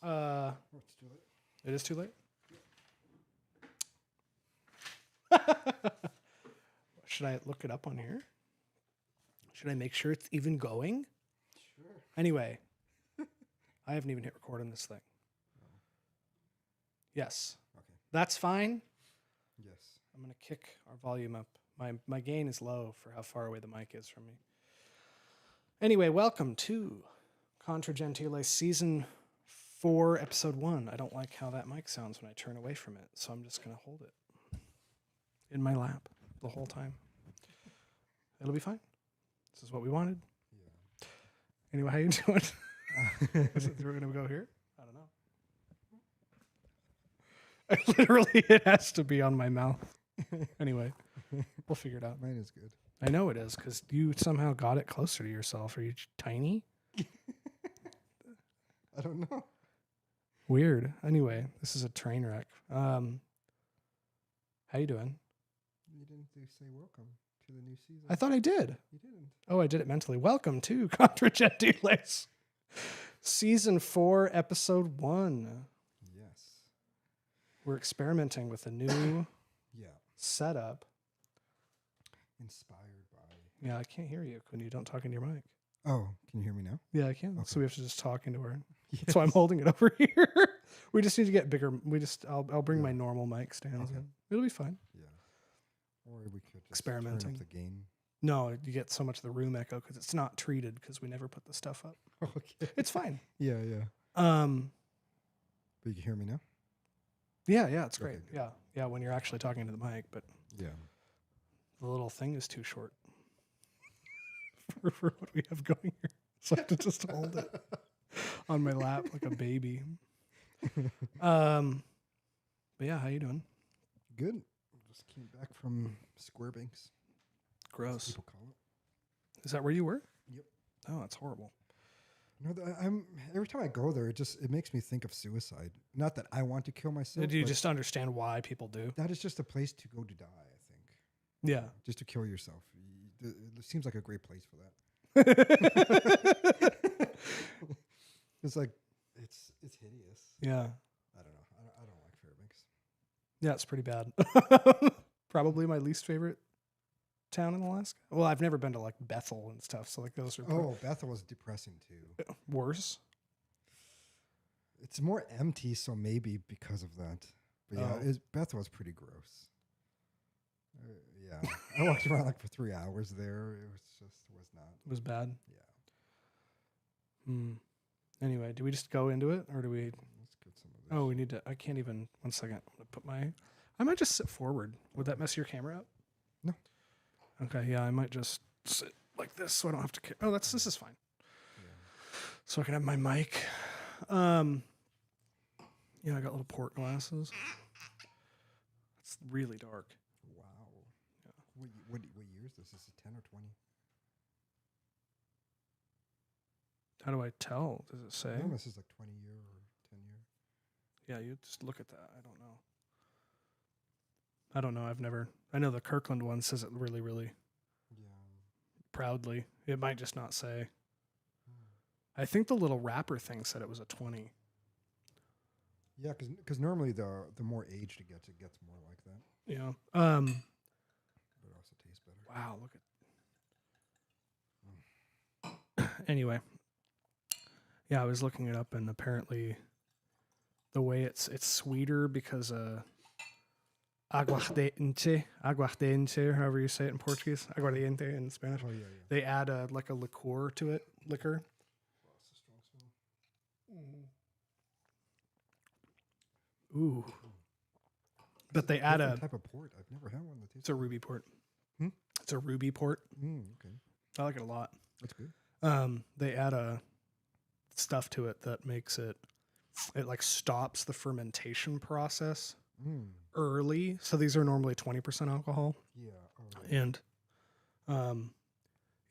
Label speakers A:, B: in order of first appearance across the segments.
A: It's too late.
B: It is too late? Should I look it up on here? Should I make sure it's even going?
A: Sure.
B: Anyway, I haven't even hit record on this thing. Yes.
A: Okay.
B: That's fine.
A: Yes.
B: I'm going to kick our volume up. My gain is low for how far away the mic is from me. Anyway, welcome to Contra Gentiles Season 4, Episode 1. I don't like how that mic sounds when I turn away from it, so I'm just going to hold it in my lap the whole time. It'll be fine. This is what we wanted.
A: Yeah.
B: Anyway, how you doing? We're going to go here? I don't know. Literally, it has to be on my mouth. Anyway, we'll figure it out.
A: Mine is good.
B: I know it is, because you somehow got it closer to yourself. Are you tiny?
A: I don't know.
B: Weird. Anyway, this is a train wreck. How you doing?
A: You didn't say welcome to the new season.
B: I thought I did.
A: You didn't.
B: Oh, I did it mentally. Welcome to Contra Gentiles Season 4, Episode 1.
A: Yes.
B: We're experimenting with a new
A: Yeah.
B: setup.
A: Inspired by.
B: Yeah, I can't hear you when you don't talk into your mic.
A: Oh, can you hear me now?
B: Yeah, I can.
A: Okay.
B: So we have to just talk into her.
A: Yes.
B: That's why I'm holding it over here. We just need to get bigger. I'll bring
A: Yeah.
B: my normal mic stands
A: Okay.
B: in. It'll be fine.
A: Yeah. Or we could just
B: Experimenting.
A: turn up the gain.
B: No, you get so much of the room echo because it's not treated because we never put the stuff up.
A: Okay.
B: It's fine.
A: Yeah, yeah. But you can hear me now?
B: Yeah, it's great.
A: Okay, good.
B: Yeah, when you're actually talking to the mic, but
A: Yeah.
B: the little thing is too short for what we have going here. So I have to just hold it on my lap like a baby. But yeah, how you doing?
A: Good. Just came back from Square Banks.
B: Gross.
A: People call it.
B: Is that where you were?
A: Yep.
B: Oh, that's horrible.
A: No, I'm every time I go there, it makes me think of suicide. Not that I want to kill myself.
B: Do you
A: but
B: just understand why people do?
A: that is just a place to go to die. I think
B: Yeah.
A: just to kill yourself. It seems like a great place for that. It's like it's hideous.
B: Yeah.
A: I don't know. I don't like Fairbanks.
B: Yeah, it's pretty bad. Probably my least favorite town in Alaska. Well, I've never been to like Bethel and stuff, so like those are
A: Oh, Bethel was depressing too.
B: worse.
A: It's more empty, so maybe because of that. But yeah,
B: Oh.
A: Bethel was pretty gross. Yeah, I walked around like for 3 hours there. It was not.
B: It was bad.
A: Yeah,
B: Anyway, do we just go into it or do we?
A: let's get some of this.
B: Oh, we need to. I can't even. 1 second. I'm gonna put my. I might just sit forward. Would that mess your camera up?
A: No.
B: Okay. Yeah, I might just sit like this so I don't have to. Oh, this is fine.
A: Yeah.
B: So I can have my mic. Yeah, I got little port glasses. It's really dark.
A: Wow. Yeah. What year is this? Is it 10 or 20?
B: How do I tell? Does it say?
A: I think this is like 20 year or 10 year.
B: Yeah, you just look at that. I don't know. I've never. I know the Kirkland one says it really, really
A: Yeah.
B: proudly. It might just not say. I think the little wrapper thing said it was a 20.
A: Yeah, because normally the more aged it gets more like that.
B: Yeah.
A: But it also tastes better.
B: Wow. Look at. Anyway. Yeah, I was looking it up, and apparently, the way it's sweeter because aguardiente, however you say it in Portuguese, aguardiente in Spanish.
A: Oh yeah.
B: They add a liqueur to it, liquor.
A: Wow, it's a strong smell.
B: Ooh. But they add
A: Different
B: a.
A: type of port. I've never had one that tastes.
B: It's a ruby port.
A: Hmm?
B: It's a ruby port.
A: Okay,
B: I like it a lot.
A: that's good.
B: They add a stuff to it that makes it like stops the fermentation process early. So these are normally 20% alcohol.
A: Yeah.
B: And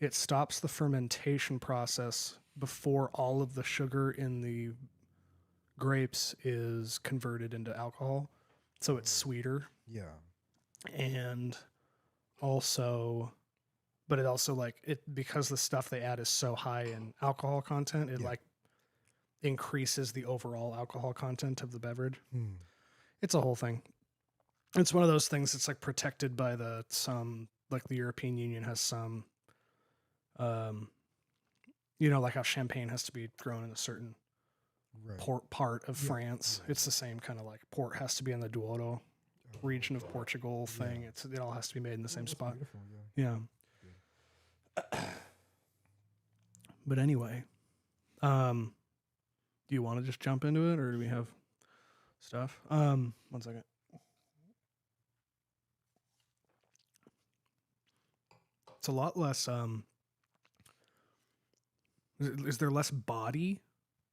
B: it stops the fermentation process before all of the sugar in the grapes is converted into alcohol. So it's sweeter.
A: Yeah.
B: And also, but it also like it, because the stuff they add is so high in alcohol content, it
A: Yeah.
B: like increases the overall alcohol content of the beverage.
A: Hmm.
B: It's a whole thing. It's one of those things that's like protected by the European Union has some, like how champagne has to be grown in a certain
A: Right.
B: part of
A: Yeah.
B: France.
A: Yeah.
B: It's the same kind of like port has to be in the Douro region of Portugal thing.
A: Yeah.
B: It all has to be made in the same
A: That's
B: spot.
A: beautiful, yeah.
B: Yeah. But anyway, do you want to just jump into it, or do we have stuff? 1 second. It's a lot less. Is there less body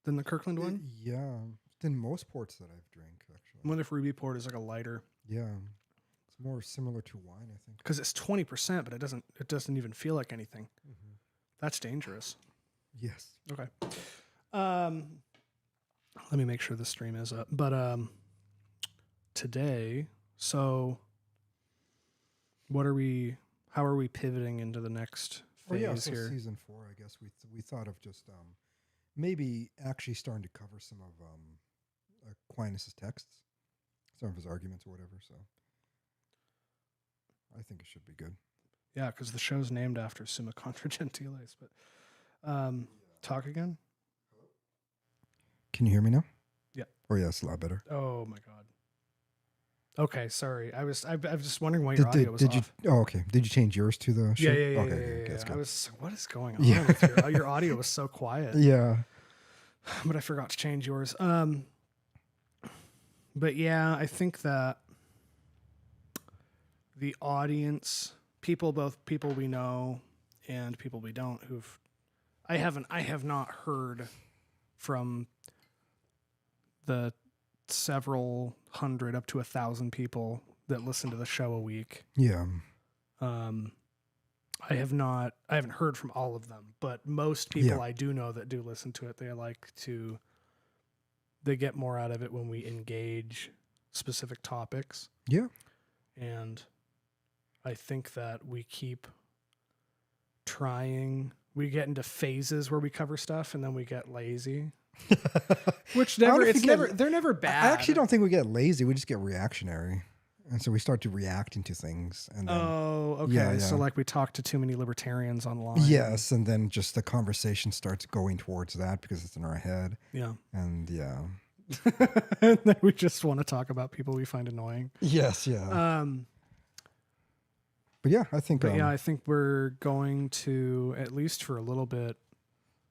B: than the Kirkland one?
A: Yeah, than most ports that I've drank, actually.
B: I wonder if Ruby Port is like a lighter,
A: Yeah, it's more similar to wine, I think.
B: because it's 20%, but it doesn't even feel like anything.
A: Mm-hmm.
B: That's dangerous.
A: Yes.
B: Okay. Let me make sure the stream is up. But today, so how are we pivoting into the next phase
A: so
B: here?
A: season 4, I guess we thought of just maybe actually starting to cover some of Aquinas' texts, some of his arguments or whatever. So I think it should be good.
B: Yeah, because the show's named after Summa Contra Gentiles. But talk again.
A: Can you hear me now?
B: Yeah.
A: Oh yeah, it's a lot better.
B: Oh my God. Okay, sorry. I was just wondering why your audio was off.
A: Oh, okay. Did you change yours to the show?
B: Yeah.
A: Okay, that's
B: I
A: good.
B: was what is going on?
A: Yeah.
B: With your audio was so quiet.
A: Yeah.
B: But I forgot to change yours. But yeah, I think that the audience, both people we know and people we don't, I have not heard from the several hundred up to 1,000 people that listen to the show a week.
A: Yeah.
B: I haven't heard from all of them, but most people I do know that do listen to it, they get more out of it when we engage specific topics.
A: Yeah.
B: And I think that we keep trying. We get into phases where we cover stuff and then we get lazy. Which they're never bad.
A: I actually don't think we get lazy. We just get reactionary. And so we start to react into things. And then,
B: okay.
A: Yeah.
B: So like we talk to too many libertarians online.
A: Yes. And then just the conversation starts going towards that because it's in our head.
B: Yeah.
A: And yeah.
B: And then we just want to talk about people we find annoying.
A: Yes. Yeah. But yeah, I think.
B: I think we're going to, at least for a little bit.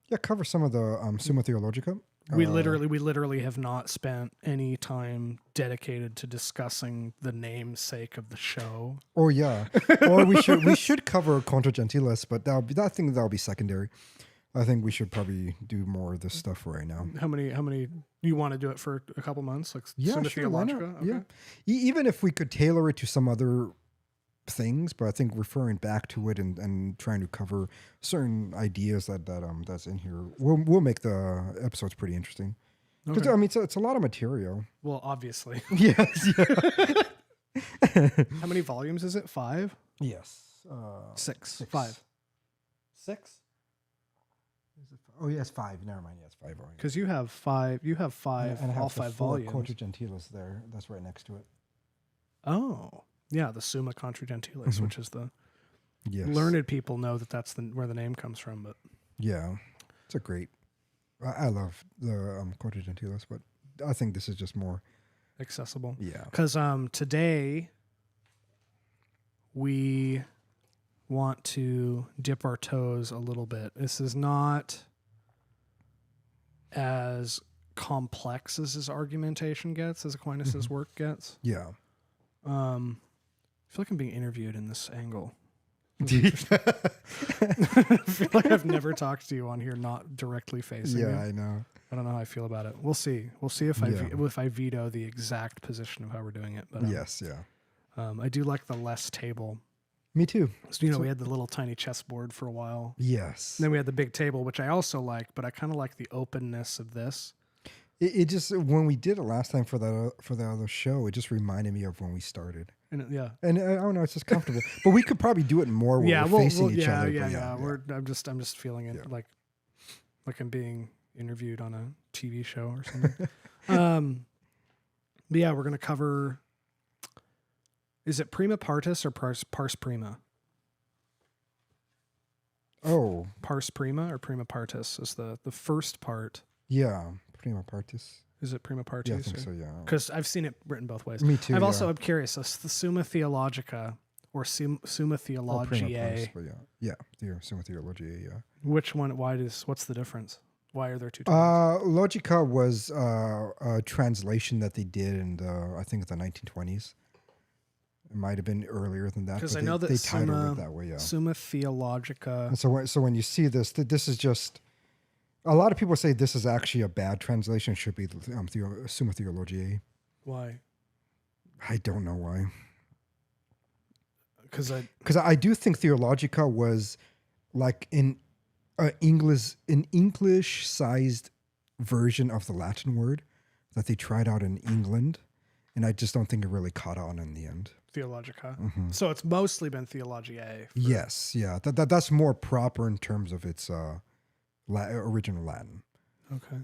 A: Yeah, cover some of the Summa Theologica.
B: We literally have not spent any time dedicated to discussing the namesake of the show.
A: Oh yeah, or we should cover Contra Gentiles, but that'll be secondary. I think we should probably do more of this stuff right now.
B: How many you want to do it for a couple months? Like
A: Yeah,
B: Summa
A: sure. Why not?
B: Theologica? Okay.
A: Yeah, even if we could tailor it to some other things, but I think referring back to it and trying to cover certain ideas that's in here will make the episodes pretty interesting. Because
B: Okay.
A: I mean, it's a lot of material.
B: Well, obviously.
A: Yes. Yeah.
B: How many volumes is it? 5?
A: Yes.
B: 6. 5. 6?
A: Oh yes, 5. Never mind. Yes, 5 volumes.
B: Because you have 5. You have 5.
A: And I have
B: all
A: the
B: 5
A: full
B: volumes.
A: Contra Gentiles there. That's right next to it.
B: Oh, yeah, the Summa Contra Gentiles, which is the
A: Yes.
B: learned people know that's where the name comes from. But
A: Yeah, it's a great. I love the Contra Gentiles, but I think this is just more
B: accessible.
A: Yeah.
B: Because today we want to dip our toes a little bit. This is not as complex as his argumentation gets, as Aquinas' work gets.
A: Yeah.
B: I feel like I'm being interviewed in this angle.
A: Yeah.
B: I feel like I've never talked to you on here not directly facing you.
A: I know.
B: I don't know how I feel about it. We'll see. We'll see if I veto the exact position of how we're doing it. But
A: Yes, yeah.
B: I do like the less table.
A: Me too.
B: So, we had the little tiny chessboard for a while.
A: Yes.
B: And then we had the big table, which I also like, but I kind of like the openness of this.
A: It just, when we did it last time for the other show, it just reminded me of when we started.
B: And
A: And I don't know, it's just comfortable. But we could probably do it more when we're facing each other.
B: Yeah. I'm just feeling it like I'm being interviewed on a TV show or something. But yeah, we're going to cover, is it Prima Partis or Pars Prima?
A: Oh.
B: Pars Prima or Prima Partis is the first part.
A: Yeah. Prima Partis.
B: Is it Prima Partis?
A: Yeah, I think so, yeah.
B: Because I've seen it written both ways.
A: Me too,
B: I'm curious. So the Summa Theologica or Summa Theologiae.
A: Yeah, the Summa Theologiae, yeah.
B: Which one, what's the difference? Why are there two
A: terms? Logica was a translation that they did in I think the 1920s. It might have been earlier than that.
B: Because I know that
A: they titled it that way, yeah.
B: Summa Theologica.
A: And so when you see this, this is just, a lot of people say this is actually a bad translation. It should be Summa Theologiae.
B: Why?
A: I don't know why.
B: Because
A: I do think Theologica was like an English-sized version of the Latin word that they tried out in England, and I just don't think it really caught on in the end.
B: Theologica. Mm-hmm. So it's mostly been Theologiae.
A: Yes, yeah. That's more proper in terms of its original Latin.
B: Okay.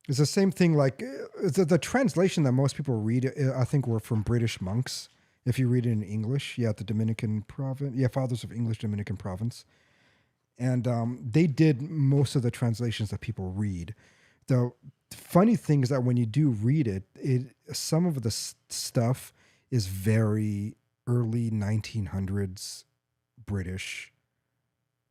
A: It's the same thing like the translation that most people read, I think, were from British monks. If you read it in English, the Dominican province, Fathers of English Dominican province. And they did most of the translations that people read. The funny thing is that when you do read it, some of the stuff is very early 1900s British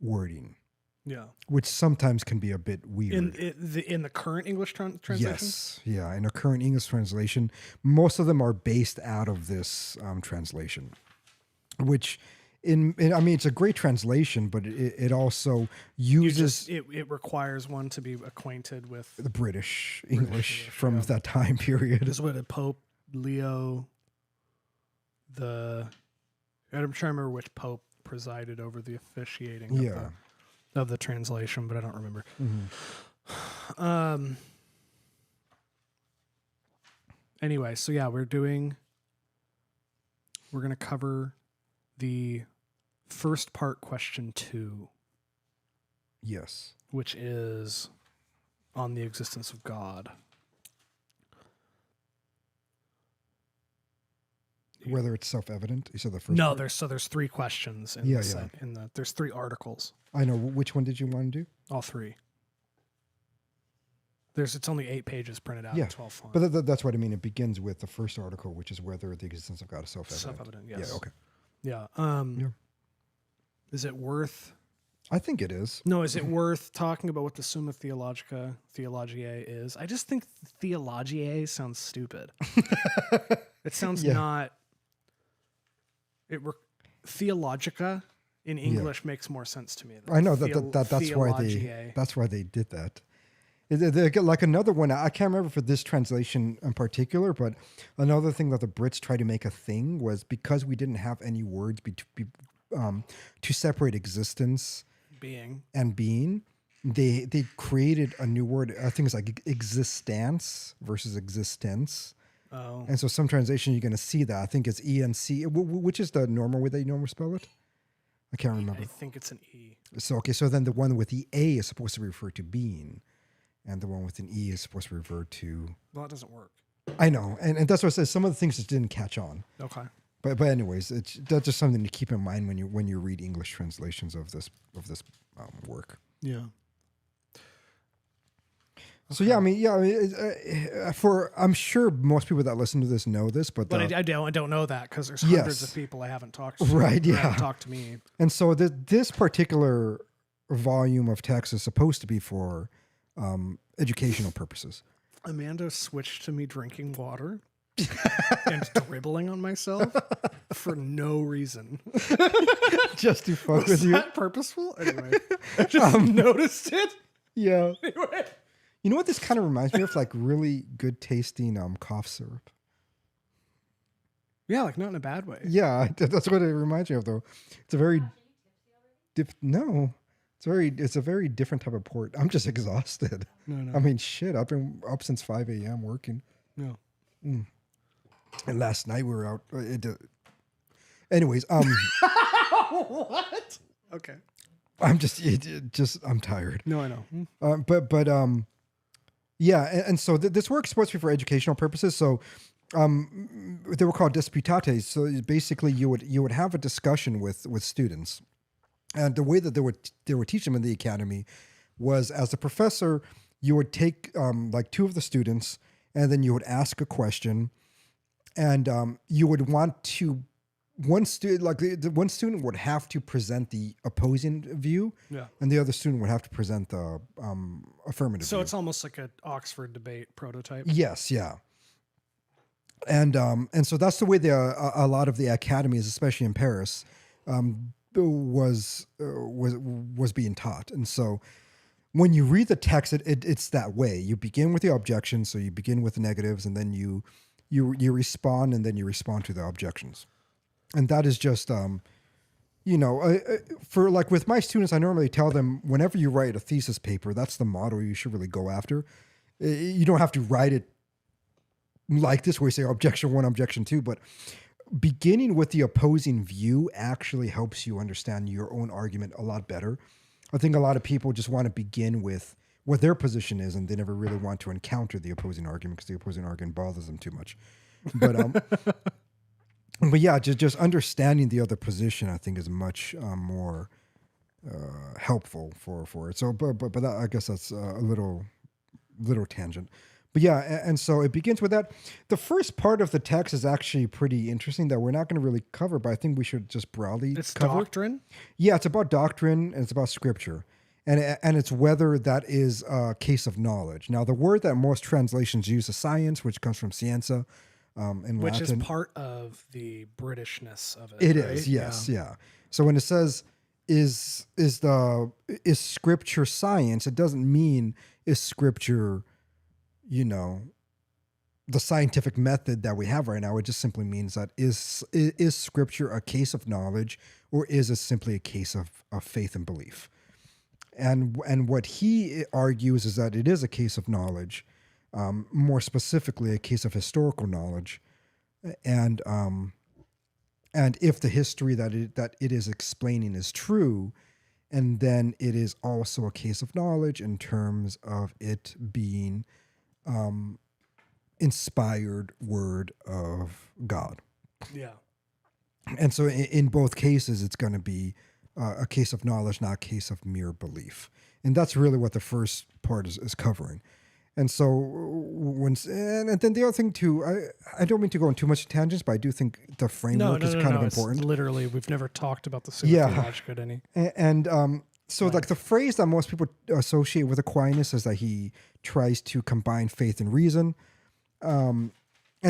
A: wording.
B: Yeah.
A: Which sometimes can be a bit weird.
B: In the current English translation?
A: Yes. Yeah. In a current English translation, most of them are based out of this translation, which I mean, it's a great translation, but it also uses...
B: It requires one to be acquainted with...
A: the British English from that time period.
B: This is what Pope Leo... I'm trying to remember which pope presided over the officiating of the translation, but I don't remember. Mm-hmm. Anyway, so yeah, we're going to cover the first part, question 2.
A: Yes.
B: Which is on the existence of God.
A: Whether it's self-evident, you said the first.
B: No,
A: part?
B: there's 3 questions in there's 3 articles.
A: I know. Which one did you want to do?
B: All 3. It's only 8 pages printed out in 12 font.
A: But that's what I mean. It begins with the first article, which is whether the existence of God is self-evident.
B: Self-evident, yes.
A: Yeah. Okay.
B: Yeah. Is it worth?
A: I think it is.
B: No, is it worth talking about what the Summa Theologiae is? I just think Theologiae sounds stupid. It sounds not. Theologica in English makes more sense to me.
A: I know that's why they did that. Like another one, I can't remember for this translation in particular, but another thing that the Brits tried to make a thing was because we didn't have any words to separate existence,
B: being,
A: and being, they created a new word. I think it's like existence versus existence.
B: Oh.
A: And so some translation you're going to see that. I think it's ENC, which is the normal way they normally spell it. I can't remember.
B: I think it's an E.
A: So then the one with the A is supposed to refer to being, and the one with an E is supposed to refer to...
B: Well, that doesn't work.
A: I know, and that's what I said. Some of the things just didn't catch on.
B: Okay.
A: But anyways, that's just something to keep in mind when you read English translations of this work.
B: Yeah.
A: So I mean, I'm sure most people that listen to this know this, but
B: I don't know that because there's hundreds of people I haven't talked to.
A: Right? Yeah.
B: Haven't talked to me.
A: And so this particular volume of text is supposed to be for educational purposes.
B: Amanda switched to me drinking water and dribbling on myself for no reason.
A: Just to fuck with you.
B: Was that purposeful? Anyway, I just noticed it.
A: Yeah.
B: Anyway.
A: You know what this kind of reminds me of? Like really good tasting cough syrup.
B: Yeah, like not in a bad way.
A: Yeah, that's what it reminds me of, though. It's a very it's a very different type of port. I'm just exhausted.
B: No.
A: I mean, shit. I've been up since 5 a.m. working.
B: No.
A: And last night we were out. Anyways,
B: What? Okay.
A: I'm just, I'm tired.
B: No, I know.
A: Yeah. And so this work is supposed to be for educational purposes. So, they were called disputates. So basically you would have a discussion with students, and the way that they would teach them in the academy was, as a professor, you would take like two of the students, and then you would ask a question, and you would want to, one student, like the one student would have to present the opposing view,
B: Yeah.
A: and the other student would have to present the affirmative
B: So
A: view.
B: it's almost like an Oxford debate prototype.
A: Yes, yeah. And so that's the way a lot of the academies, especially in Paris, was being taught. And so when you read the text, it's that way. You begin with the objections, so you begin with the negatives, and then you respond, and then you respond to the objections. And that is just for like with my students, I normally tell them, whenever you write a thesis paper, that's the model you should really go after. You don't have to write it like this, where you say objection 1, objection 2, but beginning with the opposing view actually helps you understand your own argument a lot better. I think a lot of people just want to begin with what their position is, and they never really want to encounter the opposing argument because the opposing argument bothers them too much. But but yeah, just understanding the other position, I think, is much more helpful for it. So, but that, I guess that's a little tangent. But yeah, and so it begins with that. The first part of the text is actually pretty interesting that we're not going to really cover, but I think we should just broadly cover.
B: Doctrine?
A: Yeah, it's about doctrine, and it's about scripture. And it's whether that is a case of knowledge. Now, the word that most translations use is science, which comes from scienza in
B: Which
A: Latin.
B: is part of the Britishness of it.
A: It
B: right?
A: is, yes, yeah. So when it says is scripture science, it doesn't mean is scripture, the scientific method that we have right now. It just simply means that is scripture a case of knowledge, or is it simply a case of faith and belief? And what he argues is that it is a case of knowledge, more specifically a case of historical knowledge, and if the history that it is explaining is true, and then it is also a case of knowledge in terms of it being inspired word of God.
B: Yeah.
A: And so in both cases, it's going to be a case of knowledge, not a case of mere belief. And that's really what the first part is covering. And so and then the other thing too, I don't mean to go on too much tangents, but I do think the framework is kind of important.
B: Literally, we've never talked about the Summa Theologica at any.
A: And so like the phrase that most people associate with Aquinas is that he tries to combine faith and reason. And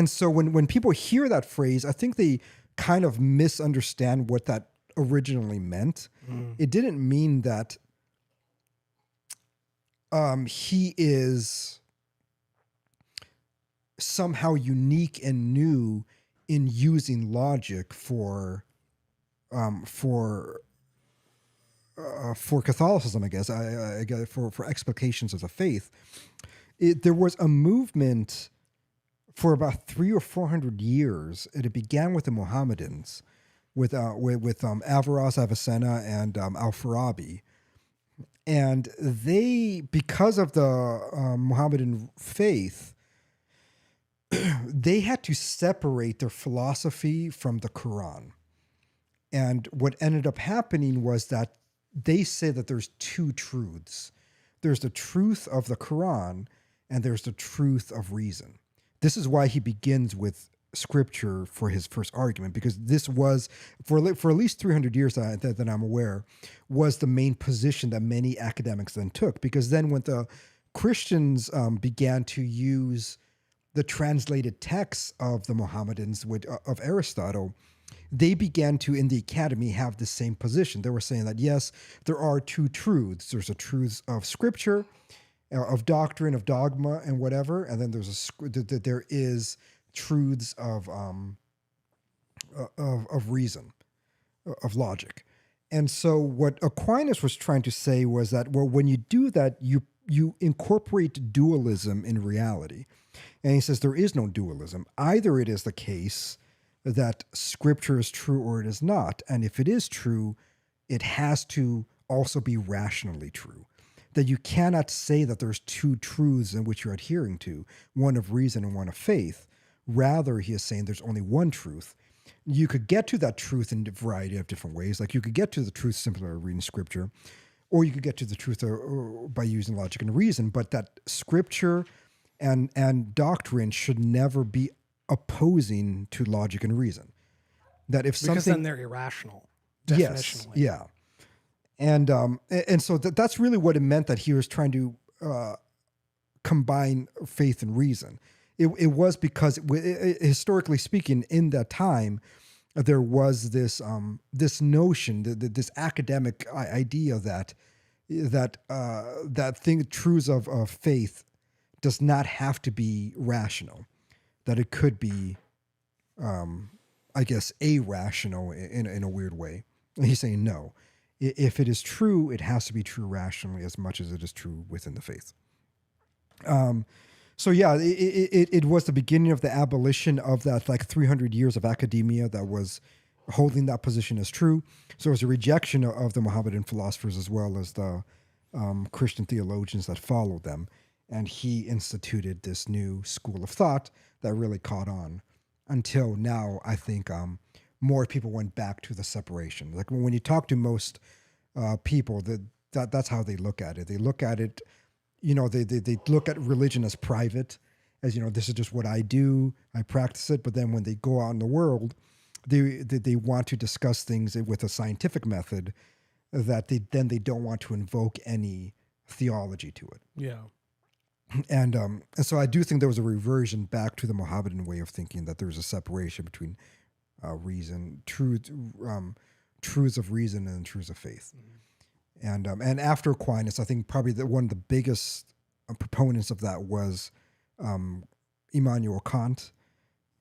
A: so when people hear that phrase, I think they kind of misunderstand what that originally meant. It didn't mean that he is somehow unique and new in using logic for Catholicism, I guess, I guess for explications of the faith. There was a movement for about 300 or 400 years. It began with the Mohammedans, with Averroes, Avicenna, and Al-Farabi. And they, because of the Mohammedan faith, they had to separate their philosophy from the Quran. And what ended up happening was that they say that there's two truths. There's the truth of the Quran, and there's the truth of reason. This is why he begins with scripture for his first argument, because this was, for at least 300 years that I'm aware, was the main position that many academics then took. Because then when the Christians began to use the translated texts of the Mohammedans of Aristotle, they began to, in the academy, have the same position. They were saying that, yes, there are two truths. There's a truth of scripture, of doctrine, of dogma, and whatever, and then there is truths of reason, of logic. And so what Aquinas was trying to say was that, well, when you do that, you incorporate dualism in reality. And he says there is no dualism. Either it is the case that scripture is true or it is not. And if it is true, it has to also be rationally true. That you cannot say that there's two truths in which you're adhering to, one of reason and one of faith. Rather, he is saying there's only one truth. You could get to that truth in a variety of different ways. Like you could get to the truth simply by reading scripture, or you could get to the truth by using logic and reason. But that scripture and doctrine should never be opposing to logic and reason. That if
B: because
A: something,
B: then they're irrational,
A: yes,
B: definitionally.
A: yeah, and so that's really what it meant, that he was trying to combine faith and reason. It was because historically speaking, in that time, there was this this notion, this academic idea that truths of faith does not have to be rational, that it could be, I guess, irrational in a weird way. And he's saying no. If it is true, it has to be true rationally as much as it is true within the faith. So yeah, it was the beginning of the abolition of that, like 300 years of academia that was holding that position as true. So it was a rejection of the Mohammedan philosophers as well as the Christian theologians that followed them. And he instituted this new school of thought that really caught on until now. I think more people went back to the separation. Like when you talk to most people, that's how they look at it. They look at it, they look at religion as private, as, this is just what I do, I practice it. But then when they go out in the world, they want to discuss things with a scientific method that they don't want to invoke any theology to it.
B: Yeah.
A: And so I do think there was a reversion back to the Mohammedan way of thinking, that there's a separation between reason, truths of reason and truths of faith. Mm-hmm. And after Aquinas, I think probably one of the biggest proponents of that was Immanuel Kant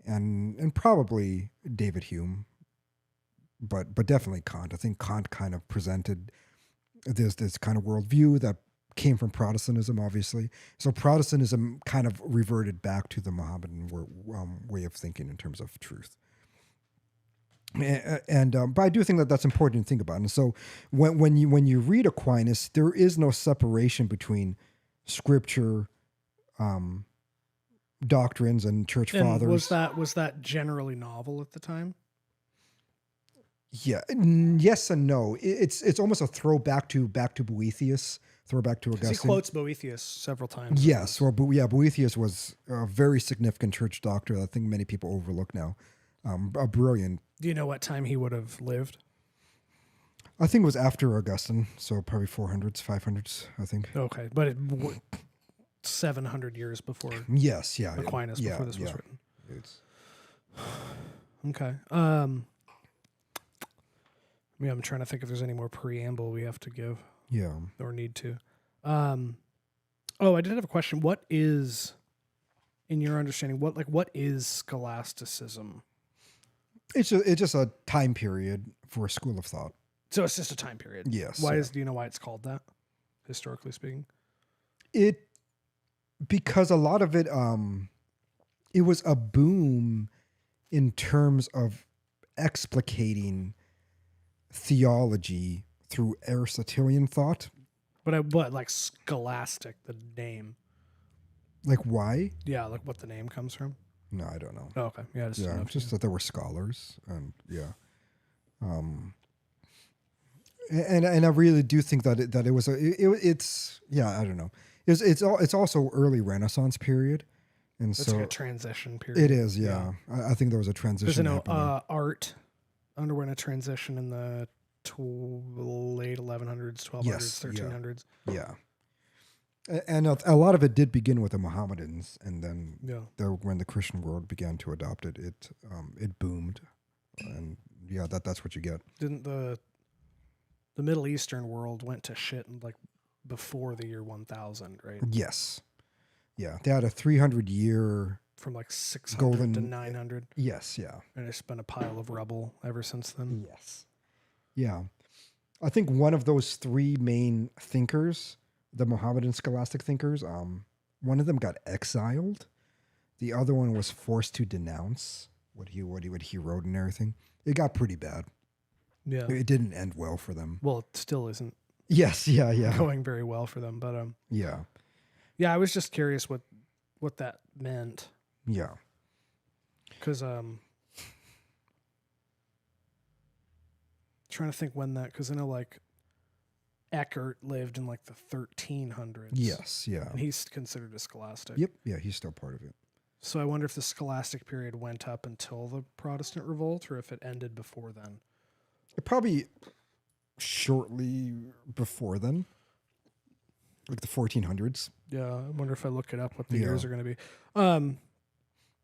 A: and probably David Hume, but definitely Kant. I think Kant kind of presented this kind of worldview that came from Protestantism, obviously. So Protestantism kind of reverted back to the Mohammedan way of thinking in terms of truth. But I do think that that's important to think about. And so when you read Aquinas, there is no separation between scripture, doctrines, and church fathers.
B: Was that generally novel at the time?
A: Yeah, yes and no. It's almost a throwback to Boethius, throwback to Augustine.
B: He quotes Boethius several times.
A: Yes, well, Boethius was a very significant church doctor that I think many people overlook now. A brilliant.
B: Do you know what time he would have lived?
A: I think it was after Augustine, so probably 400s, 500s, I think.
B: Okay, but 700 years before.
A: Yes, yeah.
B: Aquinas, before this was written. Okay. I'm trying to think if there's any more preamble we have to give.
A: Yeah.
B: Or need to. I did have a question. What is, in your understanding, what is scholasticism?
A: It's just a time period for a school of thought.
B: So it's just a time period.
A: Yes.
B: Do you know why it's called that, historically speaking?
A: Because a lot of it, it was a boom in terms of explicating theology through Aristotelian thought.
B: But like scholastic, the name.
A: Like why?
B: Yeah, like what the name comes from.
A: No, I don't know.
B: Oh, okay. Yeah,
A: just that there were scholars, and and I really do think that it was it's I don't know. It's also early Renaissance period, and
B: it's
A: so
B: like a transition period.
A: It is, yeah. I think there was a transition.
B: Art underwent a transition in the late 1100s, 1200s,
A: yes,
B: 1300s.
A: Yeah. And a lot of it did begin with the Mohammedans, and then when the Christian world began to adopt it, it boomed, and that's what you get.
B: Didn't the Middle Eastern world went to shit like before the year 1000, right?
A: Yes, yeah, they had a 300-year
B: from like 600 to 900.
A: Yes, yeah,
B: and it's been a pile of rubble ever since then.
A: Yes, yeah, I think one of those three main thinkers, the Mohammedan scholastic thinkers, one of them got exiled. The other one was forced to denounce what he wrote and everything. It got pretty bad.
B: Yeah.
A: It didn't end well for them.
B: Well, it still isn't.
A: Yes, yeah.
B: going very well for them. But
A: Yeah.
B: yeah, I was just curious what that meant.
A: Yeah.
B: Because trying to think when that, because I know like Eckert lived in like the 1300s.
A: Yes, yeah.
B: And he's considered a scholastic.
A: Yep, yeah, he's still part of it.
B: So I wonder if the scholastic period went up until the Protestant revolt or if it ended before then.
A: Probably shortly before then, like the 1400s.
B: Yeah, I wonder if I look it up what the
A: Yeah.
B: years are going to be.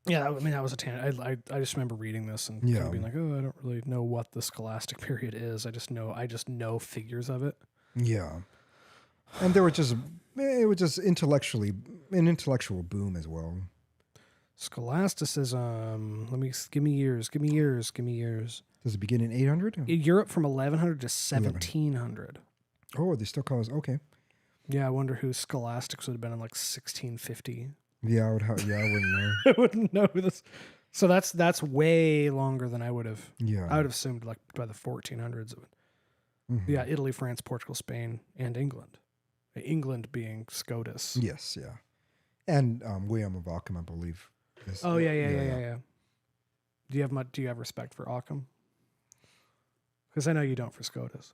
B: Yeah, I mean, that was a tangent. I just remember reading this and kind
A: Yeah.
B: of being like, oh, I don't really know what the scholastic period is. I just know figures of it.
A: Yeah. And there was just, it was just intellectually, an intellectual boom as well.
B: Scholasticism. Give me years.
A: Does it begin in 800?
B: In Europe from 1100 to 1700.
A: Oh, they still call us, okay.
B: Yeah, I wonder who scholastics would have been in like 1650.
A: Yeah, I wouldn't know.
B: I wouldn't know this. So that's way longer than I would have.
A: Yeah.
B: I would have assumed like by the 1400s. It would,
A: Mhm.
B: yeah, Italy, France, Portugal, Spain, and England. England being Scotus.
A: Yes, yeah. And William of Ockham, I believe.
B: Oh yeah. Do you have respect for Ockham? Because I know you don't for Scotus.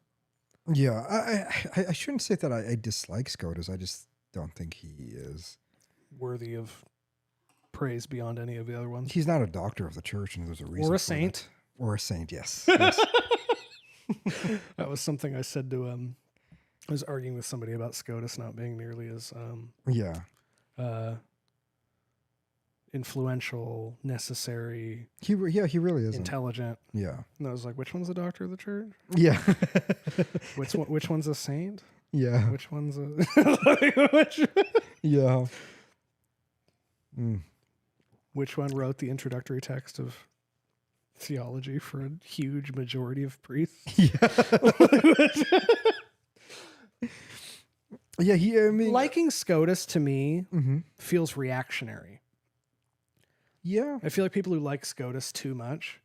A: Yeah, I shouldn't say that I dislike Scotus. I just don't think he is
B: Worthy of praise beyond any of the other ones.
A: He's not a doctor of the church, and there's a reason.
B: Or a
A: for
B: saint.
A: that. Or a saint, yes. Yes.
B: That was something I said to I was arguing with somebody about Scotus not being nearly as
A: Yeah.
B: influential, necessary,
A: He really isn't.
B: intelligent.
A: Yeah.
B: And I was like, which one's a doctor of the church?
A: Yeah.
B: Which one's a saint?
A: Yeah.
B: Which one's a
A: Yeah. Mm.
B: Which one wrote the introductory text of theology for a huge majority of priests?
A: Yeah. Yeah, I mean,
B: Liking Scotus to me
A: mhm.
B: feels reactionary.
A: Yeah.
B: I feel like people who like Scotus too much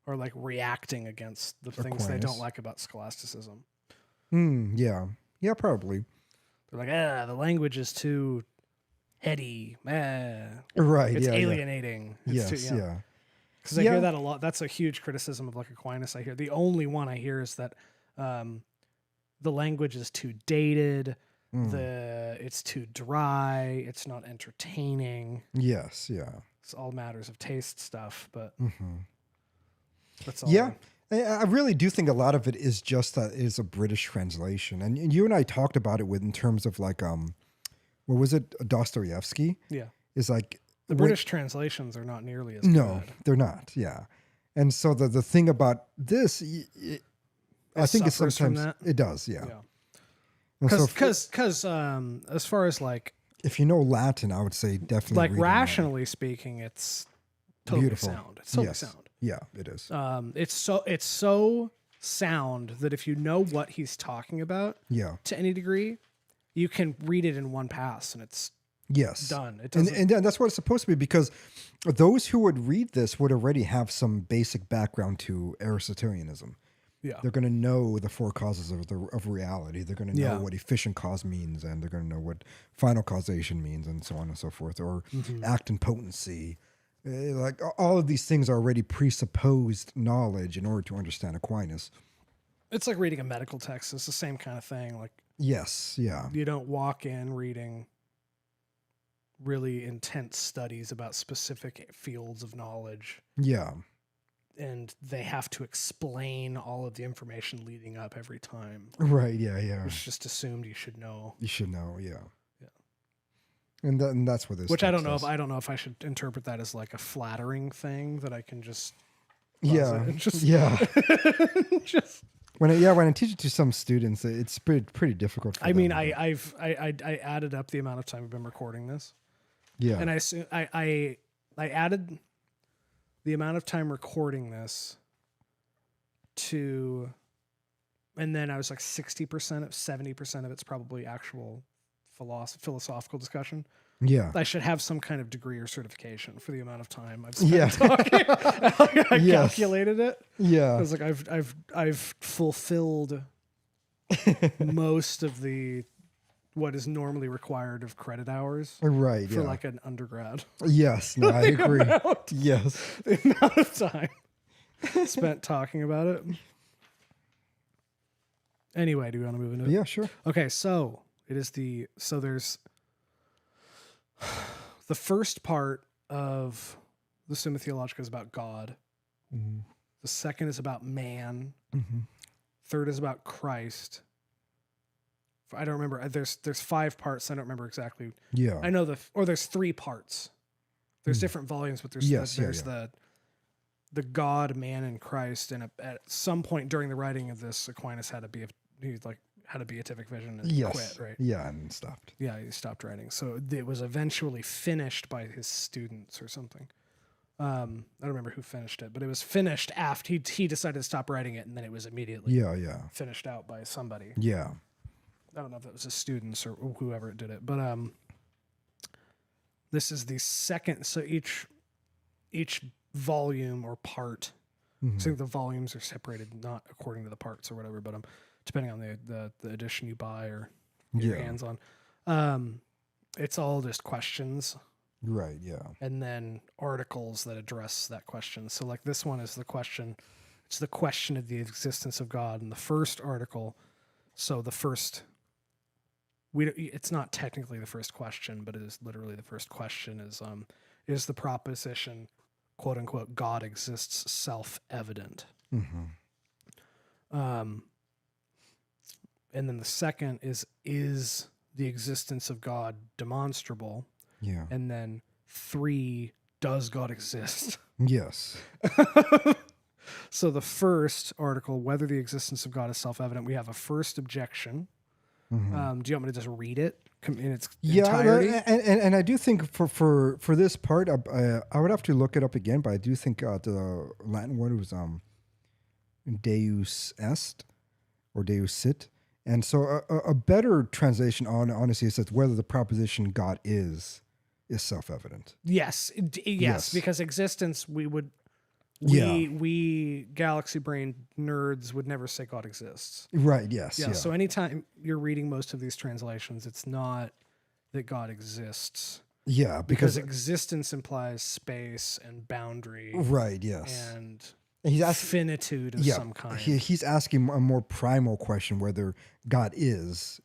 B: are like reacting against the things they don't
A: Aquinas.
B: like about scholasticism.
A: Yeah. Yeah, probably.
B: They're like, the language is too heady.
A: Right.
B: It's
A: yeah.
B: alienating.
A: Yeah.
B: It's
A: Yes.
B: too,
A: Yeah.
B: Because I
A: Yeah.
B: hear that a lot. That's a huge criticism of like Aquinas I hear. The only one I hear is that the language is too dated.
A: Mm.
B: It's too dry. It's not entertaining.
A: Yes. Yeah.
B: It's all matters of taste stuff, but
A: Mm-hmm.
B: that's all.
A: Yeah. I really do think a lot of it is just that it is a British translation. And you and I talked about it in terms of like, what was it? Dostoevsky
B: Yeah.
A: is like,
B: The British translations are not nearly as
A: no,
B: good.
A: they're not. Yeah. And so the thing about this, I think it's
B: suffers from
A: sometimes
B: that?
A: it does. Yeah.
B: Yeah.
A: And so
B: Because as far as like
A: if you know Latin, I would say definitely read it.
B: rationally speaking, it's totally
A: Beautiful.
B: sound. It's totally
A: Yes.
B: sound.
A: Yeah, it is.
B: It's so sound that if you know what he's talking about
A: Yeah.
B: to any degree, you can read it in one pass and it's
A: Yes.
B: done. It
A: And,
B: doesn't.
A: and that's what it's supposed to be, because those who would read this would already have some basic background to Aristotelianism.
B: Yeah.
A: They're going to know the four causes of reality. They're going to know
B: Yeah.
A: what efficient cause means, and they're going to know what final causation means, and so on and so forth, or
B: Mm-hmm.
A: act and potency. Like all of these things are already presupposed knowledge in order to understand Aquinas.
B: It's like reading a medical text. It's the same kind of thing. Like
A: Yes, yeah,
B: you don't walk in reading really intense studies about specific fields of knowledge
A: yeah,
B: and they have to explain all of the information leading up every time.
A: right, yeah.
B: It's just assumed you should know.
A: You should know, yeah.
B: Yeah.
A: And that's what this.
B: Which I don't
A: text
B: know
A: is.
B: if I should interpret that as like a flattering thing that I can just
A: Yeah,
B: just
A: yeah.
B: just
A: When I teach it to some students, it's pretty difficult. For
B: I mean
A: them,
B: I added up the amount of time we've been recording this.
A: yeah,
B: And I added the amount of time recording this to, and then I was like 70% of it's probably actual philosophical discussion.
A: yeah.
B: I should have some kind of degree or certification for the amount of time I've
A: Yeah.
B: spent talking. I
A: Yes.
B: calculated it. I
A: Yeah,
B: was like, I've fulfilled most of what is normally required of credit hours
A: Right.
B: for
A: Yeah.
B: like an undergrad.
A: Yes. No, I agree. Yes.
B: The amount of time spent talking about it. Anyway, do you want to move into it?
A: Yeah. Sure.
B: Okay, so there's the first part of the Summa Theologica is about God.
A: Mm-hmm.
B: The second is about man.
A: Mm-hmm.
B: Third is about Christ. I don't remember. There's 5 parts. I don't remember exactly.
A: Yeah.
B: I know there's 3 parts. There's different volumes, but there's the God, man, and Christ. And at some point during the writing of this, Aquinas had a beatific vision and quit, right?
A: Yeah, and stopped.
B: Yeah, he stopped writing. So it was eventually finished by his students or something. I don't remember who finished it, but it was finished after he decided to stop writing it, and then it was immediately finished out by somebody.
A: Yeah.
B: I don't know if it was his students or whoever did it, but this is the second. So each volume or part.
A: Mm-hmm.
B: I think the volumes are separated not according to the parts or whatever, but depending on the edition you buy or get your hands on. It's all just questions.
A: Right, yeah.
B: And then articles that address that question. So like this one is the question. It's the question of the existence of God. And the first article, so the first, it's not technically the first question, but it is literally the first question is the proposition, quote unquote, God exists self-evident.
A: Mm-hmm.
B: And then the second is the existence of God demonstrable?
A: Yeah.
B: And then 3, does God exist?
A: Yes.
B: So the first article, whether the existence of God is self-evident, we have a first objection.
A: Mm-hmm.
B: Do you want me to just read it in its entirety?
A: And I do think for this part, I would have to look it up again, but I do think the Latin word was Deus est or Deus sit. And so a better translation honestly is that whether the proposition God is self-evident.
B: Yes, because existence we galaxy brain nerds would never say God exists.
A: Right, yes.
B: Yeah. So anytime you're reading most of these translations, it's not that God exists.
A: Yeah,
B: because existence implies space and boundary.
A: Right, yes.
B: And
A: he's asking
B: finitude of some kind.
A: He's asking a more primal question whether God is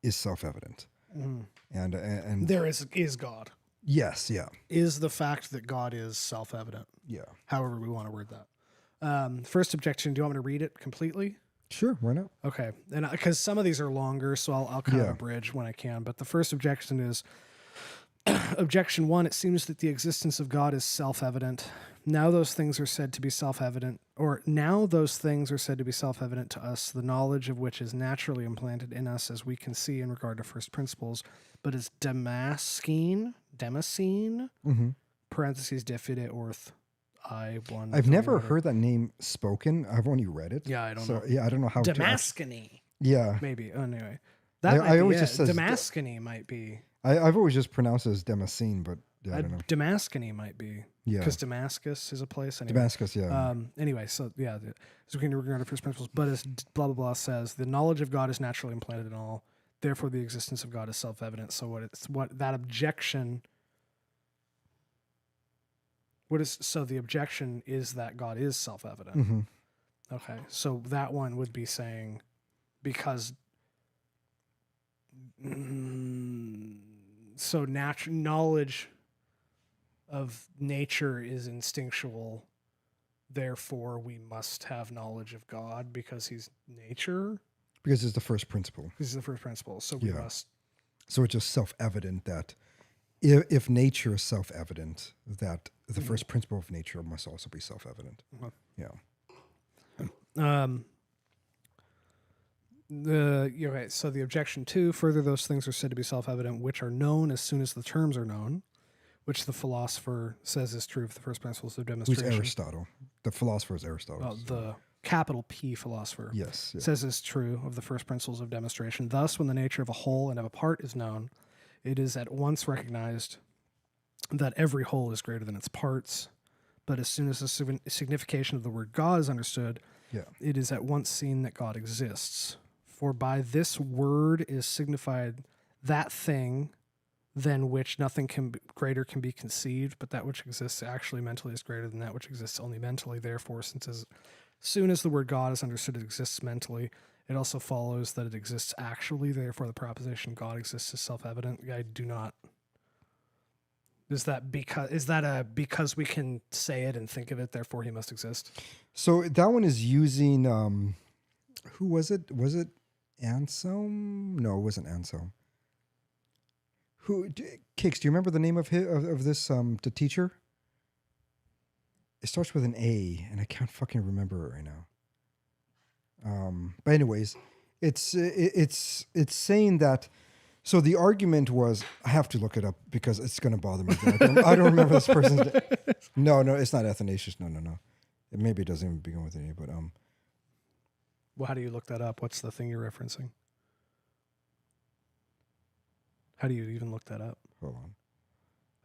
A: self-evident.
B: Mm.
A: And
B: there is God.
A: Yes, yeah.
B: Is the fact that God is self-evident.
A: Yeah.
B: However we want to word that. First objection, do you want me to read it completely?
A: Sure, why not?
B: Okay. And because some of these are longer, so I'll kind of abridge when I can. But the first objection is objection 1, it seems that the existence of God is self-evident. Now those things are said to be self-evident, to us, the knowledge of which is naturally implanted in us, as we can see in regard to first principles, but is Damascene, parentheses, diffide orth, I1.
A: I've never heard that name spoken. I've only read it.
B: Yeah, I don't know.
A: Yeah, I don't know how
B: Damascene.
A: Yeah.
B: Maybe. Anyway. I always just says Damascene might be.
A: I've always just pronounced it as Damascene, but I don't know.
B: Damascene might be.
A: Yeah.
B: Because Damascus is a place. Anyway.
A: Damascus, yeah.
B: Anyway, so yeah, so we can regard to first principles, but as blah, blah, blah says, the knowledge of God is naturally implanted in all. Therefore, the existence of God is self-evident. So the objection is that God is self-evident.
A: Mm-hmm.
B: Okay. So that one would be saying, because knowledge of nature is instinctual, therefore we must have knowledge of God because he's nature.
A: Because it's the first principle.
B: This is the first principle, so we must.
A: So it's just self-evident that if nature is self-evident, that the first principle of nature must also be self-evident.
B: Uh-huh.
A: Yeah.
B: So the objection 2, further those things are said to be self-evident, which are known as soon as the terms are known, which the philosopher says is true of the first principles of demonstration.
A: Who's Aristotle? The philosopher is Aristotle.
B: Oh, the capital P philosopher.
A: Yes. Yeah.
B: Says is true of the first principles of demonstration. Thus, when the nature of a whole and of a part is known, it is at once recognized that every whole is greater than its parts. But as soon as the signification of the word God is understood, it is at once seen that God exists. For by this word is signified that thing than which nothing greater can be conceived, but that which exists actually mentally is greater than that which exists only mentally. Therefore, since as soon as the word God is understood, it exists mentally, it also follows that it exists actually. Therefore, the proposition God exists is self-evident. I do not. Is that because we can say it and think of it, therefore he must exist?
A: So that one is using who was it? Was it Anselm? No, it wasn't Anselm. Kix, do you remember the name of this the teacher? It starts with an A, and I can't fucking remember it right now. But anyways, it's saying that. So the argument was, I have to look it up because it's going to bother me. I don't remember this person's name. No, it's not Athanasius. No. Maybe it doesn't even begin with an A, but
B: Well, how do you look that up? What's the thing you're referencing? How do you even look that up?
A: Hold on.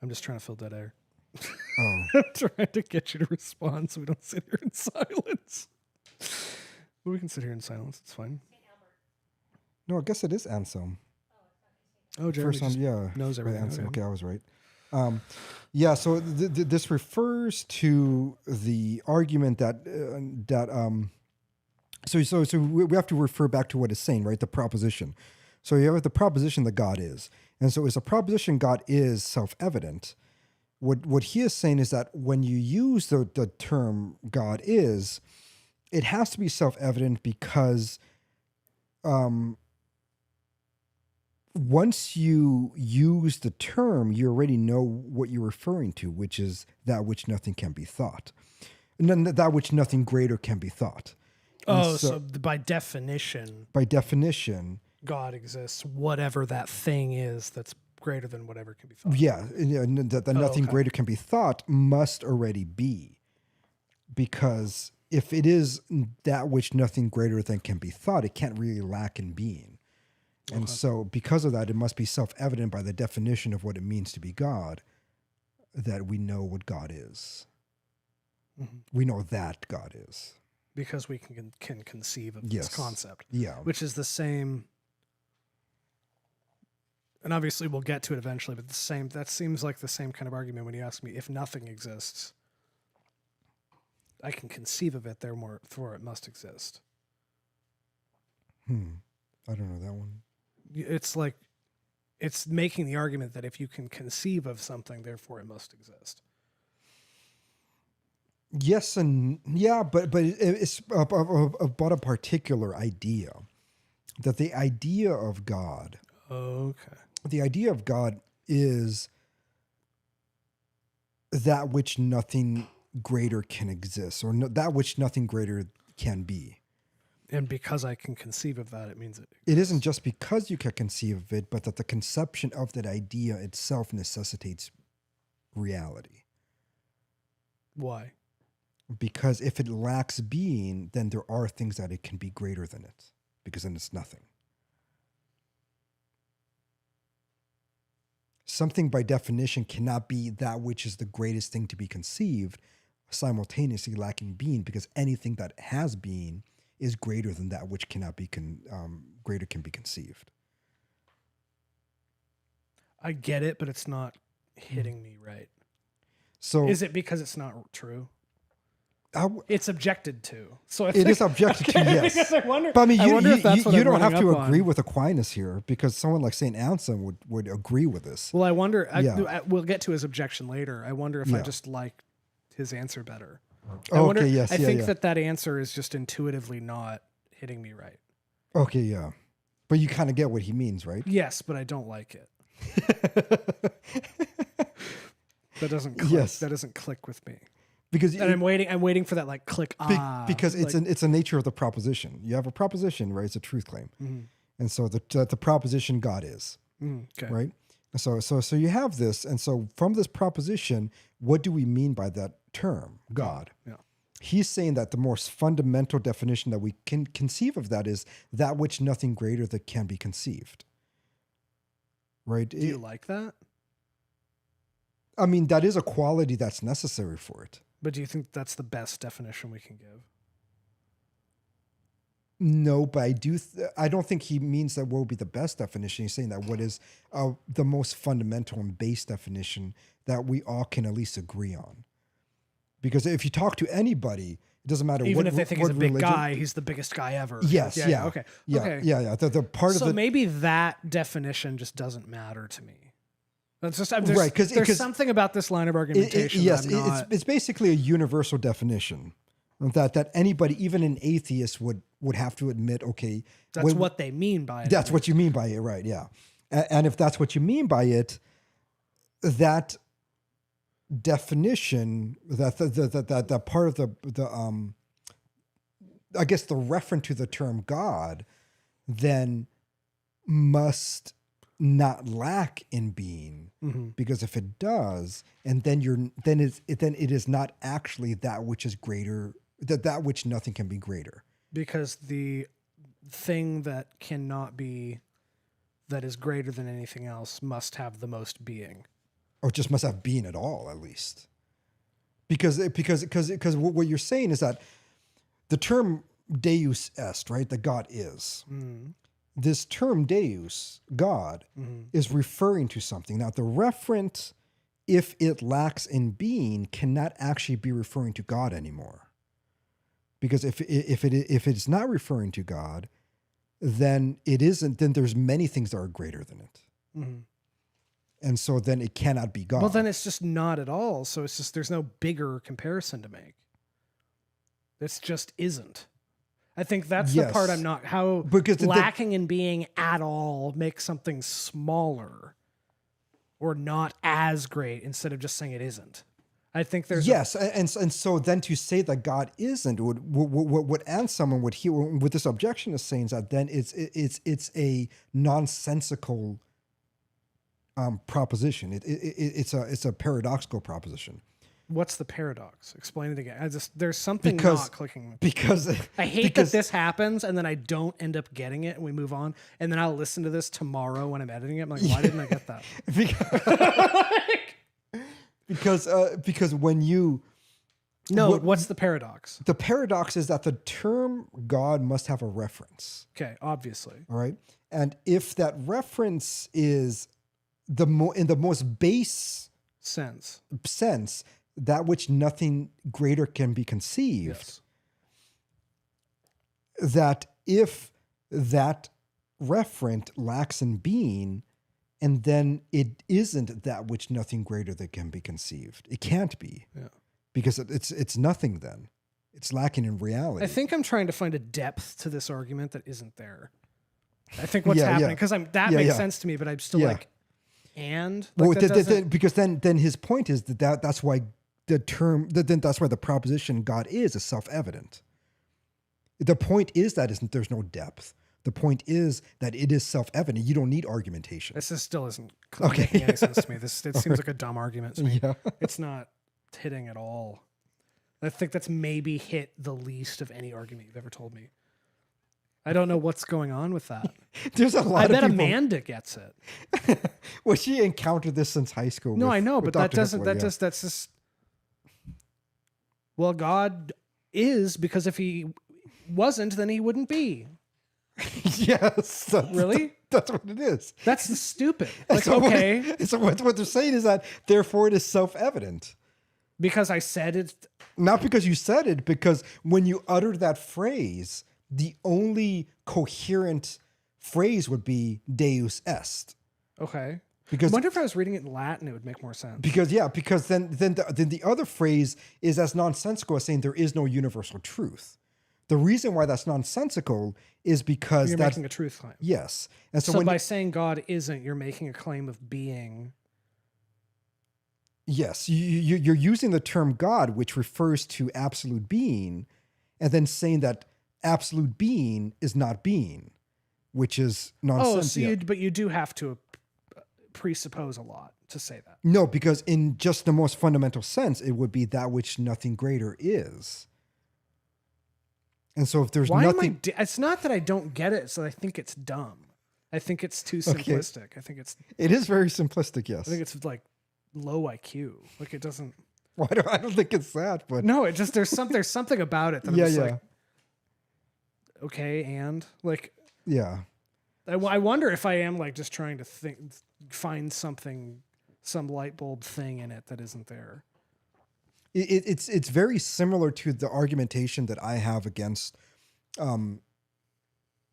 B: I'm just trying to fill dead air.
A: Oh.
B: I'm trying to get you to respond so we don't sit here in silence. Well, we can sit here in silence. It's fine.
A: No, I guess it is Anselm.
B: Oh, Jeremy
A: First one,
B: knows everything.
A: Anselm. Okay, I was right. Yeah, so this refers to the argument so we have to refer back to what it's saying, right? The proposition. So you have the proposition that God is. And so is a proposition God is self-evident. What he is saying is that when you use the term God is, it has to be self-evident because once you use the term, you already know what you're referring to, which is that which nothing can be thought. And then that which nothing greater can be thought.
B: And so by definition, God exists, whatever that thing is that's greater than whatever can be thought.
A: Yeah, that nothing greater can be thought must already be. Because if it is that which nothing greater than can be thought, it can't really lack in being. And so because of that, it must be self-evident by the definition of what it means to be God that we know what God is. Mm-hmm. We know that God is.
B: Because we can conceive of this concept.
A: Yeah.
B: Which is the same, and obviously we'll get to it eventually, but that seems like the same kind of argument when you ask me if nothing exists, I can conceive of it, therefore it must exist.
A: I don't know that one.
B: It's like, it's making the argument that if you can conceive of something, therefore it must exist.
A: Yes and yeah, but it's about a particular idea. That the idea of God.
B: Okay.
A: The idea of God is that which nothing greater can exist, or that which nothing greater can be.
B: And because I can conceive of that, it means it exists.
A: It isn't just because you can conceive of it, but that the conception of that idea itself necessitates reality.
B: Why?
A: Because if it lacks being, then there are things that it can be greater than it, because then it's nothing. Something by definition cannot be that which is the greatest thing to be conceived, simultaneously lacking being, because anything that has being is greater than that which cannot be greater can be conceived.
B: I get it, but it's not hitting me right.
A: So
B: is it because it's not true? It's objected to. So
A: it is objected to, yes.
B: I wonder,
A: but I mean, you don't have to agree
B: on.
A: with Aquinas here, because someone like St. Anselm would agree with this.
B: Well, I wonder, we'll get to his objection later. I wonder if I just like his answer better. I think that answer is just intuitively not hitting me right.
A: Okay, yeah. But you kind of get what he means, right?
B: Yes, but I don't like it. That doesn't click.
A: Yes.
B: That doesn't click with me.
A: Because
B: I'm waiting for that like click.
A: Because it's a nature of the proposition. You have a proposition, right? It's a truth claim. Mm-hmm. And so the proposition God is.
B: Okay.
A: Right? So you have this, and so from this proposition, what do we mean by that term, God?
B: Yeah.
A: He's saying that the most fundamental definition that we can conceive of that is that which nothing greater that can be conceived. Right?
B: Do you like that?
A: I mean, that is a quality that's necessary for it.
B: But do you think that's the best definition we can give?
A: No, but I do. I don't think he means that what would be the best definition. He's saying that what is the most fundamental and base definition that we all can at least agree on. Because if you talk to anybody, it doesn't matter
B: Even
A: what,
B: if they think
A: what
B: he's a big
A: religion,
B: guy, he's the biggest guy ever.
A: Yes, yeah.
B: Okay.
A: Yeah,
B: okay.
A: yeah. The part
B: So
A: of the
B: maybe that definition just doesn't matter to me. That's just
A: right,
B: there's something about this line of argumentation.
A: yes,
B: that I'm not,
A: it's basically a universal definition that anybody, even an atheist, would have to admit. Okay,
B: that's what they mean by it.
A: That's what you mean by it, right? Yeah, and if that's what you mean by it, that definition, that part of the I guess the reference to the term God, then must not lack in being, because if it does, and then it is not actually that which is greater, that which nothing can be greater.
B: Because the thing that cannot be, that is greater than anything else, must have the most being,
A: or just must have being at all, at least. Because what you're saying is that the term Deus est, right, that God is. This term Deus, God, is referring to something. Now, the referent, if it lacks in being, cannot actually be referring to God anymore. Because if it's not referring to God, then it isn't. Then there's many things that are greater than it, and so then it cannot be God.
B: Well, then it's just not at all. So it's just there's no bigger comparison to make. This just isn't. I think that's the part I'm not, because lacking in being at all makes something smaller or not as great instead of just saying it isn't. I think there's
A: and so then to say that God isn't what Anselm would hear with this objection is saying is that then it's a nonsensical proposition. It's a paradoxical proposition.
B: What's the paradox? Explain it again. There's something not clicking.
A: Because
B: I hate that this happens and then I don't end up getting it and we move on. And then I'll listen to this tomorrow when I'm editing it. I'm like, why didn't I get that?
A: because when you...
B: what's the paradox?
A: The paradox is that the term God must have a reference.
B: Okay, obviously.
A: All right? And if that reference is in the most base
B: sense,
A: that which nothing greater can be conceived, that if that referent lacks in being, and then it isn't that which nothing greater that can be conceived. It can't be. Yeah. Because it's nothing then. It's lacking in reality.
B: I think I'm trying to find a depth to this argument that isn't there. I think what's happening, because that makes sense to me, but I'm still
A: because then his point is that's why that's why the proposition God is self-evident. The point is that there's no depth. The point is that it is self-evident. You don't need argumentation.
B: This still isn't making any sense to me. It seems like a dumb argument to me. Yeah. It's not hitting at all. I think that's maybe hit the least of any argument you've ever told me. I don't know what's going on with that.
A: There's a lot.
B: I bet Amanda gets it.
A: Well, she encountered this since high school.
B: No, I know, but that doesn't. That's just. Well, God is, because if he wasn't, then he wouldn't be.
A: Yes.
B: Really?
A: That's what it is.
B: That's stupid. Like, okay.
A: So what they're saying is that therefore it is self-evident.
B: Because I said it.
A: Not because you said it, because when you utter that phrase, the only coherent phrase would be Deus est.
B: Okay.
A: Because
B: I wonder if I was reading it in Latin, it would make more sense.
A: Because then the other phrase is as nonsensical as saying there is no universal truth. The reason why that's nonsensical is because
B: you're making a truth claim.
A: Yes. And
B: so by saying God isn't, you're making a claim of being.
A: Yes. You're using the term God, which refers to absolute being, and then saying that absolute being is not being, which is nonsensical.
B: But you do have to presuppose a lot to say that.
A: No, because in just the most fundamental sense, it would be that which nothing greater is. And so if there's nothing...
B: it's not that I don't get it, so I think it's dumb. I think it's too simplistic. I think
A: it is very simplistic, yes.
B: I think it's like low IQ. Like it doesn't...
A: Well, I don't think it's that, but...
B: No, it just, there's something about it that I'm just like... okay, and like,
A: Yeah.
B: I wonder if I am like just trying to find some light bulb thing in it that isn't there.
A: It's very similar to the argumentation that I have against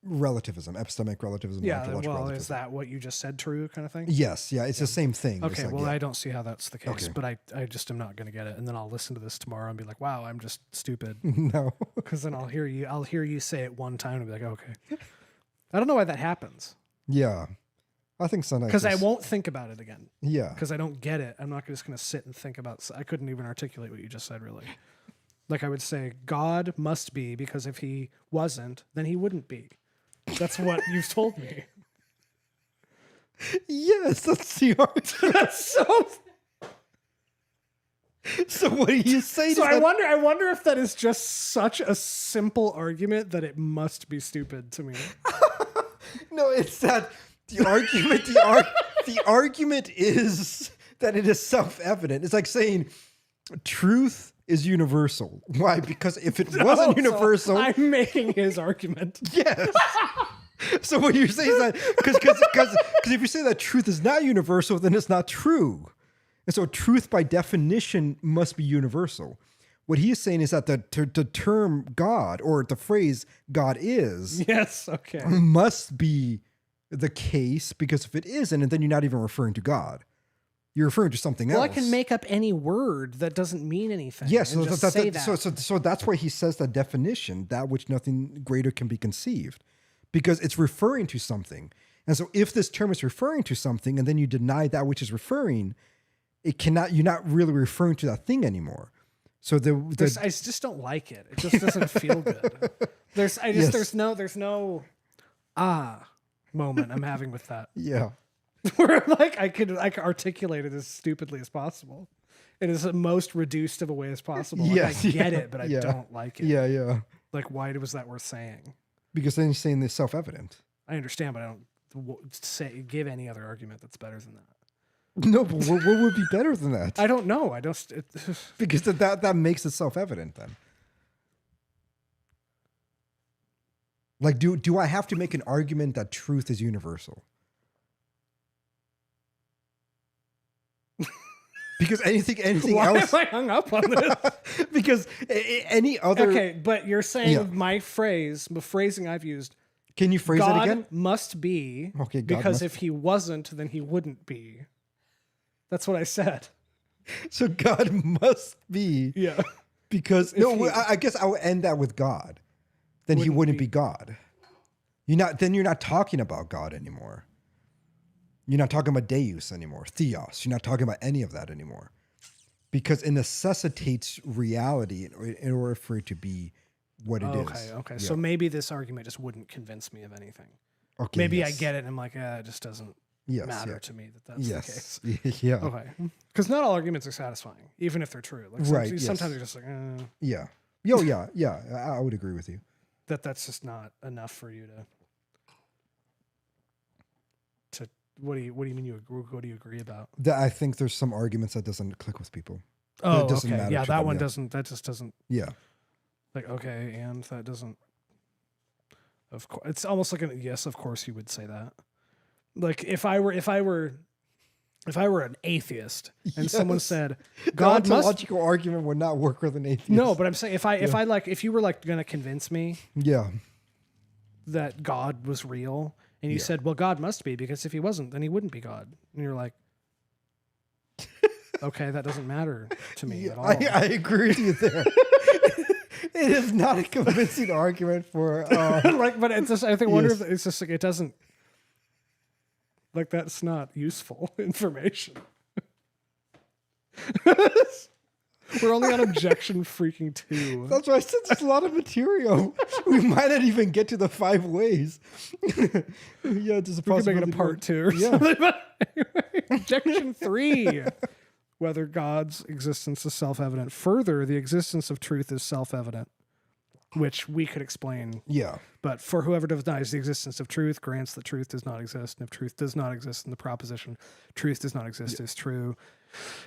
A: relativism, epistemic relativism,
B: Yeah,
A: ontological
B: well,
A: relativism.
B: is that what you just said true kind of thing?
A: Yes, yeah, it's the same thing. It's
B: Okay,
A: like,
B: well,
A: yeah.
B: I don't see how that's the case,
A: Okay.
B: but I just am not going to get it. And then I'll listen to this tomorrow and be like, wow, I'm just stupid.
A: No.
B: Because then I'll hear you say it one time and be like, okay. I don't know why that happens.
A: Yeah. I think sometimes.
B: Because I won't think about it again.
A: Yeah.
B: Because I don't get it. I'm not just going to sit and think about. I couldn't even articulate what you just said, really. Like I would say, God must be, because if he wasn't, then he wouldn't be. That's what you've told me.
A: Yes, that's the argument.
B: That's so.
A: So what do you say?
B: So I wonder if that is just such a simple argument that it must be stupid to me.
A: No, it's that the argument. The argument is that it is self-evident. It's like saying truth is universal. Why? Because if it wasn't universal,
B: so I'm making his argument.
A: yes. So what you're saying is that because if you say that truth is not universal, then it's not true. And so truth by definition must be universal. What he is saying is that the term God, or the phrase God is,
B: Yes, okay.
A: must be the case, because if it isn't, and then you're not even referring to God. You're referring to something else.
B: Well, I can make up any word that doesn't mean anything.
A: Yes,
B: and just say that.
A: So that's why he says the definition, that which nothing greater can be conceived, because it's referring to something. And so if this term is referring to something, and then you deny that which is referring, you're not really referring to that thing anymore. So
B: I just don't like it. It just doesn't feel good. There's no moment I'm having with that.
A: Yeah.
B: Where like I could articulate it as stupidly as possible. It is the most reduced of a way as possible. Like,
A: Yes,
B: I get it, but I don't like it.
A: Yeah, yeah.
B: Like, why was that worth saying?
A: Because then you're saying it's self-evident.
B: I understand, but I don't give any other argument that's better than that.
A: No, but what would be better than that?
B: I don't know. I don't.
A: Because that makes it self-evident then. Like, do I have to make an argument that truth is universal? Because anything
B: Why
A: else.
B: am I hung up on this?
A: Because any other.
B: Okay, but you're saying my phrasing I've used.
A: Can you phrase that again?
B: God must be.
A: Okay, God
B: because
A: must
B: if he wasn't, then he wouldn't be. That's what I said.
A: So God must be.
B: Yeah.
A: Because I guess I would end that with God. Then he wouldn't be God. You're not talking about God anymore. You're not talking about Deus anymore, Theos. You're not talking about any of that anymore. Because it necessitates reality in order for it to be what it is.
B: Okay.
A: Yeah.
B: So maybe this argument just wouldn't convince me of anything.
A: Okay,
B: Maybe
A: yes.
B: I get it and I'm like, it just doesn't matter to me that's the case.
A: Yeah.
B: Okay. Because not all arguments are satisfying, even if they're true. Like sometimes you're just like,
A: Yeah. Yeah. I would agree with you.
B: That's just not enough for you to what do you mean what do you agree about?
A: That I think there's some arguments that doesn't click with people.
B: Oh,
A: that doesn't
B: okay.
A: matter
B: Yeah,
A: to
B: that
A: them,
B: one
A: yeah.
B: doesn't. That just doesn't.
A: Yeah.
B: Like okay, and that doesn't. Of course, it's almost like yes. Of course, you would say that. Like if I were an atheist and someone said God
A: the
B: must.
A: ontological argument would not work with an atheist.
B: No, but I'm saying if you were like going to convince me
A: Yeah.
B: that God was real, and you said, well, God must be, because if he wasn't, then he wouldn't be God, and you're like, okay, that doesn't matter to me at all.
A: I agree with you there. It is not a convincing argument for
B: but it's just, I think wonder if it's just like it doesn't, like that's not useful information. We're only on objection freaking 2.
A: That's why I said there's a lot of material. We might not even get to the 5 ways. Yeah, there's a
B: We could make it a part 2 or something. But anyway, objection 3. Whether God's existence is self-evident. Further, the existence of truth is self-evident, which we could explain.
A: Yeah.
B: But for whoever denies the existence of truth grants that truth does not exist. And if truth does not exist, then the proposition truth does not exist is true.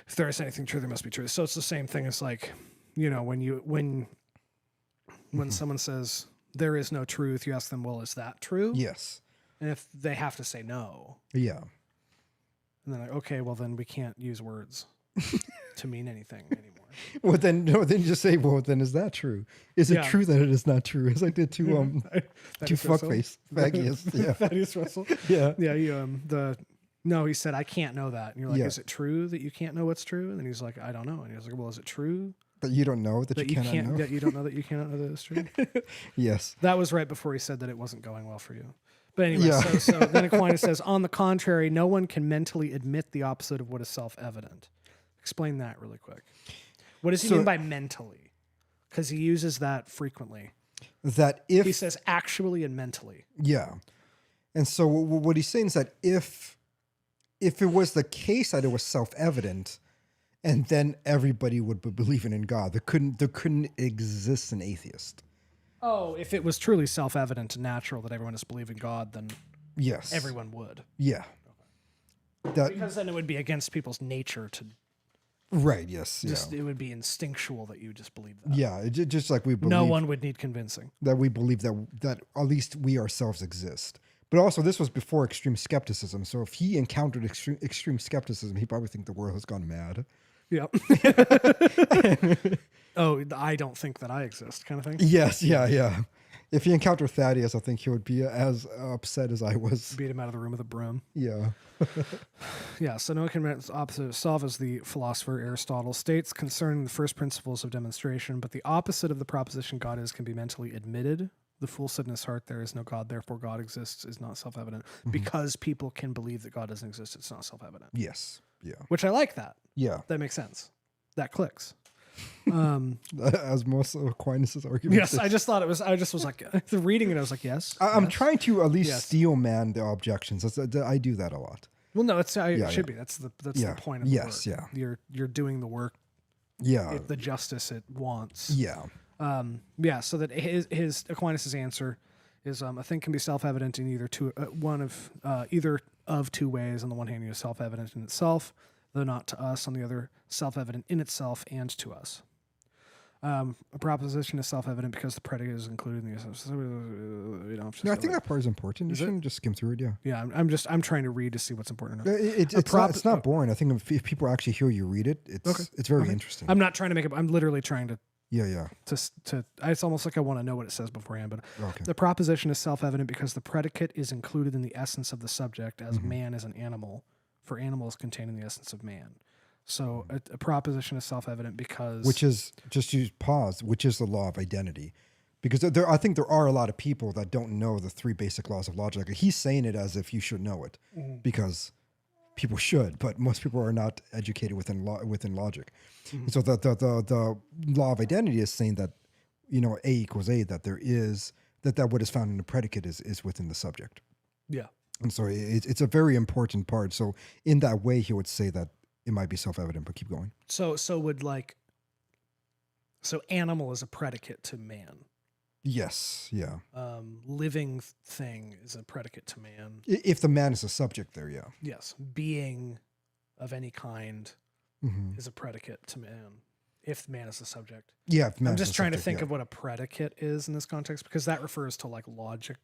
B: If there is anything true, there must be truth. So it's the same thing as like, when someone says there is no truth, you ask them, well, is that true?
A: Yes.
B: And if they have to say no,
A: Yeah.
B: and then like, okay, well then we can't use words to mean anything anymore.
A: Well, then you just say, well, then is that true? Is it
B: Yeah.
A: true that it is not true? As I did to
B: Thaddeus Russell.
A: fuckface Thaddeus. Yeah.
B: Thaddeus Russell.
A: Yeah.
B: Yeah, he said, I can't know that. And you're like,
A: Yeah.
B: is it true that you can't know what's true? And then he's like, I don't know. And he was like, well, is it true
A: That you don't know that you cannot
B: can't
A: know.
B: that you don't know that you cannot know that it's true?
A: Yes.
B: That was right before he said that it wasn't going well for you. But anyway,
A: Yeah.
B: so then Aquinas says, on the contrary, no one can mentally admit the opposite of what is self-evident. Explain that really quick. What does he mean by mentally? Because he uses that frequently.
A: That
B: He
A: if
B: says actually and mentally.
A: yeah, and so what he's saying is that if it was the case that it was self-evident, and then everybody would be believing in God, there couldn't exist an atheist.
B: Oh, if it was truly self-evident and natural that everyone is believing God, then
A: Yes.
B: everyone would.
A: Yeah. That
B: Because then it would be against people's nature to
A: right. Yes.
B: just,
A: Yeah.
B: it would be instinctual that you just believe that.
A: Yeah. Just like we believe
B: No one would need convincing.
A: that we believe that at least we ourselves exist. But also, this was before extreme skepticism. So if he encountered extreme skepticism, he probably think the world has gone mad.
B: Yep. Oh, I don't think that I exist, kind of thing.
A: Yes, yeah. If he encountered Thaddeus, I think he would be as upset as I was.
B: Beat him out of the room with a broom.
A: Yeah.
B: Yeah, so no one can admit the opposite of itself, as the philosopher Aristotle states concerning the first principles of demonstration, but the opposite of the proposition God is can be mentally admitted. The fool said in his heart, there is no God, therefore God exists, is not self-evident. Because people can believe that God doesn't exist, it's not self-evident.
A: Yes. Yeah.
B: Which I like that.
A: Yeah.
B: That makes sense. That clicks.
A: As most of Aquinas' arguments.
B: Yes, I just thought it was, I just was like, reading it, I was like, yes.
A: I'm
B: yes.
A: trying to at least
B: Yes.
A: steel man the objections. I do that a lot.
B: Well, no, it's, it
A: Yeah,
B: should
A: yeah.
B: be. That's the
A: Yeah.
B: point of the
A: Yes,
B: work. You're doing the work,
A: Yeah.
B: the justice it wants.
A: Yeah.
B: So that his Aquinas' answer is a thing can be self-evident in either either of two ways. On the one hand, it is self-evident in itself, though not to us. On the other, self-evident in itself and to us. A proposition is self-evident because the predicate is included in the essence. You don't have to
A: No, I
B: say
A: think
B: that.
A: that part is important. You
B: Is it?
A: shouldn't just skim through it. Yeah.
B: Yeah, I'm trying to read to see what's important.
A: It's not boring. I think if people actually hear you read it, it's very interesting.
B: I'm not trying to make it. I'm literally trying to.
A: Yeah.
B: It's almost like I want to know what it says beforehand, but
A: Okay.
B: the proposition is self-evident because the predicate is included in the essence of the subject, as man is an animal, for animals contain in the essence of man. So a proposition is self-evident because...
A: Which is, just use pause, which is the law of identity. Because I think there are a lot of people that don't know the three basic laws of logic. He's saying it as if you should know it, because people should, but most people are not educated within logic. And so the law of identity is saying that, A equals A, that there is, that what is found in the predicate is within the subject.
B: Yeah.
A: And so it's a very important part. So in that way, he would say that it might be self-evident, but keep going.
B: So animal is a predicate to man.
A: Yes, yeah.
B: Living thing is a predicate to man.
A: If the man is a subject there, yeah.
B: Yes. Being of any kind is a predicate to man. If man is the subject.
A: Yeah, if man
B: I'm
A: is
B: just
A: a
B: trying to
A: subject,
B: think
A: yeah.
B: of what a predicate is in this context, because that refers to like logic.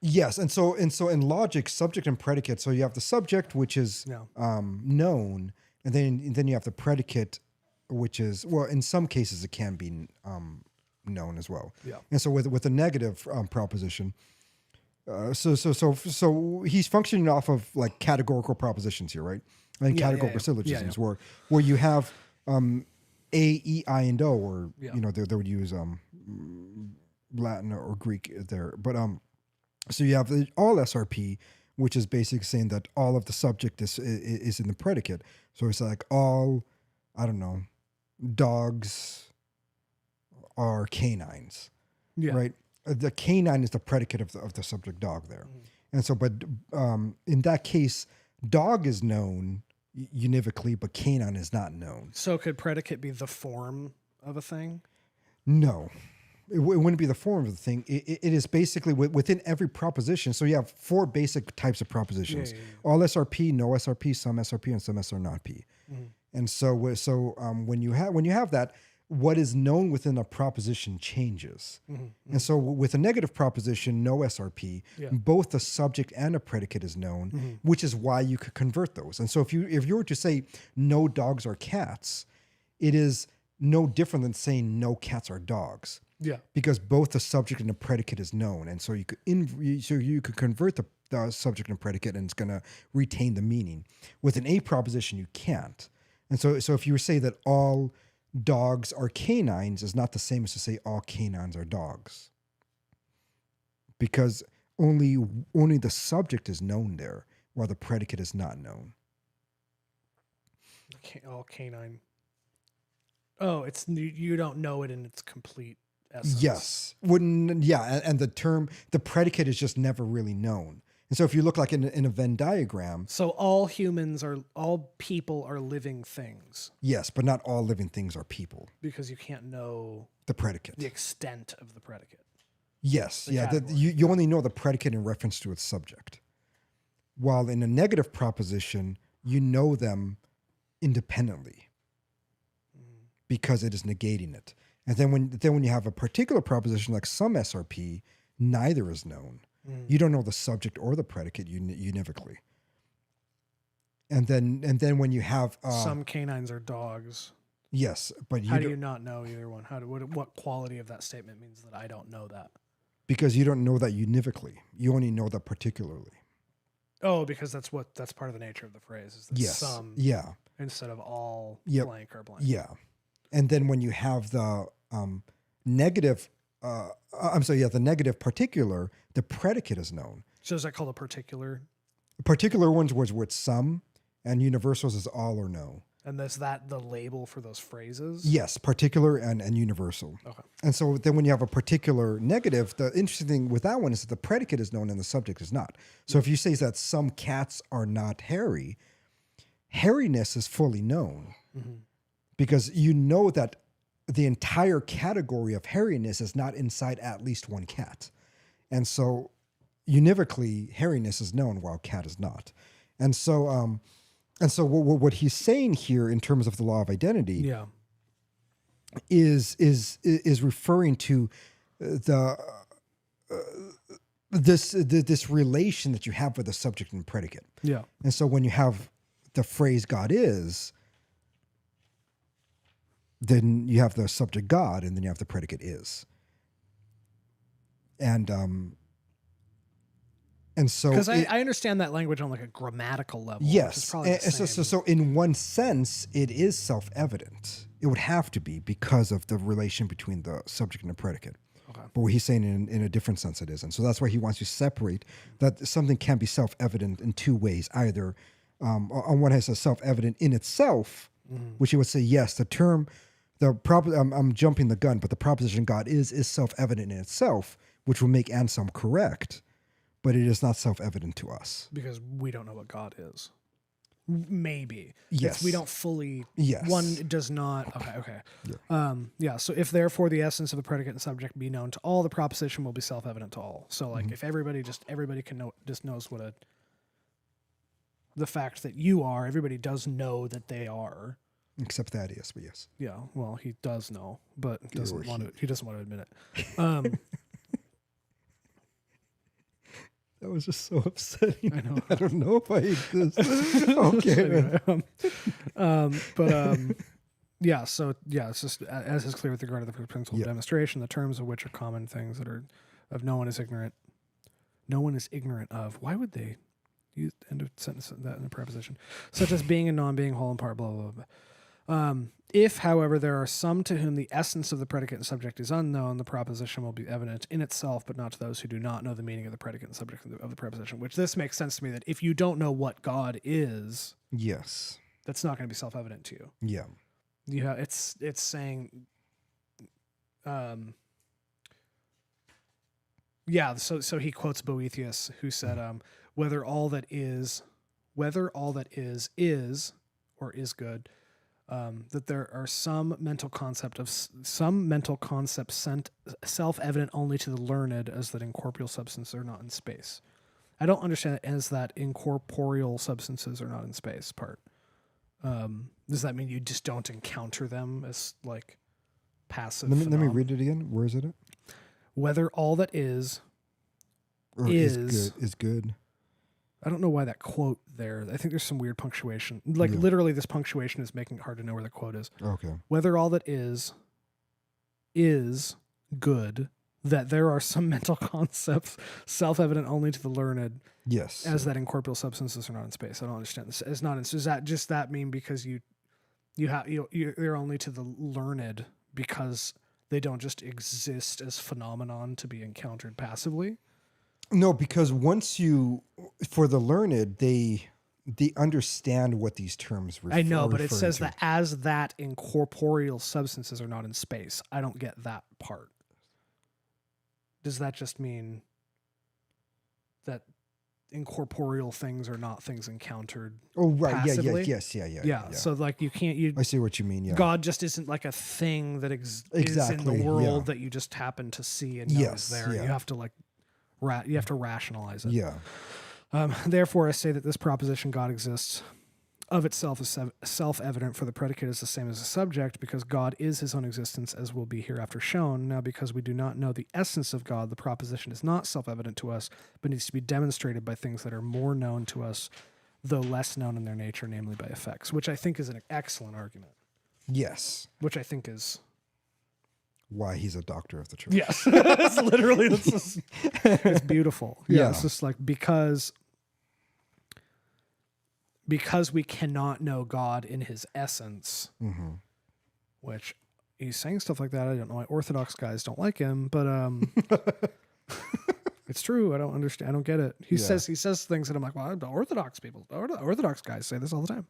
A: Yes, and so in logic, subject and predicate. So you have the subject, which is known, and then you have the predicate, which is, well, in some cases it can be known as well.
B: Yeah.
A: And so with a negative proposition, so he's functioning off of like categorical proposition here, right? And categorical syllogisms, where you have A, E, I, and O, or they would use Latin or Greek there, but so you have all SRP, which is basically saying that all of the subject is in the predicate. So it's like all, I don't know, dogs are canines, right? The canine is the predicate of the subject dog there. And so, but in that case, dog is known univocally, but canine is not known.
B: So could predicate be the form of a thing?
A: No. It wouldn't be the form of the thing. It is basically within every proposition. So you have four basic types of propositions: all SRP, no SRP, some SRP, and some SR not P. And so when you have that, what is known within a proposition changes. And so with a negative proposition, no SRP, both the subject and a predicate is known, which is why you could convert those. And so if you were to say no dogs are cats, it is no different than saying no cats are dogs.
B: Yeah.
A: Because both the subject and the predicate is known. And so you could convert the subject and predicate, and it's going to retain the meaning. With an A proposition, you can't. And so if you say that all dogs are canines is not the same as to say all canines are dogs, because only the subject is known there, while the predicate is not known.
B: All canine. Oh, it's you don't know it in its complete essence.
A: Yes, and the predicate is just never really known. And so if you look like in a Venn diagram.
B: So all people are living things.
A: Yes, but not all living things are people.
B: Because you can't know
A: the predicate.
B: The extent of the predicate.
A: Yes, you only know the predicate in reference to its subject. While in a negative proposition, you know them independently because it is negating it. And then when you have a particular proposition like some SRP, neither is known. You don't know the subject or the predicate univocally. And then when you have
B: some canines are dogs.
A: Yes, but
B: how do you not know either one? What quality of that statement means that I don't know that?
A: Because you don't know that univocally. You only know that particularly.
B: Oh, because that's part of the nature of the phrase is that some instead of all blank or blank.
A: Yeah. And then when you have the negative the negative particular, the predicate is known.
B: So is that called a particular?
A: Particular ones was with some, and universals is all or no.
B: And is that the label for those phrases?
A: Yes, particular and universal.
B: Okay.
A: And so then when you have a particular negative, the interesting thing with that one is that the predicate is known and the subject is not. So if you say that some cats are not hairy, hairiness is fully known because you know that the entire category of hairiness is not inside at least one cat. And so univocally, hairiness is known while cat is not. And so what he's saying here in terms of the law of identity is referring to this relation that you have with the subject and predicate.
B: Yeah.
A: And so when you have the phrase God is, then you have the subject God, and then you have the predicate is. And so
B: because I understand that language on like a grammatical level.
A: Yes,
B: which is probably
A: so in one sense, it is self-evident. It would have to be because of the relation between the subject and the predicate.
B: Okay.
A: But what he's saying in a different sense, it isn't. So that's why he wants to separate that something can be self-evident in two ways. Either on one hand, it's self-evident in itself, which he would say yes, the term. I'm jumping the gun, but the proposition God is self-evident in itself, which will make Anselm correct, but it is not self-evident to us.
B: Because we don't know what God is. Maybe.
A: Yes.
B: We don't fully.
A: Yes.
B: One does not. Okay. Yeah. So if therefore the essence of the predicate and subject be known to all, the proposition will be self-evident to all. So like if everybody can know, just knows what the fact that you are, everybody does know that they are.
A: Except that is, but yes.
B: Yeah, well, he does know, but he doesn't want to admit it.
A: That was just so upsetting.
B: I know.
A: I don't know if I hate this. Okay.
B: Yeah, so it's just as is clear with regard to the principle of demonstration, the terms of which are common things that are of no one is ignorant. No one is ignorant of. Why would they use end of sentence that in a preposition? Such as being and non-being, whole and part, blah, blah, blah. If, however, there are some to whom the essence of the predicate and subject is unknown, the proposition will be evident in itself, but not to those who do not know the meaning of the predicate and subject of the preposition, which this makes sense to me that if you don't know what God is,
A: yes,
B: that's not going to be self-evident to you.
A: Yeah.
B: Yeah, it's saying, so he quotes Boethius, who said, whether all that is or is good, that there are some mental concepts self-evident only to the learned, as that incorporeal substances are not in space. I don't understand it as that incorporeal substances are not in space part. Does that mean you just don't encounter them as like passive.
A: Let me
B: phenomenon.
A: read it again. Where is it at?
B: Whether all that is
A: Or is good.
B: I don't know why that quote there. I think there's some weird punctuation. Like literally this punctuation is making it hard to know where the quote is.
A: Okay.
B: Whether all that is good, that there are some mental concepts self-evident only to the learned.
A: Yes.
B: As that incorporeal substances are not in space. I don't understand this. It's not. Does that just that mean because you're only to the learned because they don't just exist as phenomenon to be encountered passively?
A: No, because for the learned, they understand what these terms refer.
B: I know, but it says
A: to.
B: that as that incorporeal substances are not in space. I don't get that part. Does that just mean that incorporeal things are not things encountered?
A: Oh, right.
B: Passively?
A: Yeah.
B: So like you can't.
A: I see what you mean. Yeah.
B: God just isn't like a thing that is in
A: Exactly,
B: the world
A: yeah.
B: that you just happen to see and know is there.
A: Yeah.
B: You have to like you have to rationalize it.
A: Yeah.
B: Therefore, I say that this proposition, God exists, of itself is self-evident, for the predicate is the same as the subject, because God is his own existence, as will be hereafter shown. Now, because we do not know the essence of God, the proposition is not self-evident to us, but needs to be demonstrated by things that are more known to us, though less known in their nature, namely by effects, which I think is an excellent argument.
A: Yes.
B: Which I think is
A: why he's a doctor of the church.
B: Yes. It's literally, it's beautiful.
A: Yeah.
B: It's just like, because we cannot know God in his essence, which he's saying stuff like that. I don't know why Orthodox guys don't like him, but it's true. I don't understand. I don't get it. He says things that I'm like, well, the Orthodox guys say this all the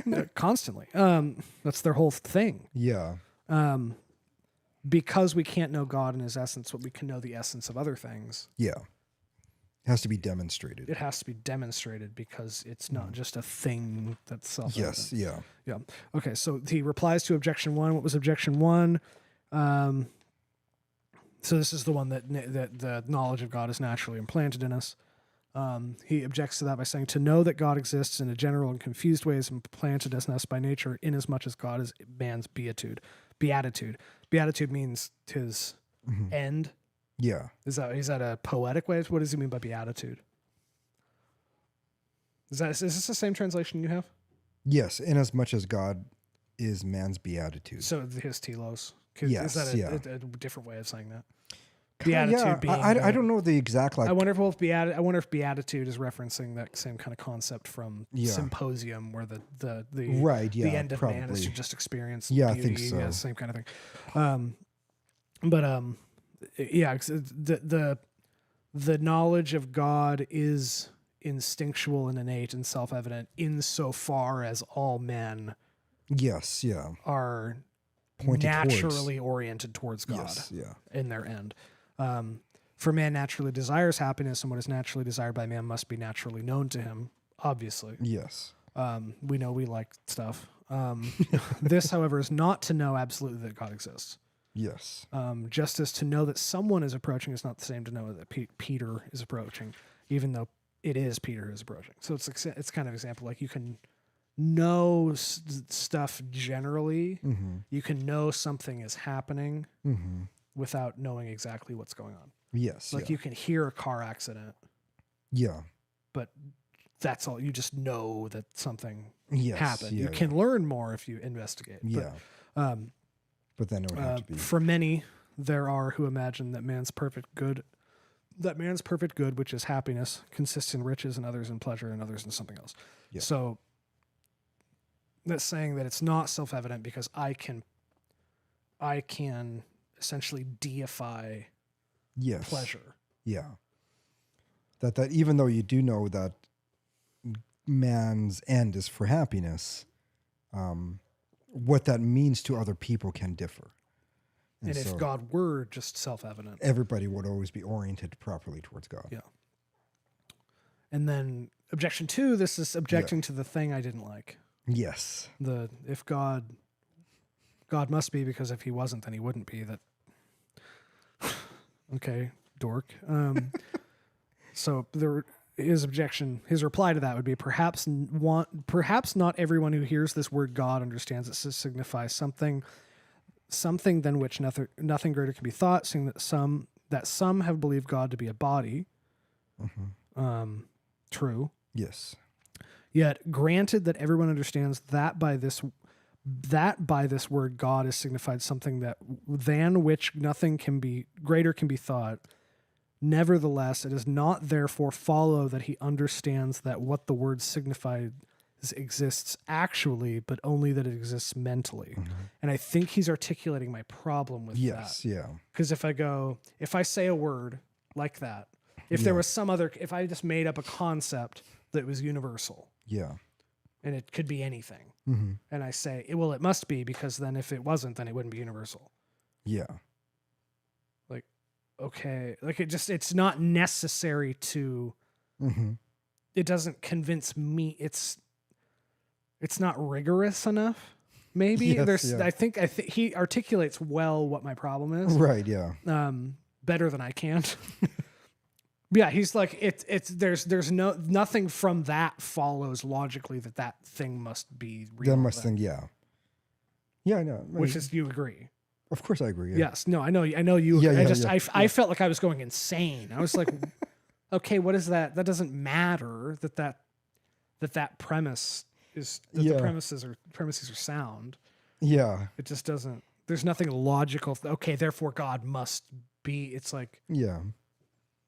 B: time, constantly. That's their whole thing.
A: Yeah.
B: Because we can't know God in his essence, but we can know the essence of other things.
A: Yeah. It has to be demonstrated.
B: It has to be demonstrated because it's not just a thing that's self-evident.
A: Yes. Yeah.
B: Yeah. Okay. So he replies to objection 1. What was objection 1? So this is the one that the knowledge of God is naturally implanted in us. He objects to that by saying, to know that God exists in a general and confused way is implanted in us by nature, inasmuch as God is man's beatitude. Beatitude means his end.
A: Yeah.
B: Is that a poetic way? What does he mean by beatitude? Is this the same translation you have?
A: Yes, inasmuch as God is man's beatitude.
B: So his telos.
A: Yes,
B: is that a different way of saying that? Beatitude being.
A: I don't know the exact like.
B: I wonder if beatitude is referencing that same kind of concept from Symposium, where the the end of man is to just experience beauty.
A: I think so.
B: Yeah, same kind of thing. The knowledge of God is instinctual and innate and self-evident insofar as all men are pointed naturally oriented towards God in their end. For man naturally desires happiness, and what is naturally desired by man must be naturally known to him, obviously.
A: Yes.
B: We know we like stuff. This, however, is not to know absolutely that God exists.
A: Yes.
B: Just as to know that someone is approaching is not the same to know that Peter is approaching, even though it is Peter who is approaching. So it's kind of an example, like you can know stuff generally. You can know something is happening without knowing exactly what's going on.
A: Yes.
B: Like you can hear a car accident.
A: Yeah.
B: But that's all. You just know that something happened.
A: Yeah,
B: you can learn more if you investigate.
A: Yeah. But then it would have to be.
B: For many, there are who imagine that man's perfect good, which is happiness, consists in riches, and others in pleasure, and others in something else. Yeah. So that's saying that it's not self-evident because I can essentially deify pleasure.
A: Yeah. That even though you do know that man's end is for happiness, what that means to other people can differ.
B: And if God were just self-evident,
A: everybody would always be oriented properly towards God.
B: Yeah. And then objection 2, this is objecting to the thing I didn't like.
A: Yes.
B: If God must be, because if he wasn't, then he wouldn't be. That. Okay, dork. So his reply to that would be, perhaps not everyone who hears this word God understands it to signify something something than which nothing greater can be thought, seeing that some have believed God to be a body. True.
A: Yes.
B: Yet granted that everyone understands that by this word God is signified something than which nothing can be greater can be thought. Nevertheless, it does not therefore follow that he understands that what the word signifies exists actually, but only that it exists mentally. And I think he's articulating my problem with that.
A: Yes, yeah.
B: Because if I say a word like that, if there was if I just made up a concept that was universal.
A: Yeah.
B: And it could be anything. And I say, well, it must be, because then if it wasn't, then it wouldn't be universal.
A: Yeah.
B: Like, okay. Like it's not necessary to, it doesn't convince me. It's not rigorous enough. Maybe
A: Yes,
B: I think he articulates well what my problem is.
A: Right. Yeah.
B: Better than I can. Yeah, he's like there's nothing from that follows logically that thing must be real.
A: That must think, yeah. Yeah, I know.
B: Which is, you agree?
A: Of course I agree. Yeah.
B: Yes. No, I know you agree.
A: Yeah,
B: I felt like I was going insane. I was like, okay, what is that? That doesn't matter that premise is the premises are sound.
A: Yeah.
B: It just doesn't, there's nothing logical. Okay, therefore God must be. It's like,
A: yeah.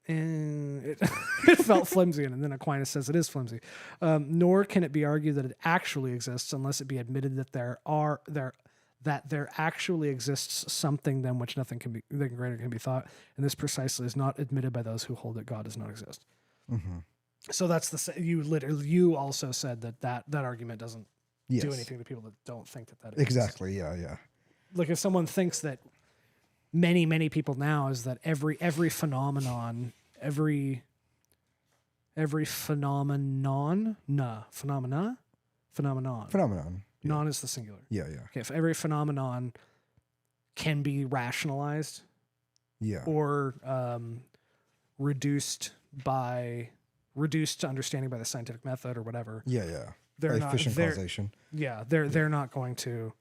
B: And it felt flimsy, and then Aquinas says it is flimsy. Nor can it be argued that it actually exists unless it be admitted that there actually exists something than which nothing greater can be thought, and this precisely is not admitted by those who hold that God does not exist. So that's you also said that argument doesn't do anything to people that don't think that exists.
A: Exactly. Yeah. Yeah.
B: Like if someone thinks that many people now is that every phenomenon, every phenomenon.
A: Yeah.
B: Non is the singular.
A: Yeah. Yeah.
B: Okay, if every phenomenon can be rationalized,
A: Yeah.
B: or reduced to understanding by the scientific method or whatever.
A: Yeah. Yeah.
B: They're
A: By efficient causation.
B: Yeah, they're not going to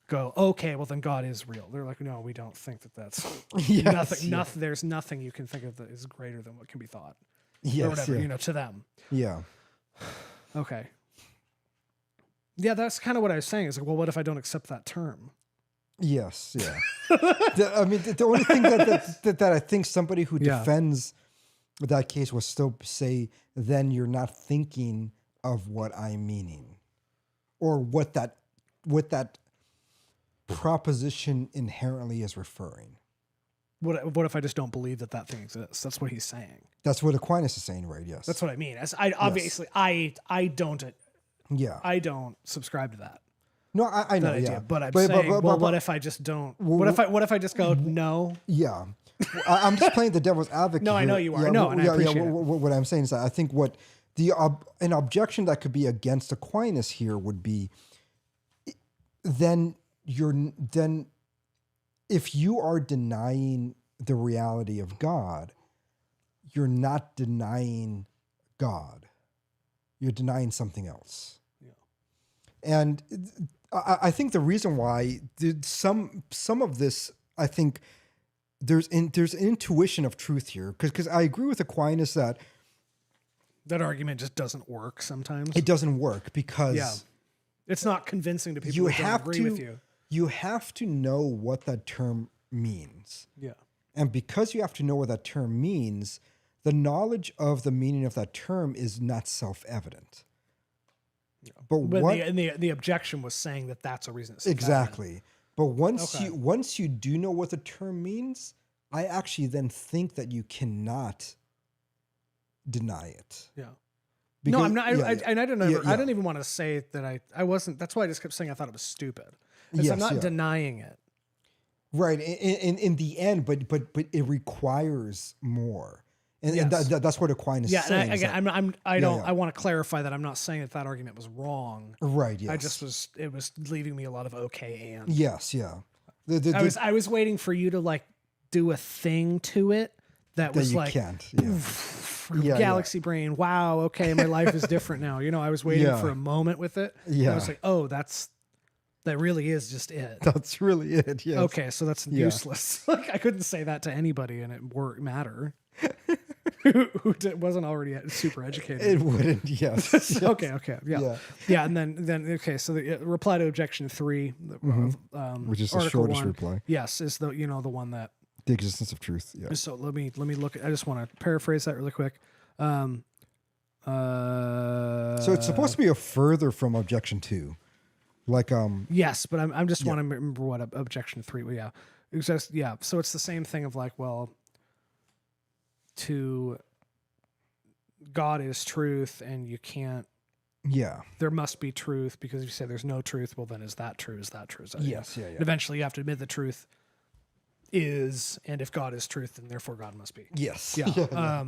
B: go, okay, well then God is real. They're like, no, we don't think that's nothing. There's nothing you can think of that is greater than what can be thought. Or whatever, to them.
A: Yeah.
B: Okay. Yeah, that's kind of what I was saying. Is like, well, what if I don't accept that term?
A: Yes. Yeah. the only thing that I think somebody who defends that case will still say, then you're not thinking of what I'm meaning, or what that proposition inherently is referring.
B: What if I just don't believe that thing exists? That's what he's saying.
A: That's what Aquinas is saying, right? Yes.
B: That's what I mean. Obviously, I don't.
A: Yeah.
B: I don't subscribe to that.
A: No, I know.
B: Idea,
A: Yeah.
B: But I'm saying, what if I just don't? What if I just go no?
A: Yeah. I'm just playing the devil's advocate.
B: No,
A: here.
B: I know you are. No, and I appreciate it.
A: What I'm saying is that I think what an objection that could be against Aquinas here would be, then if you are denying the reality of God, you're not denying God. You're denying something else. Yeah. And I think the reason why some of this, I think there's an intuition of truth here, because I agree with Aquinas that
B: argument just doesn't work sometimes.
A: It doesn't work because
B: it's not convincing to people who don't agree with you.
A: You have to know what that term means. Yeah. And because you have to know what that term means, the knowledge of the meaning of that term is not self-evident. Yeah. But
B: the objection was saying that that's a reason. It's
A: exactly. But once you do know what the term means, I actually then think that you cannot deny it.
B: Yeah. Because, no, I'm not. And I don't know. I don't even want to say that I wasn't. That's why I just kept saying I thought it was stupid. Because I'm not denying it.
A: Right. In the end, but it requires more. And that's what Aquinas is saying.
B: I want to clarify that I'm not saying that argument was wrong.
A: Right. Yes.
B: It was leaving me a lot of okay and.
A: Yes. Yeah.
B: I was waiting for you to do a thing to it that was
A: you can't. Yeah.
B: Galaxy brain. Wow. Okay. My life is different now. I was waiting for a moment with it. Yeah. I was like, oh, that's That really is just it.
A: That's really it. Yes.
B: Okay, so that's
A: Yeah.
B: useless. Like I couldn't say that to anybody and it matter. who wasn't already super educated.
A: It wouldn't. Yes. Yes.
B: Okay. Yeah.
A: Yeah.
B: Yeah. And then okay. So the reply to objection 3,
A: Which is the
B: Article
A: shortest
B: 1,
A: reply.
B: Yes, is the the one that.
A: The existence of truth. Yeah.
B: So let me look at. I just want to paraphrase that really quick.
A: So it's supposed to be a further from objection 2. Like
B: Yes, but I'm just want to remember what objection 3. Well, yeah, it's just So it's the same thing of like, well, to God is truth, and you can't.
A: Yeah.
B: There must be truth because if you say there's no truth, well, then is that true? Is that true? Is that
A: Yes. Yeah.
B: And eventually, you have to admit the truth is, and if God is truth, then therefore God must be.
A: Yes.
B: Yeah.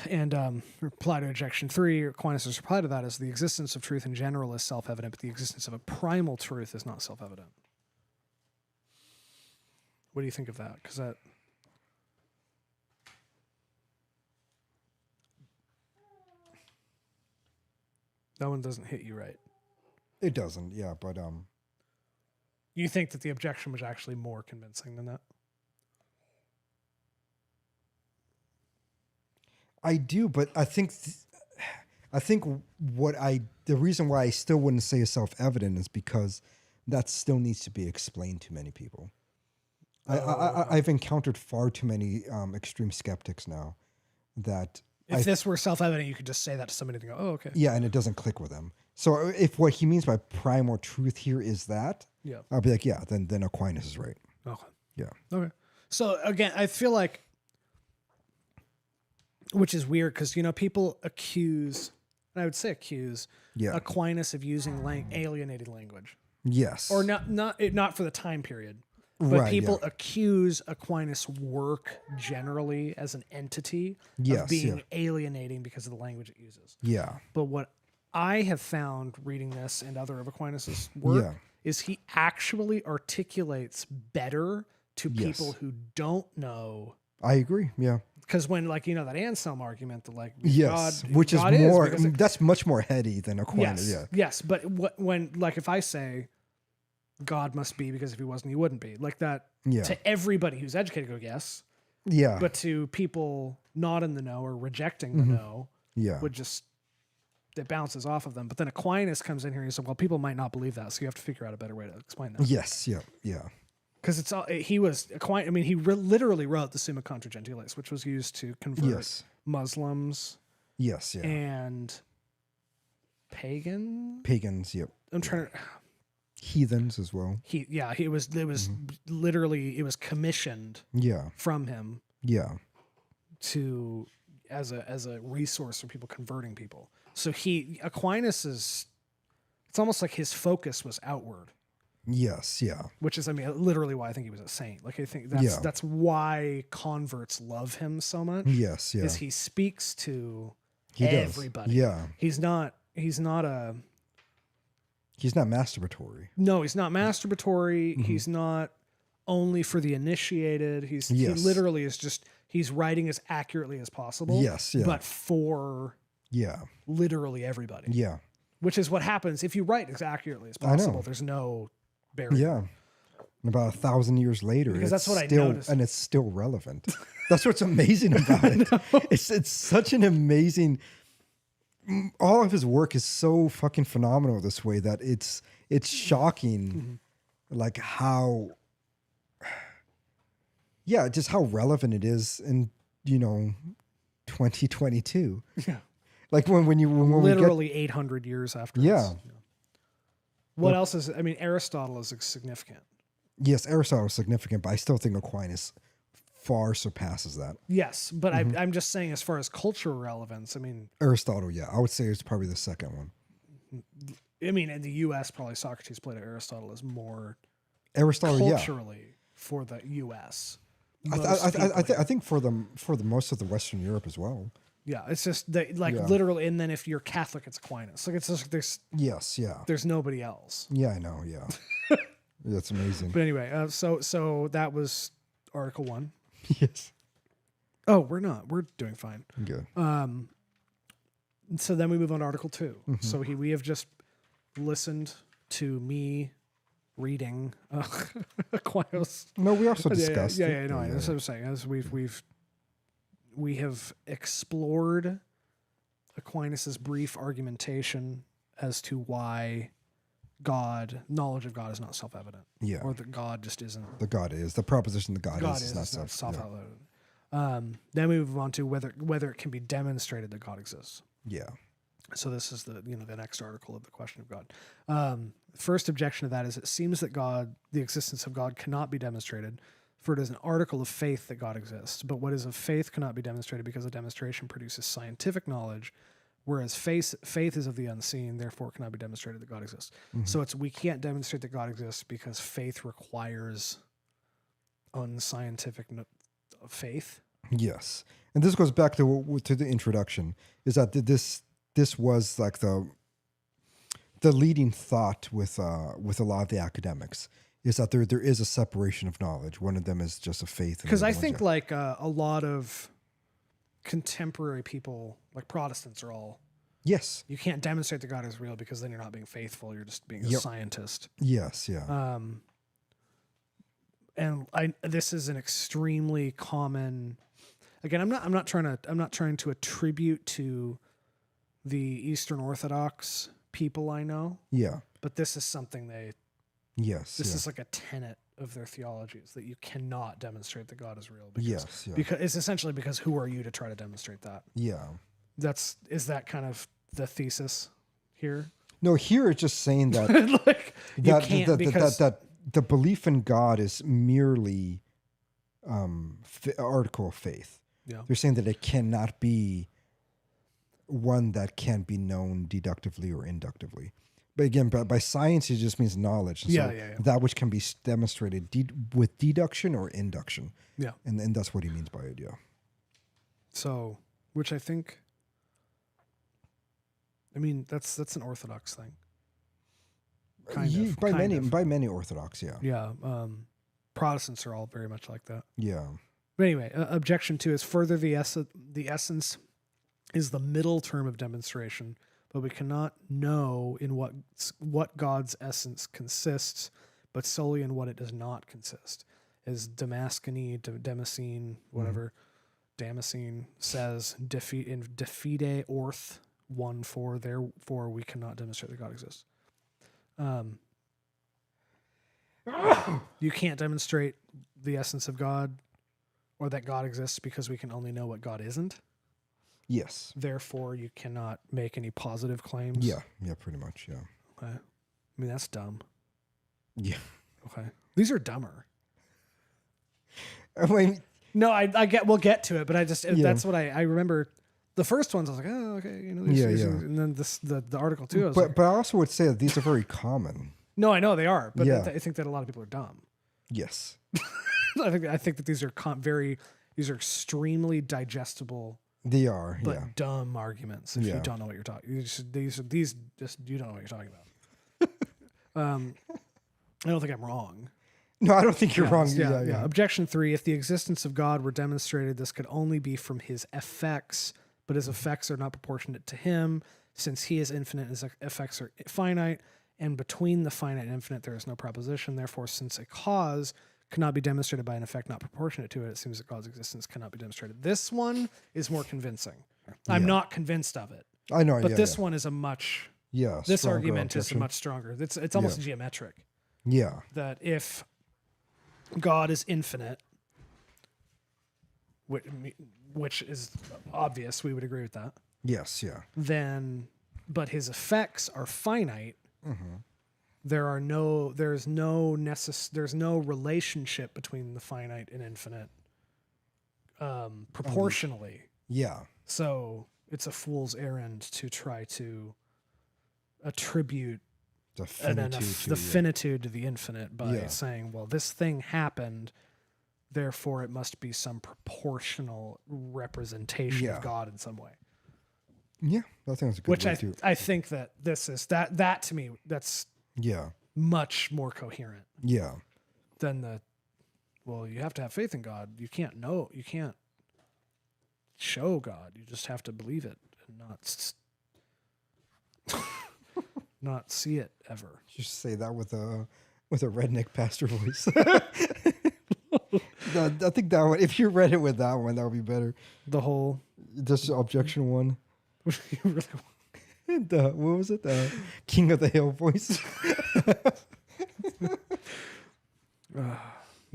B: And reply to objection 3, Aquinas' reply to that is the existence of truth in general is self-evident, but the existence of a primal truth is not self-evident. What do you think of that? Because that one doesn't hit you right.
A: It doesn't. Yeah, but
B: You think that the objection was actually more convincing than that?
A: I do, but I think the reason why I still wouldn't say it's self-evident is because that still needs to be explained to many people. I've encountered far too many extreme skeptics now that
B: if this were self-evident, you could just say that to somebody and go, "Oh, okay."
A: Yeah, and it doesn't click with them. So if what he means by primal truth here is that, I'll be like, yeah, then Aquinas is right.
B: Okay.
A: Yeah.
B: Okay. So again, I feel like, which is weird because people accuse, and I would say accuse, Aquinas of using alienated language.
A: Yes.
B: Or not for the time period. But people accuse Aquinas' work generally as an entity of being alienating because of the language it uses.
A: Yeah.
B: But what I have found reading this and other of Aquinas' work is he actually articulates better to people who don't know.
A: I agree. Yeah.
B: Because when that Anselm argument that
A: God, which
B: God
A: is more that's much more heady than Aquinas.
B: Yes. But when if I say God must be because if he wasn't, he wouldn't be. Like that to everybody who's educated, go, yes.
A: Yeah.
B: But to people not in the know or rejecting the know, would just, it bounces off of them. But then Aquinas comes in here and he said, well, people might not believe that. So you have to figure out a better way to explain that.
A: Yes. Yeah. Yeah.
B: Because he literally wrote the Summa Contra Gentiles, which was used to convert Muslims.
A: Yes. Yeah.
B: And
A: pagans. Yep.
B: I'm trying to.
A: Heathens as well.
B: It was literally, it was commissioned from him to as a resource for people converting people. So Aquinas it's almost like his focus was outward.
A: Yes, yeah.
B: Which is literally why I think he was a saint. Like I think that's why converts love him so much.
A: Yes, yeah.
B: Is he speaks to everybody.
A: Yeah.
B: He's not
A: masturbatory.
B: No, he's not masturbatory. Mm-hmm. He's not only for the initiated. He literally is just, he's writing as accurately as possible.
A: Yes, yeah.
B: But for literally everybody.
A: Yeah.
B: Which is what happens if you write as accurately as possible. There's no barrier.
A: Yeah. And about 1,000 years later,
B: because that's what I noticed.
A: And it's still relevant. That's what's amazing about it. It's such an amazing... All of his work is so fucking phenomenal this way that it's shocking, like how, just how relevant it is in 2022.
B: Yeah,
A: like when
B: literally
A: we get,
B: 800 years after.
A: Yeah.
B: What else is? Aristotle is significant.
A: Yes, Aristotle is significant, but I still think Aquinas far surpasses that.
B: Yes, but I'm just saying as far as cultural relevance,
A: Aristotle, I would say it's probably the second one.
B: In the U.S., probably Socrates, Plato, Aristotle is more
A: culturally
B: for the U.S.
A: I think for the most of the Western Europe as well.
B: Yeah, it's just literally, and then if you're Catholic, it's Aquinas. Like it's just there's nobody else.
A: Yeah, I know. Yeah, that's amazing.
B: But anyway, so that was Article 1.
A: Yes.
B: Oh, we're not. We're doing fine.
A: Good.
B: So then we move on to Article 2. Mm-hmm. So we have just listened to me reading Aquinas.
A: No, we also discussed.
B: Yeah, no, that's what I'm saying. As we have explored Aquinas's brief argumentation as to why knowledge of God is not self-evident.
A: Yeah.
B: Or that God just isn't.
A: The God is. The proposition that God is not
B: self-evident. Then we move on to whether it can be demonstrated that God exists.
A: Yeah.
B: So this is the next article of the question of God. First objection to that is it seems that the existence of God cannot be demonstrated, for it is an article of faith that God exists. But what is of faith cannot be demonstrated because a demonstration produces scientific knowledge, whereas faith is of the unseen, therefore cannot be demonstrated that God exists.
A: Mm-hmm.
B: So we can't demonstrate that God exists because faith requires unscientific faith.
A: Yes, and this goes back to the introduction. Is that this was like the leading thought with a lot of the academics, is that there is a separation of knowledge. One of them is just a faith.
B: Because I think like a lot of contemporary people, like Protestants, are all,
A: yes,
B: you can't demonstrate that God is real because then you're not being faithful. You're just being a scientist.
A: Yes, yeah.
B: And this is an extremely common. Again, I'm not trying to attribute to the Eastern Orthodox people I know.
A: Yeah.
B: But this is something they.
A: Yes.
B: This is like a tenet of their theology, is that you cannot demonstrate that God is real.
A: Because
B: it's essentially because who are you to try to demonstrate that?
A: Yeah.
B: Is that kind of the thesis here?
A: No, here it's just saying that
B: like you can't because
A: that the belief in God is merely article of faith.
B: Yeah.
A: They're saying that it cannot be one that can be known deductively or inductively. But again, by science, it just means knowledge. And
B: yeah.
A: That which can be demonstrated with deduction or induction.
B: Yeah.
A: And that's what he means by it, yeah.
B: So, which I think, I mean, that's an Orthodox thing.
A: By many Orthodox, yeah.
B: Yeah. Protestants are all very much like that.
A: Yeah.
B: But anyway, objection 2 is further the essence is the middle term of demonstration, but we cannot know in what God's essence consists, but solely in what it does not consist. As Damascene, whatever, Damascene says, in De Fide Orth 1:4, therefore we cannot demonstrate that God exists. You can't demonstrate the essence of God or that God exists because we can only know what God isn't.
A: Yes.
B: Therefore, you cannot make any positive claims.
A: Yeah, pretty much, yeah.
B: Okay. I mean, that's dumb.
A: Yeah.
B: Okay. These are dumber.
A: I mean,
B: no, we'll get to it, but that's what I remember. The first ones, I was like, oh, okay, these, and then the article too.
A: But I also would say that these are very common.
B: No, I know they are, but I think that a lot of people are dumb.
A: Yes.
B: I think that these are these are extremely digestible.
A: They are,
B: but dumb arguments if you don't know what you're talking. You don't know what you're talking about. I don't think I'm wrong.
A: No, I don't think you're wrong.
B: Yeah. Objection 3: if the existence of God were demonstrated, this could only be from his effects, but his effects are not proportionate to him, since he is infinite, his effects are finite, and between the finite and infinite there is no proposition. Therefore, since a cause cannot be demonstrated by an effect not proportionate to it, it seems that God's existence cannot be demonstrated. This one is more convincing. I'm not convinced of it.
A: I know,
B: but this one is a much.
A: Yeah.
B: This argument is much stronger. It's almost geometric.
A: Yeah.
B: That if God is infinite, which is obvious, we would agree with that.
A: Yes. Yeah.
B: But his effects are finite. Mm-hmm. There's no relationship between the finite and infinite proportionally.
A: Yeah.
B: So it's a fool's errand to try to attribute the finitude to the infinite by saying, well, this thing happened, therefore it must be some proportional representation of God in some way.
A: Yeah, I think that's a good way too.
B: I think that this is that to me, that's much more coherent.
A: Yeah.
B: Than you have to have faith in God. You can't show God. You just have to believe it and not. not see it ever.
A: Just say that with a redneck pastor voice. I think that one. If you read it with that one, that would be better.
B: The whole
A: Just objection one.
B: you really
A: What was it? The King of the Hill voice.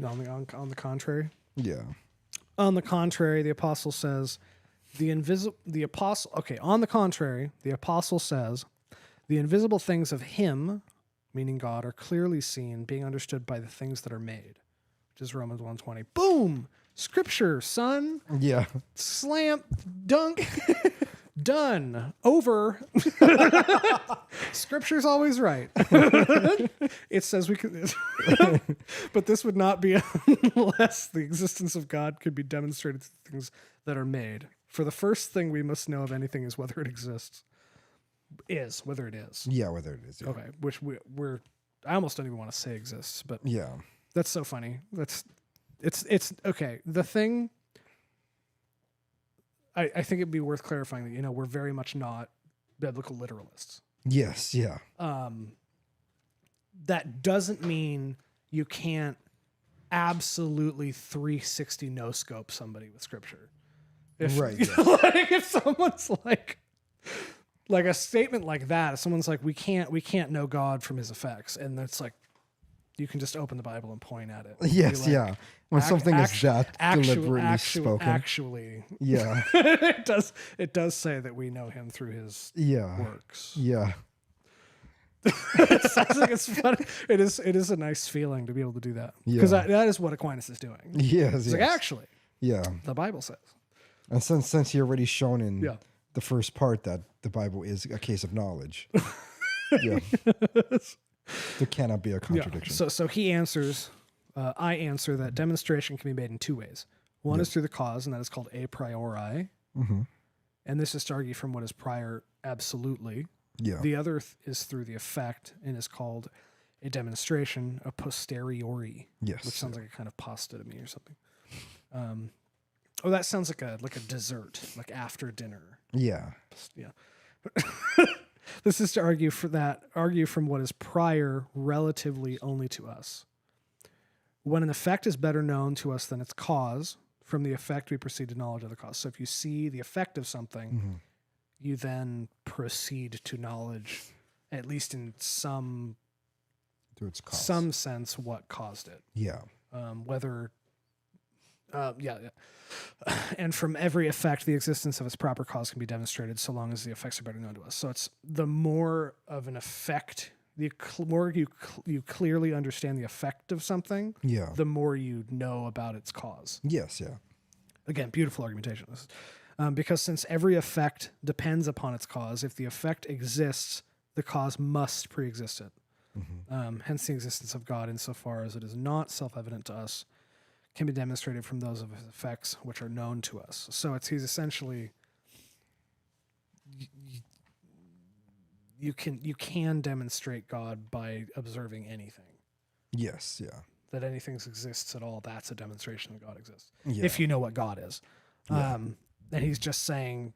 B: on the contrary.
A: Yeah.
B: On the contrary, the apostle says, on the contrary, the apostle says, the invisible things of him, meaning God, are clearly seen, being understood by the things that are made, which is Romans 1:20. Boom! Scripture, son.
A: Yeah.
B: Slam, dunk, done, over. Scripture's always right. It says we can, but this would not be unless the existence of God could be demonstrated through things that are made. For the first thing we must know of anything is whether it exists. Whether it is.
A: Yeah, whether it is. Yeah.
B: Okay, which we're. I almost don't even want to say exists, but
A: Yeah.
B: that's so funny. It's okay. The thing. I think it'd be worth clarifying that we're very much not biblical literalists.
A: Yes. Yeah.
B: That doesn't mean you can't absolutely 360 no scope somebody with scripture.
A: Right.
B: Like if someone's like a statement like that, if someone's like, we can't know God from his effects, and that's like, you can just open the Bible and point at it.
A: Yes.
B: Like,
A: yeah. When something is that deliberately spoken.
B: Actually,
A: Yeah.
B: it does say that we know him through his
A: Yeah.
B: works.
A: Yeah.
B: It sounds like it's fun. It is a nice feeling to be able to do that, because
A: Yeah.
B: that is what Aquinas is doing.
A: Yes.
B: It's like, actually,
A: Yeah.
B: the Bible says.
A: And since he already shown in
B: Yeah.
A: the first part that the Bible is a case of knowledge. Yeah. There cannot be a contradiction.
B: So he answers, I answer that demonstration can be made in two ways. One is through the cause, and that is called a priori.
A: Mm-hmm.
B: And this is to argue from what is prior absolutely.
A: Yeah.
B: The other is through the effect, and is called a demonstration a posteriori.
A: Yes.
B: Which sounds like a kind of pasta to me or something. That sounds like a dessert, like after dinner.
A: Yeah.
B: Yeah. This is to argue from what is prior relatively only to us. When an effect is better known to us than its cause, from the effect we proceed to knowledge of the cause. So if you see the effect of something,
A: Mm-hmm.
B: you then proceed to knowledge, at least in some
A: Through its cause.
B: some sense, what caused it.
A: Yeah.
B: And from every effect, the existence of its proper cause can be demonstrated so long as the effects are better known to us. So it's the more of an effect, the more you clearly understand the effect of something,
A: Yeah.
B: the more you know about its cause.
A: Yes. Yeah.
B: Again, beautiful argumentation. Because since every effect depends upon its cause, if the effect exists, the cause must pre-exist it.
A: Mm-hmm.
B: Hence the existence of God, insofar as it is not self-evident to us, can be demonstrated from those of his effects which are known to us. So he's essentially you can demonstrate God by observing anything.
A: Yes. Yeah.
B: That anything exists at all, that's a demonstration that God exists.
A: Yeah.
B: If you know what God is.
A: Yeah.
B: And he's just saying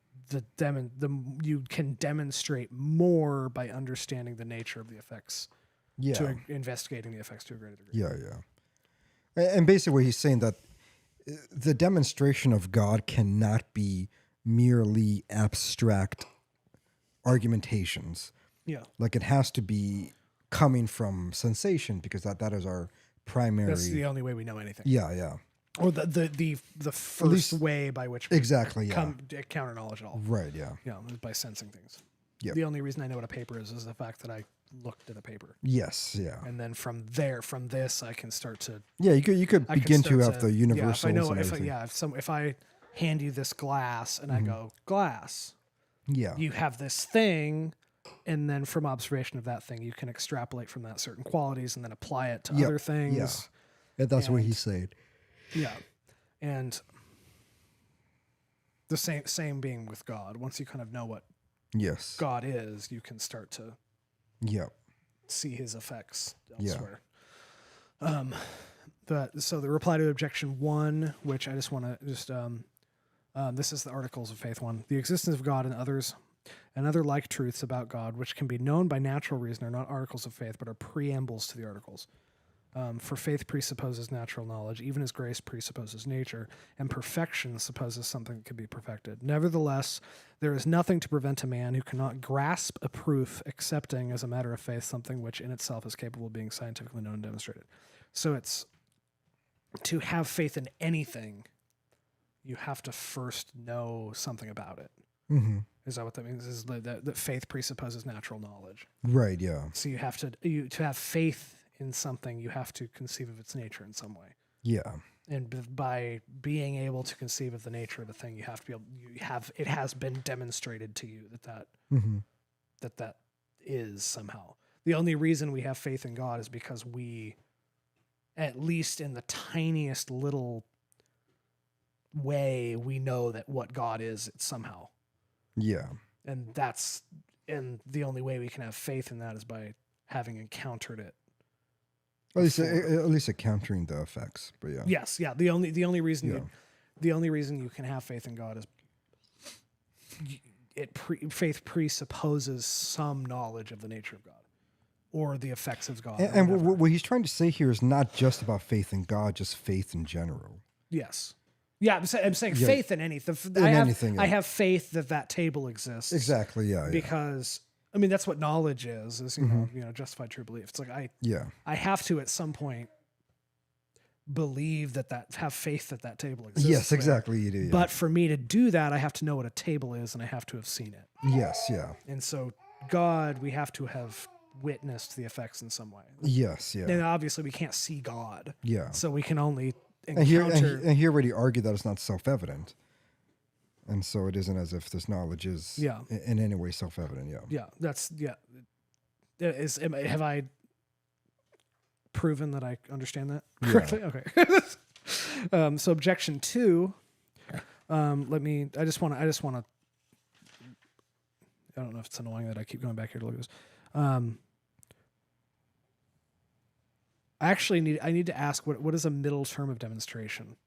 B: you can demonstrate more by understanding the nature of the effects,
A: Yeah.
B: to investigating the effects to a greater degree.
A: Yeah. Yeah. And basically, he's saying that the demonstration of God cannot be merely abstract argumentations.
B: Yeah.
A: Like it has to be coming from sensation, because that is our primary.
B: That's the only way we know anything.
A: Yeah. Yeah.
B: Or the first
A: least-
B: way by which we
A: Exactly. Yeah.
B: come counter knowledge at all.
A: Right. Yeah.
B: Is by sensing things.
A: Yep.
B: The only reason I know what a paper is the fact that I looked at a paper.
A: Yes. Yeah.
B: And then from this, I can start to.
A: Yeah. You could
B: I can
A: begin to
B: start
A: have the universals
B: Yeah, if I know,
A: and everything.
B: if I hand you this glass and I go glass,
A: Yeah.
B: you have this thing, and then from observation of that thing, you can extrapolate from that certain qualities and then apply it to
A: Yep.
B: other things.
A: Yeah. And that's what
B: And-
A: he's saying.
B: Yeah. And the same being with God. Once you kind of know what
A: Yes.
B: God is, you can start to
A: Yeah.
B: see his effects
A: Yeah.
B: elsewhere. So the reply to objection 1, which I just want to this is the Articles of Faith one. The existence of God and others and other like truths about God, which can be known by natural reason, are not articles of faith, but are preambles to the articles. For faith presupposes natural knowledge, even as grace presupposes nature, and perfection supposes something that can be perfected. Nevertheless, there is nothing to prevent a man who cannot grasp a proof accepting as a matter of faith something which in itself is capable of being scientifically known and demonstrated. So it's to have faith in anything, you have to first know something about it.
A: Mm-hmm.
B: Is that what that means? Is that faith presupposes natural knowledge?
A: Right. Yeah.
B: So you have to have faith in something, you have to conceive of its nature in some way.
A: Yeah.
B: And by being able to conceive of the nature of the thing, you have to be able. It has been demonstrated to you that is somehow. The only reason we have faith in God is because we, at least in the tiniest little way, we know that what God is somehow.
A: Yeah.
B: And the only way we can have faith in that is by having encountered it.
A: At least encountering the effects, but yeah.
B: Yes, yeah. The only reason you can have faith in God is faith presupposes some knowledge of the nature of God or the effects of God.
A: And what he's trying to say here is not just about faith in God, just faith in general.
B: Yes. Yeah, I'm saying faith in anything. I have faith that table exists.
A: Exactly. Yeah.
B: Because I mean that's what knowledge is you know justified true belief. It's like I have to at some point believe that have faith that table exists.
A: Yes, exactly. You do. Yeah.
B: But for me to do that, I have to know what a table is, and I have to have seen it.
A: Yes. Yeah.
B: And so God, we have to have witnessed the effects in some way.
A: Yes. Yeah.
B: And obviously, we can't see God.
A: Yeah.
B: So we can only encounter.
A: And he already argued that it's not self-evident. And so it isn't as if this knowledge is in any way self-evident. Yeah.
B: Yeah. Have I proven that I understand that correctly? Yeah. Okay. So objection 2. I just want to. I don't know if it's annoying that I keep going back here to look at this. I need to ask what is a middle term of demonstration?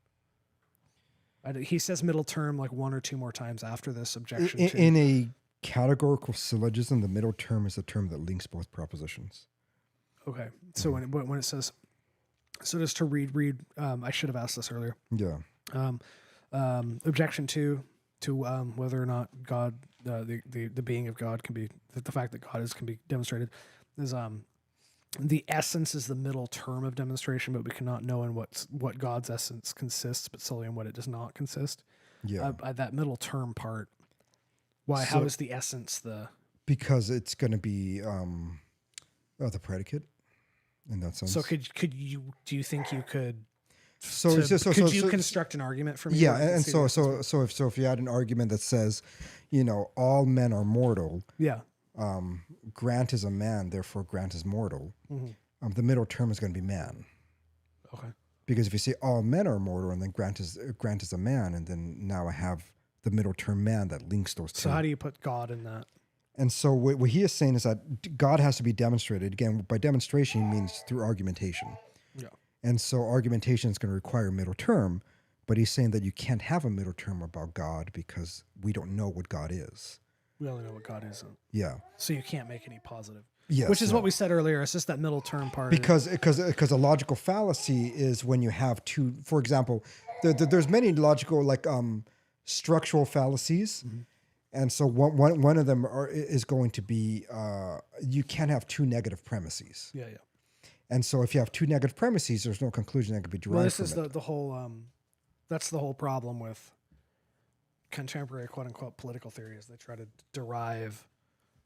B: He says middle term like one or two more times after this objection.
A: In a categorical syllogism, the middle term is a term that links both propositions.
B: Okay. So when it says, so just to read, I should have asked this earlier.
A: Yeah.
B: Objection 2 to whether or not God, the being of God can be, the fact that God can be demonstrated is the essence is the middle term of demonstration, but we cannot know in what God's essence consists, but solely in what it does not consist.
A: Yeah.
B: That middle term part. Why? How is the essence the?
A: Because it's going to be the predicate in that sense.
B: So could you? Do you think you could?
A: Could
B: you construct an argument for me?
A: Yeah, and so if you had an argument that says, all men are mortal.
B: Yeah.
A: Grant is a man, therefore Grant is mortal.
B: Mm-hmm.
A: The middle term is going to be man.
B: Okay.
A: Because if you say all men are mortal, and then Grant is a man, and then now I have the middle term man that links those two.
B: So how do you put God in that?
A: And so what he is saying is that God has to be demonstrated. Again, by demonstration, he means through argumentation.
B: Yeah.
A: And so argumentation is going to require a middle term, but he's saying that you can't have a middle term about God because we don't know what God is.
B: We only know what God isn't.
A: Yeah.
B: So you can't make any positive.
A: Yes.
B: Which is what we said earlier. It's just that middle term part.
A: Because a logical fallacy is when you have two. For example, there's many logical structural fallacies, mm-hmm. and so one of them is going to be you can't have two negative premises.
B: Yeah.
A: And so if you have two negative premises, there's no conclusion that can be derived.
B: Well, this is the whole. That's the whole problem with contemporary quote unquote political theory is they try to derive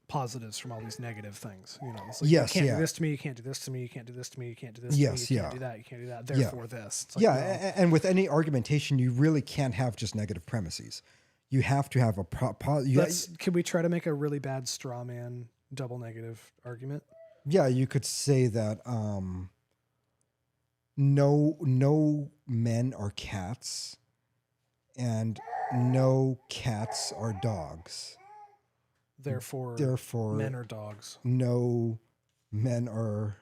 B: positives from all these negative things. It's like,
A: yes,
B: you can't do this to me, you can't do this to me, you can't do this to me, you can't do this to me, you can't do that, you can't do that, therefore this. It's like,
A: and with any argumentation, you really can't have just negative premises. You have to have a
B: can we try to make a really bad straw man double negative argument?
A: Yeah, you could say that no men are cats and no cats are dogs.
B: Therefore men are dogs.
A: No men are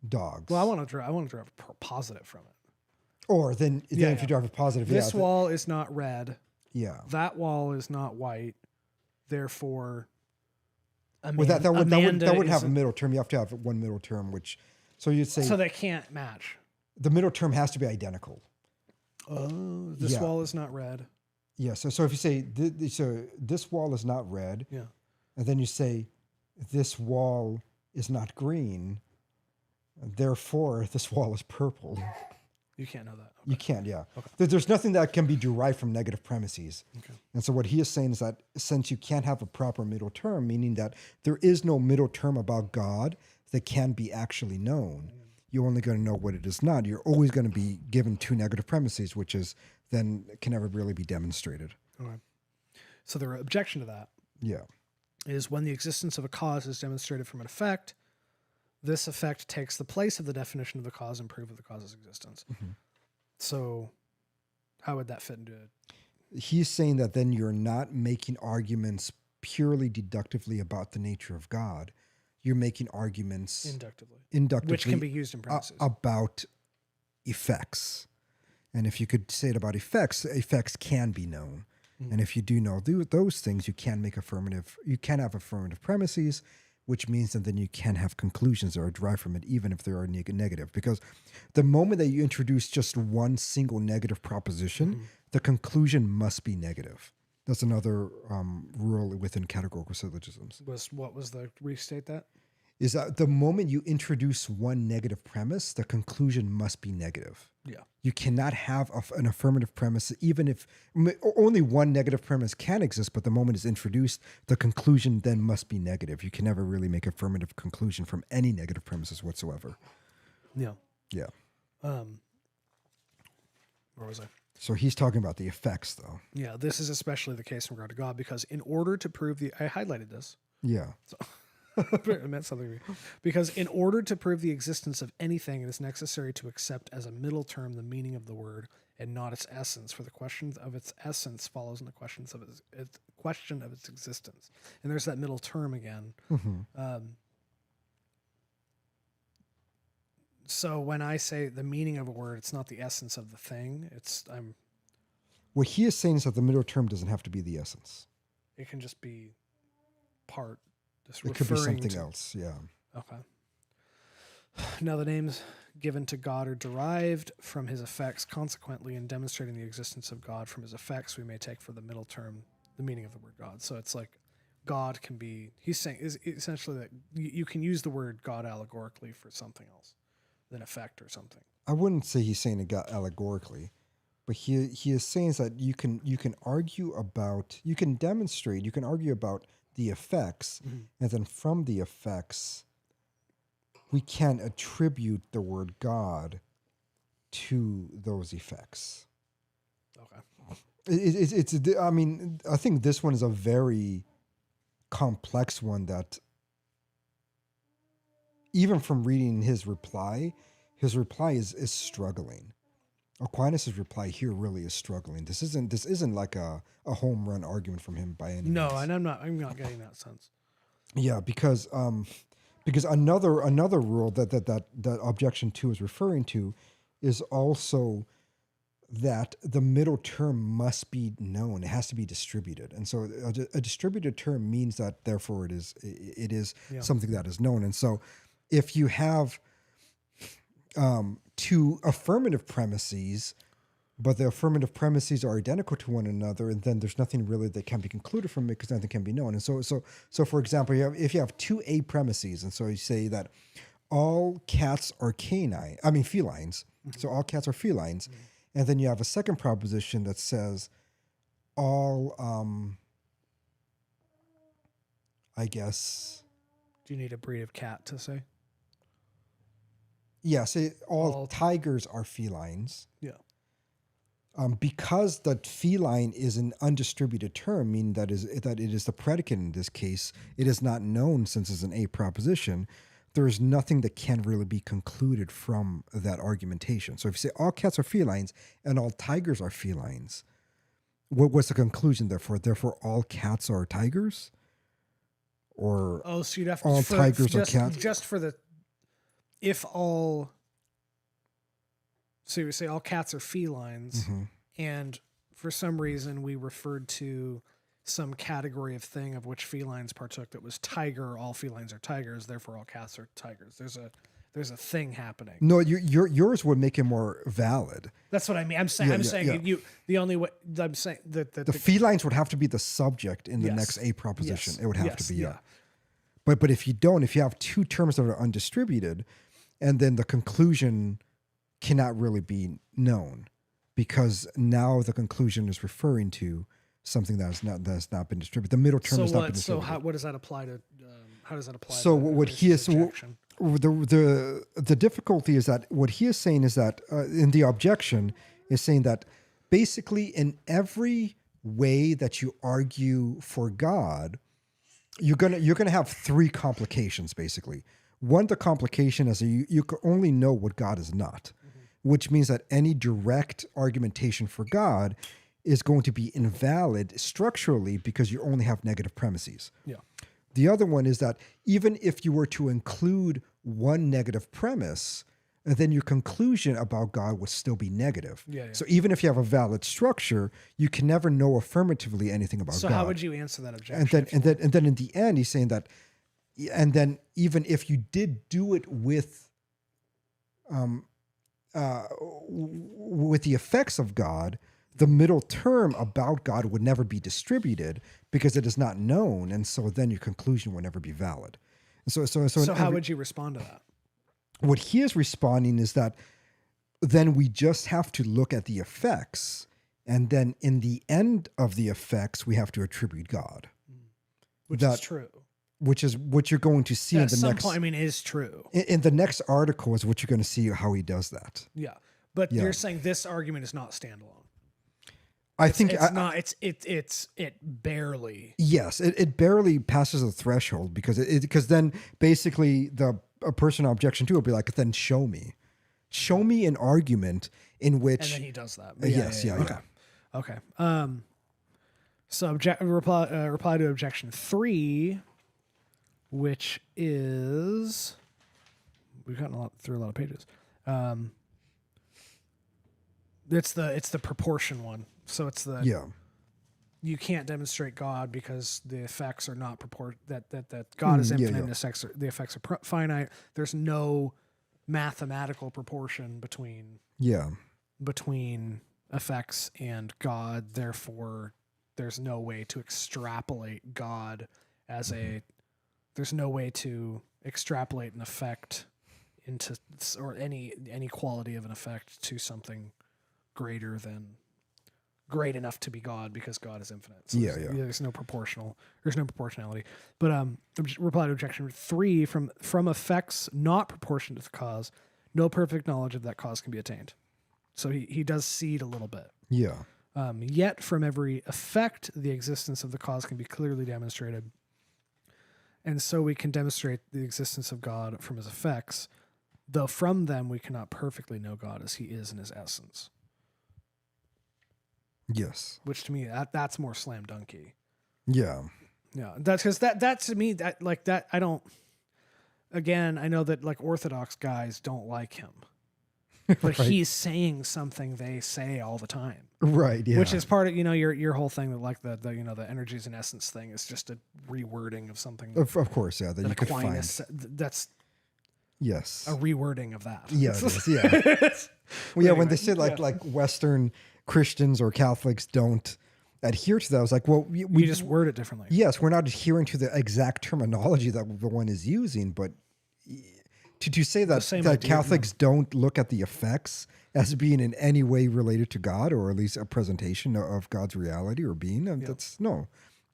A: dogs.
B: Well, I want to drive a positive from it.
A: Or then if you drive a positive,
B: this wall is not red.
A: Yeah.
B: That wall is not white. Therefore,
A: Well, that would have a
B: isn't-
A: middle term. You have to have one middle term, which so you'd say
B: so they can't match.
A: the middle term has to be identical.
B: Oh, this
A: Yeah.
B: wall is not red.
A: Yeah. So if you say so this wall is not red,
B: Yeah.
A: and then you say this wall is not green, therefore this wall is purple.
B: You can't know that. Okay.
A: You can't, yeah.
B: Okay.
A: There's nothing that can be derived from negative premises.
B: Okay.
A: And so what he is saying is that since you can't have a proper middle term, meaning that there is no middle term about God that can be actually known, you're only going to know what it is not. You're always going to be given two negative premises, which is then can never really be demonstrated.
B: Okay. So the objection to that
A: Yeah.
B: is when the existence of a cause is demonstrated from an effect, this effect takes the place of the definition of the cause and proof of the cause's existence.
A: Mm-hmm.
B: So how would that fit into it?
A: He's saying that then you're not making arguments purely deductively about the nature of God. You're making arguments inductively,
B: which can be used in premises.
A: About effects. And if you could say it about effects can be known. Mm-hmm. And if you do know those things, you can have affirmative premises, which means that then you can have conclusions that are derived from it, even if they are negative. Because the moment that you introduce just one single negative proposition, the conclusion must be negative. That's another rule within categorical syllogisms.
B: Restate that?
A: Is that the moment you introduce one negative premise, the conclusion must be negative.
B: Yeah.
A: You cannot have an affirmative premise, even if only one negative premise can exist, but the moment it's introduced, the conclusion then must be negative. You can never really make affirmative conclusion from any negative premises whatsoever.
B: Yeah.
A: Yeah.
B: Where was I?
A: So he's talking about the effects, though.
B: Yeah, this is especially the case in regard to God, because in order to prove I highlighted this.
A: Yeah.
B: So it meant something to me. Because in order to prove the existence of anything, it is necessary to accept as a middle term the meaning of the word and not its essence, for the question of its essence follows in the question of its existence. And there's that middle term again.
A: Mm-hmm.
B: So when I say the meaning of a word, it's not the essence of the thing.
A: What he is saying is that the middle term doesn't have to be the essence.
B: It can just be part.
A: It could be something else, yeah.
B: Okay. Now the names given to God are derived from his effects. Consequently, in demonstrating the existence of God from his effects, we may take for the middle term the meaning of the word God. So it's like God can be, he's saying is essentially that you can use the word God allegorically for something else than effect or something.
A: I wouldn't say he's saying it got allegorically, but he is saying that you can argue about, you can argue about the effects, and then from the effects, we can attribute the word God to those effects.
B: Okay.
A: I mean, I think this one is a very complex one that even from reading his reply is struggling. Aquinas' reply here really is struggling. This isn't like a home run argument from him by any means.
B: No, and I'm not getting that sense.
A: Yeah, because another rule that objection 2 is referring to is also that the middle term must be known. It has to be distributed, and so a distributed term means that therefore it is something that is known. And so if you have two affirmative premises, but the affirmative premises are identical to one another, and then there's nothing really that can be concluded from it because nothing can be known. And so for example, if you have two A premises, and so you say that all cats are felines. Mm-hmm. So all cats are felines, mm-hmm. And then you have a second proposition that says all, I guess.
B: Do you need a breed of cat to say?
A: Yes, all tigers are felines.
B: Yeah.
A: Because the feline is an undistributed term, meaning that it is the predicate in this case, it is not known since it's an A proposition. There is nothing that can really be concluded from that argumentation. So if you say all cats are felines and all tigers are felines, what's the conclusion therefore? Therefore, all cats are tigers? Or
B: so you'd have to
A: all tigers are cats?
B: Just for the... So you say all cats are felines, mm-hmm. and for some reason we referred to some category of thing of which felines partook that was tiger. All felines are tigers, therefore all cats are tigers. There's a thing happening.
A: No, yours would make it more valid.
B: That's what I mean. I'm saying you. The only way I'm saying that
A: The felines would have to be the subject in the
B: Yes.
A: next A proposition.
B: Yes.
A: It would have
B: Yes.
A: to be
B: Yeah.
A: But if you don't, if you have two terms that are undistributed, and then the conclusion cannot really be known, because now the conclusion is referring to something that has not been distributed. The middle term has not been distributed.
B: What does that apply to? How does that apply?
A: So
B: to
A: what he is
B: objection?
A: the difficulty is that what he is saying is that in the objection is saying that basically in every way that you argue for God, you're gonna have three complications basically. One, the complication is you can only know what God is not, which means that any direct argumentation for God is going to be invalid structurally because you only have negative premises.
B: Yeah.
A: The other one is that even if you were to include one negative premise, then your conclusion about God would still be negative.
B: Yeah.
A: So even if you have a valid structure, you can never know affirmatively anything about
B: So
A: God.
B: how would you answer that objection?
A: And then in the end, he's saying that, and then even if you did do it with the effects of God, the middle term about God would never be distributed because it is not known, and so then your conclusion would never be valid. So
B: how would you respond to that?
A: What he is responding is that then we just have to look at the effects, and then in the end of the effects, we have to attribute God,
B: Which is true.
A: which is what you're going to see
B: At
A: in the
B: some
A: next.
B: point, I mean, is true.
A: In the next article is what you're going to see how he does that.
B: Yeah, but you're saying this argument is not standalone.
A: I think
B: It's not. It barely.
A: yes, it barely passes the threshold because then basically a person objection to it will be like, then show me an argument in which
B: And then he does that.
A: yeah.
B: Okay. So reply to objection 3, which is we've gotten through a lot of pages. It's the proportion one. So it's you can't demonstrate God because the effects are not that God is infinite and the effects are finite. There's no mathematical proportion between effects and God. Therefore, there's no way to extrapolate God as there's no way to extrapolate an effect into or any quality of an effect to something great enough to be God because God is infinite. So there's no proportionality. But reply to objection 3 from effects not proportionate to the cause, no perfect knowledge of that cause can be attained. So he does seed a little bit.
A: Yeah.
B: Yet from every effect, the existence of the cause can be clearly demonstrated. And so we can demonstrate the existence of God from his effects, though from them we cannot perfectly know God as he is in his essence.
A: Yes.
B: Which to me, that's more slam dunky.
A: Yeah.
B: Yeah. That's because that to me, that I don't, again, I know that like Orthodox guys don't like him, but
A: Right.
B: he's saying something they say all the time.
A: Right. Yeah.
B: Which is part of, your whole thing that like the the energies and essence thing is just a rewording of something.
A: Of course. Yeah. That you could find.
B: Aquinas, that's
A: Yes.
B: a rewording of that.
A: Yeah. It is, yeah. Well, yeah. When they say like Western Christians or Catholics don't adhere to that, I was like, well, we
B: just word it differently.
A: Yes, we're not adhering to the exact terminology that the one is using, but to say that
B: idea,
A: Catholics don't look at the effects as being in any way related to God, or at least a presentation of God's reality or being,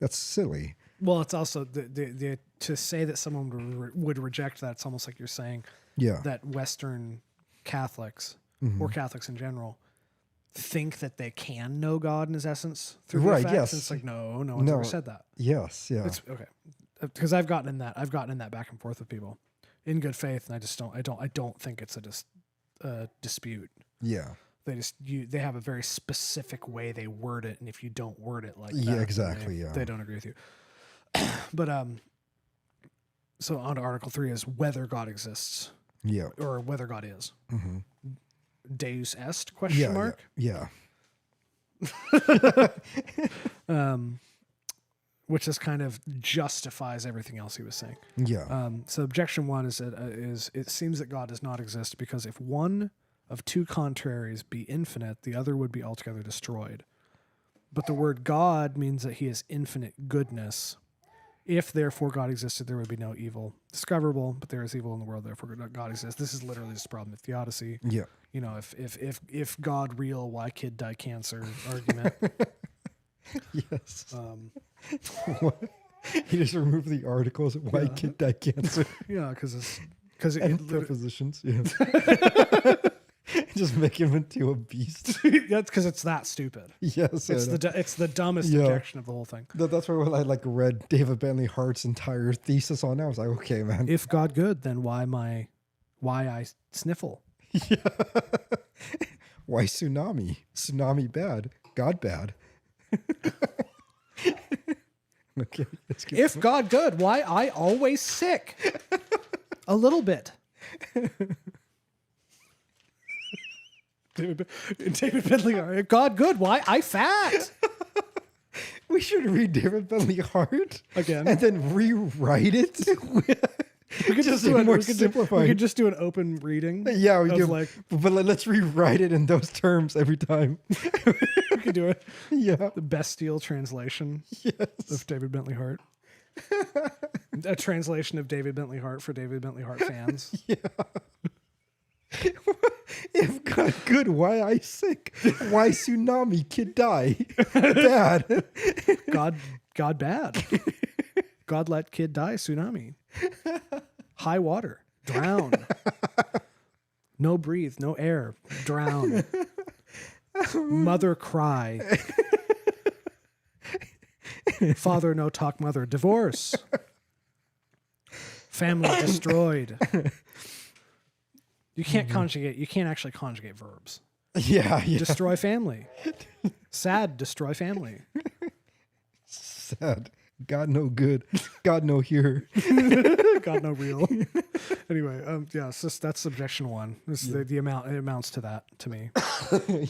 A: that's silly.
B: Well, it's also the to say that someone would reject that. It's almost like you're saying that Western Catholics or Catholics in general think that they can know God in his essence through the effects. Yes. And it's like, no one's ever said that.
A: Yes. Yeah.
B: It's okay. Because I've gotten in that back and forth with people in good faith. And I don't think it's a dispute.
A: Yeah.
B: They have a very specific way they word it. And if you don't word it like that,
A: yeah, exactly.
B: They don't agree with you. But, so on to Article 3 is whether God exists.
A: Yeah.
B: Or whether God is.
A: Mm-hmm.
B: Deus est? Question mark.
A: Yeah.
B: which is kind of justifies everything else he was saying.
A: Yeah.
B: So objection one is it seems that God does not exist because if one of two contraries be infinite, the other would be altogether destroyed. But the word God means that he is infinite goodness. If therefore God existed, there would be no evil discoverable, but there is evil in the world, therefore God exists. This is literally just a problem with theodicy.
A: Yeah.
B: You know, if God real, why kid die cancer argument.
A: Yes. You just remove the articles. Why kid die cancer?
B: Yeah, because
A: And prepositions. Yeah. Just make him into a beast.
B: that's because it's that stupid.
A: Yes.
B: It's the dumbest objection of the whole thing.
A: That's why when I read David Bentley Hart's entire thesis on it, I was like, okay, man.
B: If God good, then why I sniffle?
A: Yeah. Why tsunami? Tsunami bad. God bad. Okay.
B: If God good, why I always sick? A little bit. David Bentley, if God good, why I fat?
A: We should read David Bentley Hart
B: Again.
A: and then rewrite it.
B: We could just we could just do an open reading.
A: Yeah, we do.
B: But
A: let's rewrite it in those terms every time.
B: we could do it.
A: Yeah.
B: The Bastille translation of David Bentley Hart. A translation of David Bentley Hart for David Bentley Hart fans.
A: Yeah. If God good, why I sick? Why tsunami? Kid die? Bad.
B: God bad. God let kid die. Tsunami. High water. Drown. No breathe. No air. Drown. Mother cry. Father no talk mother. Divorce. Family destroyed. You can't conjugate. You can't actually conjugate verbs.
A: Yeah.
B: Destroy family. Sad. Destroy family.
A: Sad. God no good. God no here.
B: God no real. Anyway, that's objection one. The amount it amounts to that to me.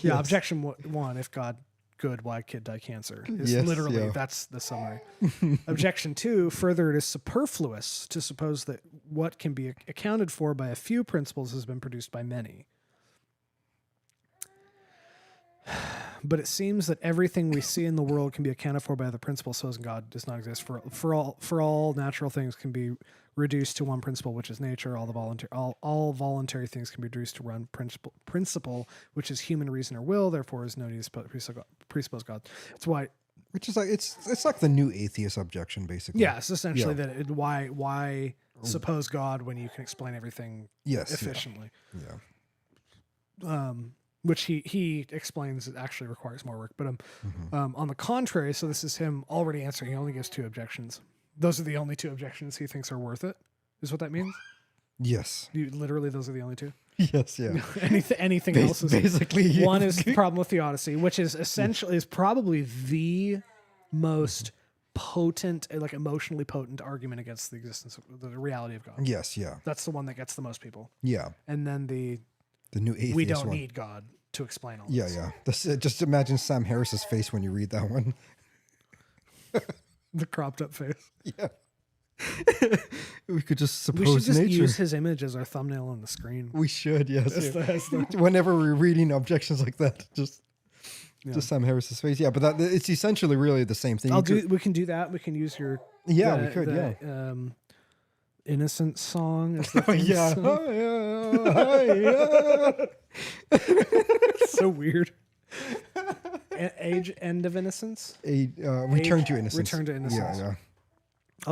B: Yeah, objection one. If God good, why kid die cancer? Is literally that's the summary. Objection two. Further, it is superfluous to suppose that what can be accounted for by a few principles has been produced by many. But it seems that everything we see in the world can be accounted for by the principle, so as God does not exist. For all natural things can be reduced to one principle, which is nature. All voluntary things can be reduced to one principle, which is human reason or will. Therefore, is no need to presuppose God. That's why.
A: Which is it's like the new atheist objection, basically.
B: Yeah, it's essentially that. Why suppose God when you can explain everything efficiently?
A: Yeah.
B: Which he explains it actually requires more work. But on the contrary, so this is him already answering. He only gives two objections. Those are the only two objections he thinks are worth it, is what that means?
A: Yes.
B: Literally, those are the only two?
A: Yes, yeah.
B: Anything else is...
A: Basically,
B: one is the problem with theodicy, which is essentially is probably the most potent, like emotionally potent argument against the existence of the reality of God.
A: Yes, yeah.
B: That's the one that gets the most people.
A: Yeah.
B: And then the
A: new atheist
B: we don't
A: one.
B: need God to explain all this.
A: Yeah. Just imagine Sam Harris's face when you read that one.
B: The cropped up face.
A: Yeah. We could just suppose
B: we should just
A: nature.
B: use his image as our thumbnail on the screen.
A: We should, yes.
B: That's
A: Whenever we're reading objections like that, just Sam Harris's face. Yeah, but it's essentially really the same thing.
B: We can do that. We can use your
A: we could.
B: Innocent song as the so weird. End of innocence.
A: Return to innocence.
B: Return to innocence.
A: Yeah.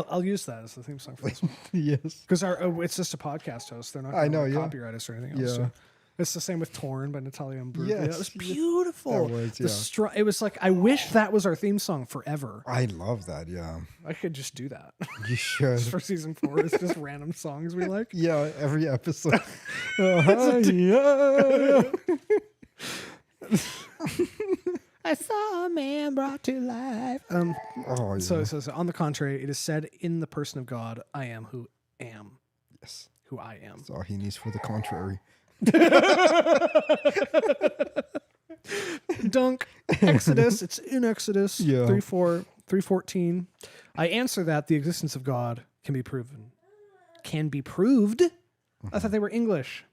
B: I'll use that as the theme song for this one.
A: Yes,
B: because it's just a podcast host. They're not going to copyright us or anything else.
A: Yeah.
B: So it's the same with Torn by Natalia Imbruglia.
A: Yes.
B: It was beautiful.
A: That was,
B: it was like, I wish that was our theme song forever.
A: I love that, yeah.
B: I could just do that.
A: You should.
B: For season 4, it's just random songs we like.
A: Yeah, every episode.
B: I saw a man brought to life. So on the contrary, it is said in the person of God, I am who am.
A: Yes.
B: Who I am.
A: That's all he needs for the contrary.
B: Dunk. Exodus. It's in Exodus 3:4. 3:14. I answer that the existence of God can be proven. Can be proved? I thought they were English.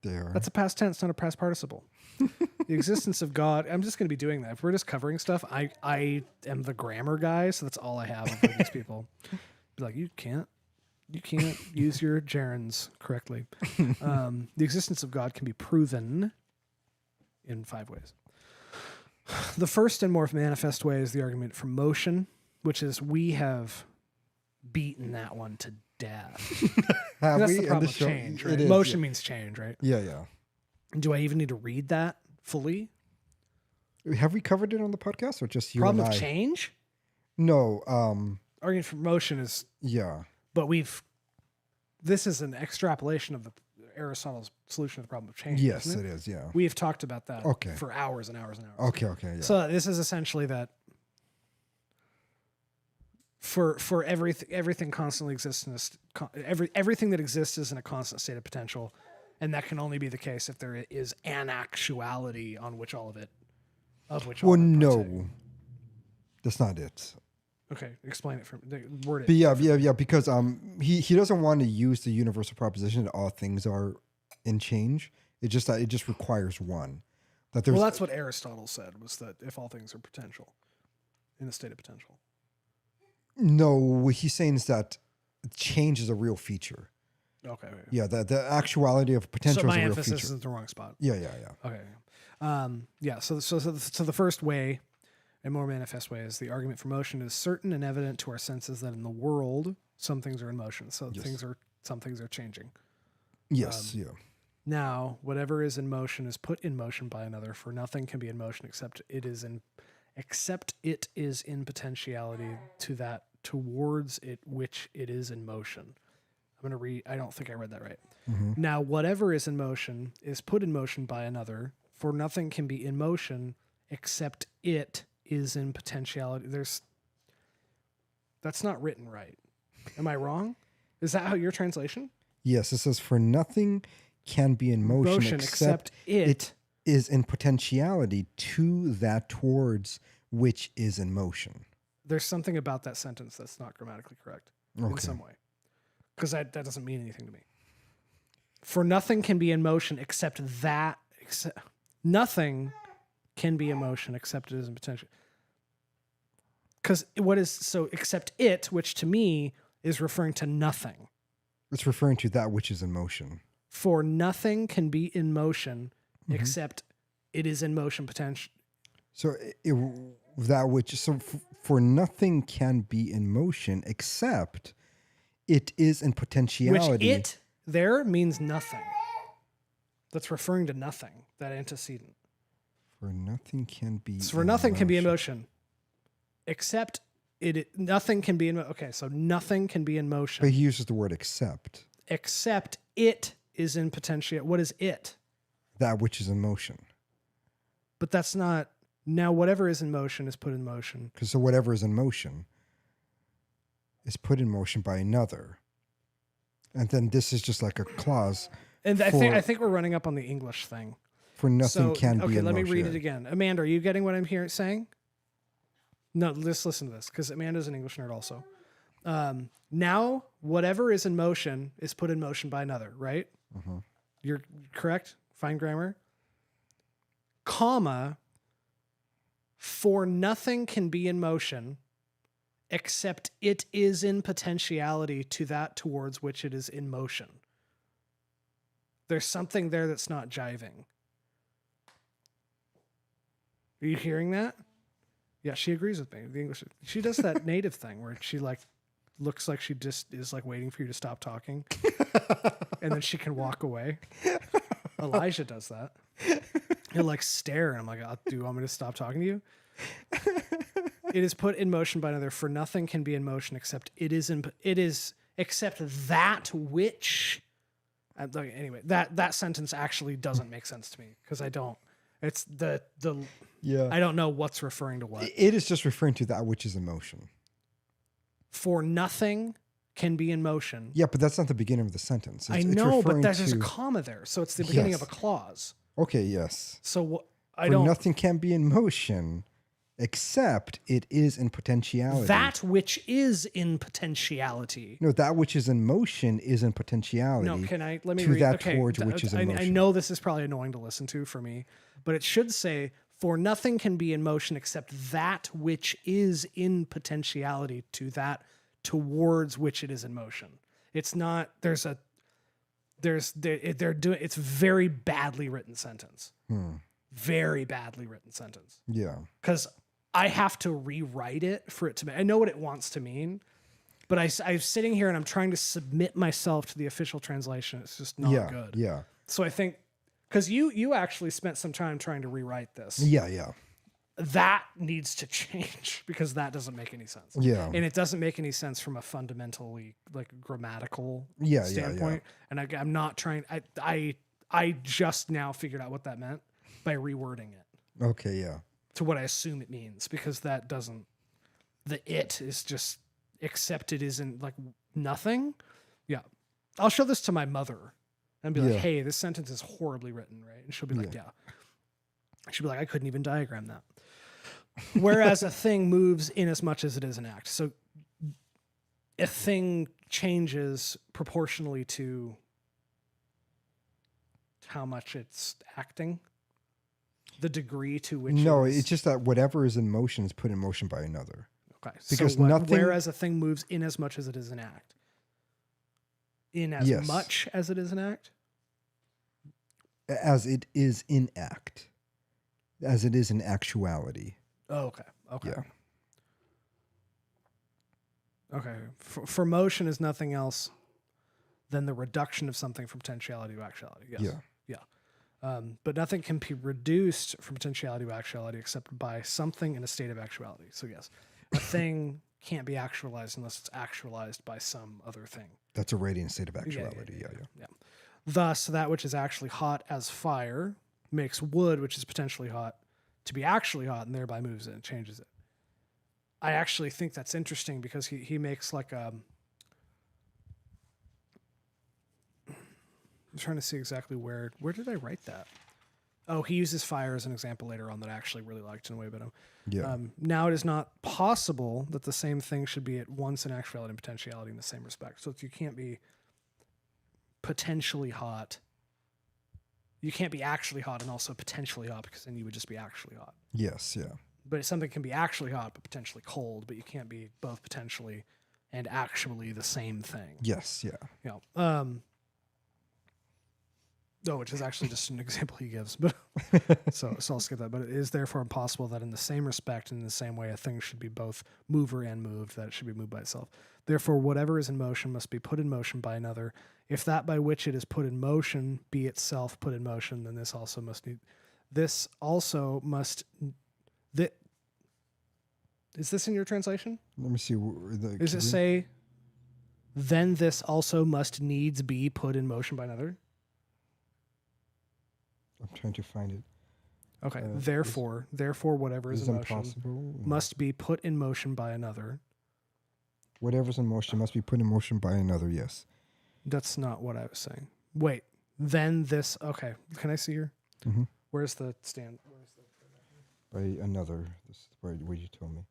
A: They are.
B: That's a past tense, not a past participle. The existence of God. I'm just going to be doing that. If we're just covering stuff, I am the grammar guy, so that's all I have for these people. Be like, you can't use your gerunds correctly. The existence of God can be proven in 5 ways. The first and more manifest way is the argument from motion, which is we have beaten that one to death. That's the problem with change, right? Motion means change, right?
A: Yeah, yeah.
B: Do I even need to read that fully?
A: Have we covered it on the podcast or just you
B: Problem
A: and
B: of
A: I?
B: change?
A: No.
B: Argument from motion is...
A: Yeah.
B: But this is an extrapolation of Aristotle's solution of the problem of change.
A: Yes,
B: isn't
A: it is. Yeah.
B: We have talked about that
A: Okay.
B: for hours and hours and hours.
A: Okay. Yeah.
B: So this is essentially that for everything constantly exists in everything that exists is in a constant state of potential, and that can only be the case if there is an actuality on which all of it
A: no, that's not it.
B: Okay, explain it from word it.
A: But yeah, because he doesn't want to use the universal proposition that all things are in change. It just requires one. That there's
B: Well, that's what Aristotle said, was that if all things are potential, in a state of potential.
A: No, what he's saying is that change is a real feature.
B: Okay.
A: Yeah, the actuality of potential
B: So
A: is
B: my
A: a real
B: emphasis
A: feature.
B: is in the wrong spot.
A: Yeah.
B: Okay. So the first way, and more manifest way, is the argument for motion is certain and evident to our senses that in the world some things are in motion. So
A: Yes.
B: some things are changing.
A: Yes. Yeah.
B: Now, whatever is in motion is put in motion by another, for nothing can be in motion except it is in potentiality to that towards it which it is in motion. I'm going to read, I don't think I read that right.
A: Mm-hmm.
B: Now, whatever is in motion is put in motion by another, for nothing can be in motion except it is in potentiality. That's not written right. Am I wrong? Is that how your translation?
A: Yes, it says for nothing can be in motion except it is in potentiality to that towards which is in motion.
B: There's something about that sentence that's not grammatically correct in some way, because that doesn't mean anything to me. For nothing can be in motion except that. Nothing can be in motion except it is in potential. Because except it, which to me is referring to nothing.
A: It's referring to that which is in motion.
B: For nothing can be in motion except it is in motion potential.
A: So for nothing can be in motion except it is in potentiality.
B: Which it there means nothing. That's referring to nothing, that antecedent.
A: For nothing can be
B: So for nothing can be in motion except nothing can be in okay, so nothing can be in motion.
A: But he uses the word except.
B: Except it is in potential. What is it?
A: That which is in motion.
B: But that's not. Now, whatever is in motion is put in motion.
A: Because so whatever is in motion is put in motion by another. And then this is just like a clause.
B: And I think we're running up on the English thing.
A: For nothing can be in motion.
B: Okay, let me read it again. Amanda, are you getting what I'm saying? No, just listen to this, because Amanda's an English nerd also. Now, whatever is in motion is put in motion by another, right?
A: Mm-hmm.
B: You're correct. Fine grammar. Comma. For nothing can be in motion except it is in potentiality to that towards which it is in motion. There's something there that's not jiving. Are you hearing that? Yeah, she agrees with me. The English. She does that native thing where she looks like she just is waiting for you to stop talking, and then she can walk away. Elijah does that. He'll stare, and I'm like, "Do you want me to stop talking to you?" It is put in motion by another, for nothing can be in motion except it is except that which. Anyway, that sentence actually doesn't make sense to me, because I don't. It's the
A: Yeah.
B: I don't know what's referring to what.
A: It is just referring to that which is in motion.
B: For nothing can be in motion.
A: Yeah, but that's not the beginning of the sentence.
B: I know, but there's a comma there, so it's the beginning of a clause.
A: Okay, yes.
B: So
A: For nothing can be in motion except it is in potentiality.
B: That which is in potentiality.
A: No, that which is in motion is in potentiality.
B: No, can I let me
A: to
B: read
A: that
B: okay,
A: towards which is in motion.
B: I know this is probably annoying to listen to for me, but it should say, for nothing can be in motion except that which is in potentiality to that towards which it is in motion. It's not, they're doing, it's very badly written sentence. Very badly written sentence.
A: Yeah.
B: Because I have to rewrite it for it to, I know what it wants to mean, but I'm sitting here and I'm trying to submit myself to the official translation. It's just not good.
A: Yeah.
B: So I think, because you actually spent some time trying to rewrite this.
A: Yeah.
B: That needs to change because that doesn't make any sense.
A: Yeah.
B: And it doesn't make any sense from a fundamentally like grammatical standpoint. And I'm not trying, I just now figured out what that meant by rewording it.
A: Okay, yeah.
B: To what I assume it means, because that doesn't, the it is just accepted isn't like nothing. Yeah. I'll show this to my mother and be like, hey, this sentence is horribly written, right? And she'll be like, yeah. She'll be like, I couldn't even diagram that. Whereas a thing moves in as much as it is an act. So a thing changes proportionally to how much it's acting. The degree to which
A: it's just that whatever is in motion is put in motion by another.
B: Okay.
A: Because
B: so
A: nothing.
B: Whereas a thing moves in as much as it is an act. In as much as it is an act?
A: As it is in act. As it is in actuality.
B: Oh, okay. Okay.
A: Yeah.
B: Okay. For motion is nothing else than the reduction of something from potentiality to actuality. Yes.
A: Yeah.
B: But nothing can be reduced from potentiality to actuality except by something in a state of actuality. So yes, a thing can't be actualized unless it's actualized by some other thing.
A: That's already in a state of actuality. Yeah.
B: Thus, that which is actually hot as fire makes wood, which is potentially hot, to be actually hot, and thereby moves it and changes it. I actually think that's interesting because he makes like a... I'm trying to see exactly where did I write that? Oh, he uses fire as an example later on that I actually really liked in a way, but now it is not possible that the same thing should be at once in actuality and potentiality in the same respect. So you can't be potentially hot. You can't be actually hot and also potentially hot, because then you would just be actually hot.
A: Yes, yeah.
B: But something can be actually hot but potentially cold, but you can't be both potentially and actually the same thing.
A: Yes, yeah.
B: You know, which is actually just an example he gives, but so I'll skip that. But it is therefore impossible that in the same respect, in the same way, a thing should be both mover and moved, that it should be moved by itself. Therefore, whatever is in motion must be put in motion by another. If that by which it is put in motion be itself put in motion, then this also must need. This also must. Is this in your translation?
A: Let me see.
B: Does it say? Then this also must needs be put in motion by another.
A: I'm trying to find it.
B: Okay. Therefore, whatever is in motion must be put in motion by another.
A: Whatever's in motion must be put in motion by another. Yes.
B: That's not what I was saying. Wait. Then this. Okay. Can I see here?
A: Mm-hmm.
B: Where's the stand?
A: By another. This is where you told me.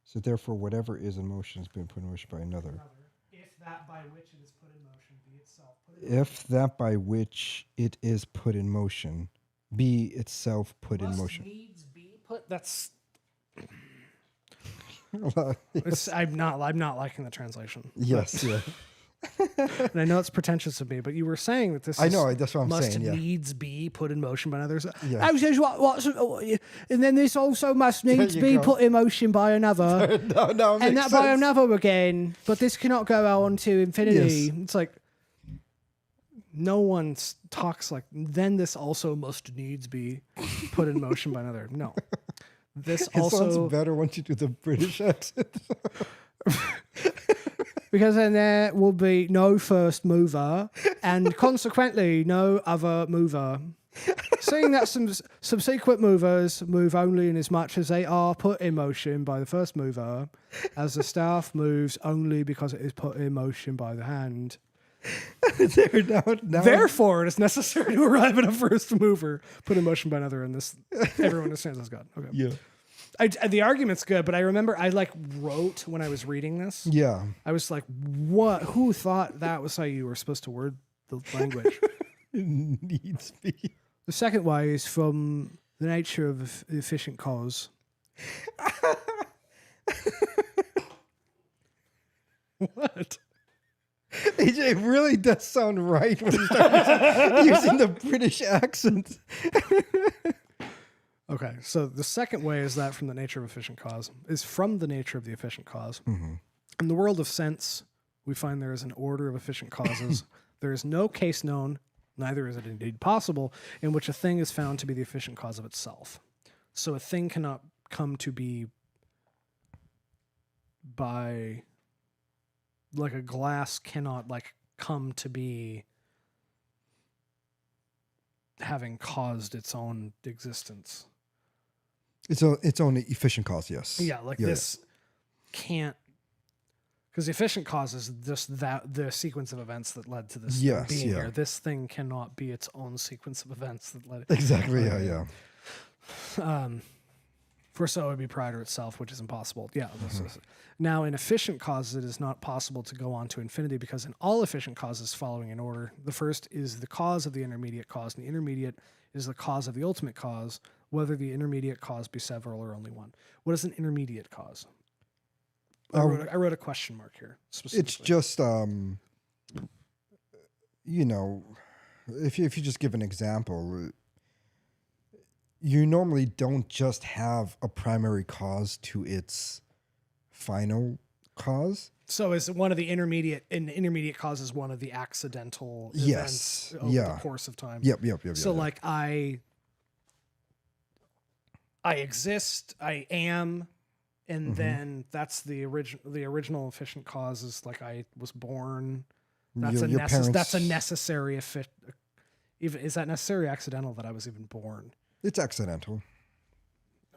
A: So therefore, whatever is in motion has been put in motion by another.
B: If that by which it is put in motion be itself put in motion.
A: If that by which it is put in motion be itself put in motion.
B: Needs be put. That's.
A: Yes.
B: I'm not liking the translation.
A: Yes. Yeah.
B: And I know it's pretentious of me, but you were saying that this.
A: I know. That's what I'm saying.
B: Must needs be put in motion by others.
A: Yeah.
B: And then this also must needs be put in motion by another.
A: no,
B: and that by another again. But this cannot go on to infinity.
A: Yes.
B: It's like no one talks like. Then this also must needs be put in motion by another. No. This
A: it
B: also
A: sounds better once you do the British accent.
B: Because then there will be no first mover and consequently no other mover. Seeing that some subsequent movers move only in as much as they are put in motion by the first mover, as the staff moves only because it is put in motion by the hand. Therefore, it is necessary to arrive at a first mover put in motion by another, and this everyone understands as God. Okay.
A: Yeah.
B: The argument's good, but I remember I wrote when I was reading this.
A: Yeah.
B: I was like, what? Who thought that was how you were supposed to word the language?
A: Needs be.
B: The second way is from the nature of efficient cause. What?
A: It really does sound right when you start using the British accent.
B: Okay, so the second way is that from the nature of efficient cause, is from the nature of the efficient cause.
A: Mm-hmm.
B: In the world of sense, we find there is an order of efficient causes. There is no case known, neither is it indeed possible, in which a thing is found to be the efficient cause of itself. So a thing cannot come to be by, like a glass cannot come to be having caused its own existence.
A: Its own efficient cause, yes.
B: Yeah, this can't, because the efficient cause is just the sequence of events that led to this thing being here. This thing cannot be its own sequence of events that led it.
A: Exactly,
B: For so it would be prior to itself, which is impossible. Yeah. Now, in efficient causes, it is not possible to go on to infinity because in all efficient causes following in order, the first is the cause of the intermediate cause, and the intermediate is the cause of the ultimate cause, whether the intermediate cause be several or only one. What is an intermediate cause? I wrote a question mark here specifically.
A: It's just, if you just give an example, you normally don't just have a primary cause to its final cause.
B: So is one of the intermediate cause is one of the accidental events over the course of time.
A: Yep.
B: So I exist, I am, and then that's the original efficient cause is I was born. That's that's a necessary is that necessary or accidental that I was even born?
A: It's accidental.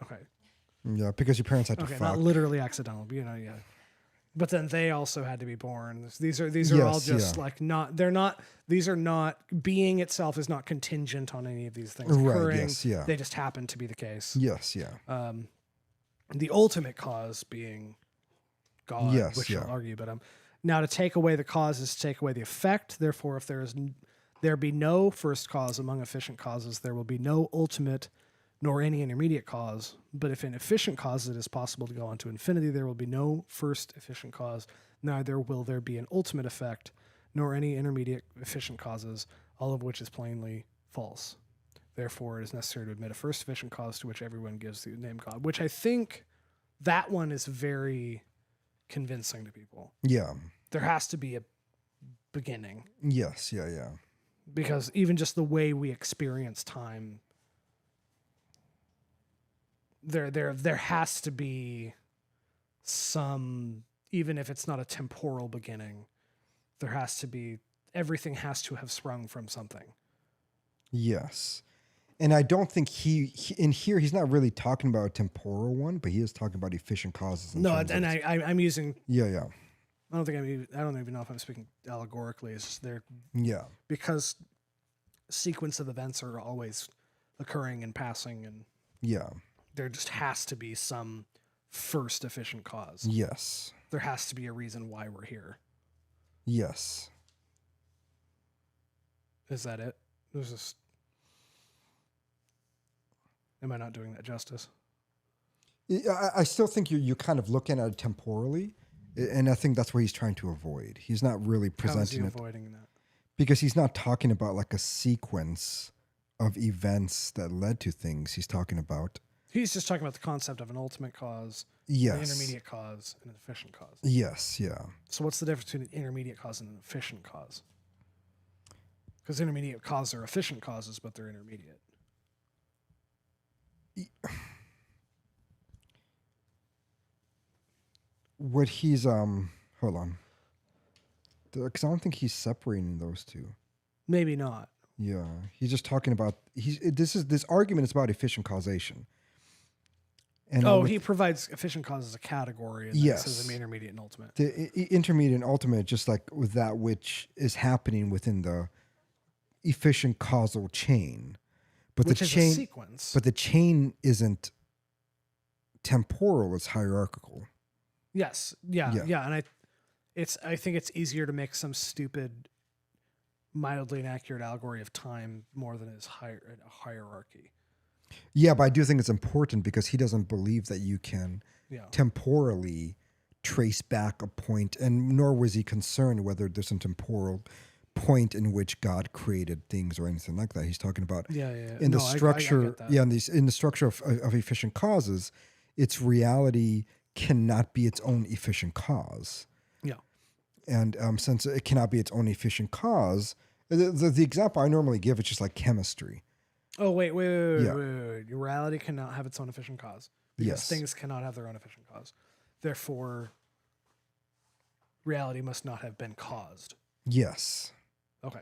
B: Okay.
A: Yeah, because your parents had to fuck.
B: Not literally accidental, but yeah. But then they also had to be born. These are all just these are not, being itself is not contingent on any of these things occurring.
A: Yes, yeah.
B: They just happen to be the case.
A: Yes, yeah.
B: The ultimate cause being God, which I'll argue, but now to take away the cause is to take away the effect. Therefore, if there be no first cause among efficient causes, there will be no ultimate nor any intermediate cause. But if in efficient causes it is possible to go on to infinity, there will be no first efficient cause, neither will there be an ultimate effect, nor any intermediate efficient causes, all of which is plainly false. Therefore, it is necessary to admit a first efficient cause to which everyone gives the name God, which I think that one is very convincing to people.
A: Yeah.
B: There has to be a beginning.
A: Yes, yeah.
B: Because even just the way we experience time, there has to be some, even if it's not a temporal beginning, there has to be, everything has to have sprung from something.
A: Yes. And I don't think he in here, he's not really talking about a temporal one, but he is talking about efficient causes.
B: I'm using...
A: Yeah.
B: I don't even know if I'm speaking allegorically. It's just there.
A: Yeah.
B: Because sequence of events are always occurring and passing, and there just has to be some first efficient cause.
A: Yes.
B: There has to be a reason why we're here.
A: Yes.
B: Is that it? There's this. Am I not doing that justice?
A: I still think you're kind of looking at it temporally. And I think that's what he's trying to avoid. He's not really presenting
B: How is he avoiding that?
A: Because he's not talking about like a sequence of events that led to things. He's talking about...
B: He's just talking about the concept of an ultimate cause, an intermediate cause, and an efficient cause.
A: Yes, yeah.
B: So what's the difference between an intermediate cause and an efficient cause? Because intermediate causes are efficient causes, but they're intermediate.
A: What he's hold on, because I don't think he's separating those two.
B: Maybe not.
A: Yeah, he's just talking about this argument is about efficient causation. And
B: he provides efficient cause as a category. And yes, this is intermediate and ultimate.
A: The intermediate and ultimate, just like with that which is happening within the efficient causal chain, but
B: which
A: the
B: is
A: chain
B: a sequence.
A: But the chain isn't temporal is hierarchical.
B: Yes. Yeah.
A: Yeah.
B: Yeah. And I think it's easier to make some stupid, mildly inaccurate allegory of time more than it is a hierarchy.
A: Yeah, but I do think it's important because he doesn't believe that you can temporally trace back a point, and nor was he concerned whether there's a temporal point in which God created things or anything like that. He's talking about in the structure, in the structure of efficient causes, its reality cannot be its own efficient cause.
B: Yeah.
A: And since it cannot be its own efficient cause, the example I normally give is just like chemistry.
B: Oh, wait. Reality cannot have its own efficient cause. Because things cannot have their own efficient cause. Therefore, reality must not have been caused.
A: Yes.
B: Okay.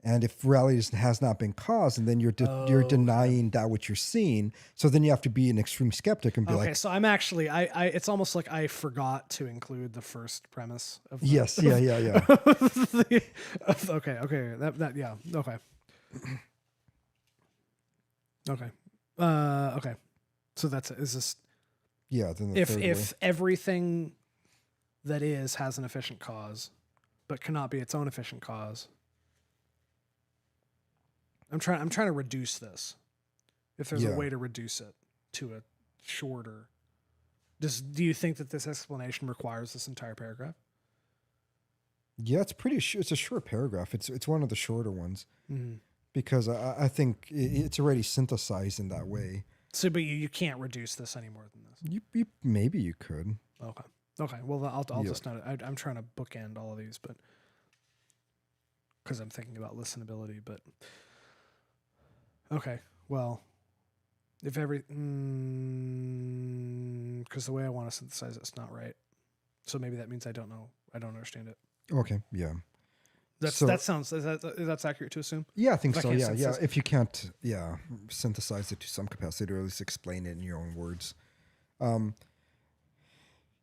A: And if reality has not been caused, and then you're denying that which you're seeing, so then you have to be an extreme skeptic and be like,
B: okay, so I'm actually, it's almost like I forgot to include the first premise of the,
A: yes, yeah.
B: Okay, okay. So is this?
A: Yeah. Then
B: if everything that has an efficient cause, but cannot be its own efficient cause. I'm trying to reduce this. If there's a way to reduce it to a shorter, do you think that this explanation requires this entire paragraph?
A: Yeah, it's it's a short paragraph. It's one of the shorter ones because I think it's already synthesized in that way.
B: So, but you can't reduce this any more than this.
A: Maybe you could.
B: Okay. Well, I'll just not. I'm trying to bookend all of these, but because I'm thinking about listenability, but. Okay, well, if because the way I want to synthesize it's not right, so maybe that means I don't know, I don't understand it.
A: Okay, yeah,
B: that's accurate to assume.
A: Yeah, I think so. Yeah. If you can't, synthesize it to some capacity, or at least explain it in your own words.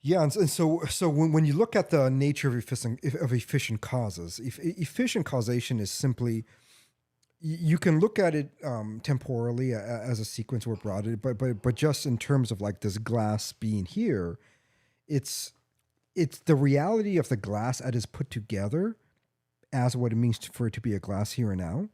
A: Yeah, and so when you look at the nature of efficient causes, efficient causation is simply. You can look at it temporally as a sequence we're brought it, but just in terms of like this glass being here, it's the reality of the glass as is put together as what it means for it to be a glass here and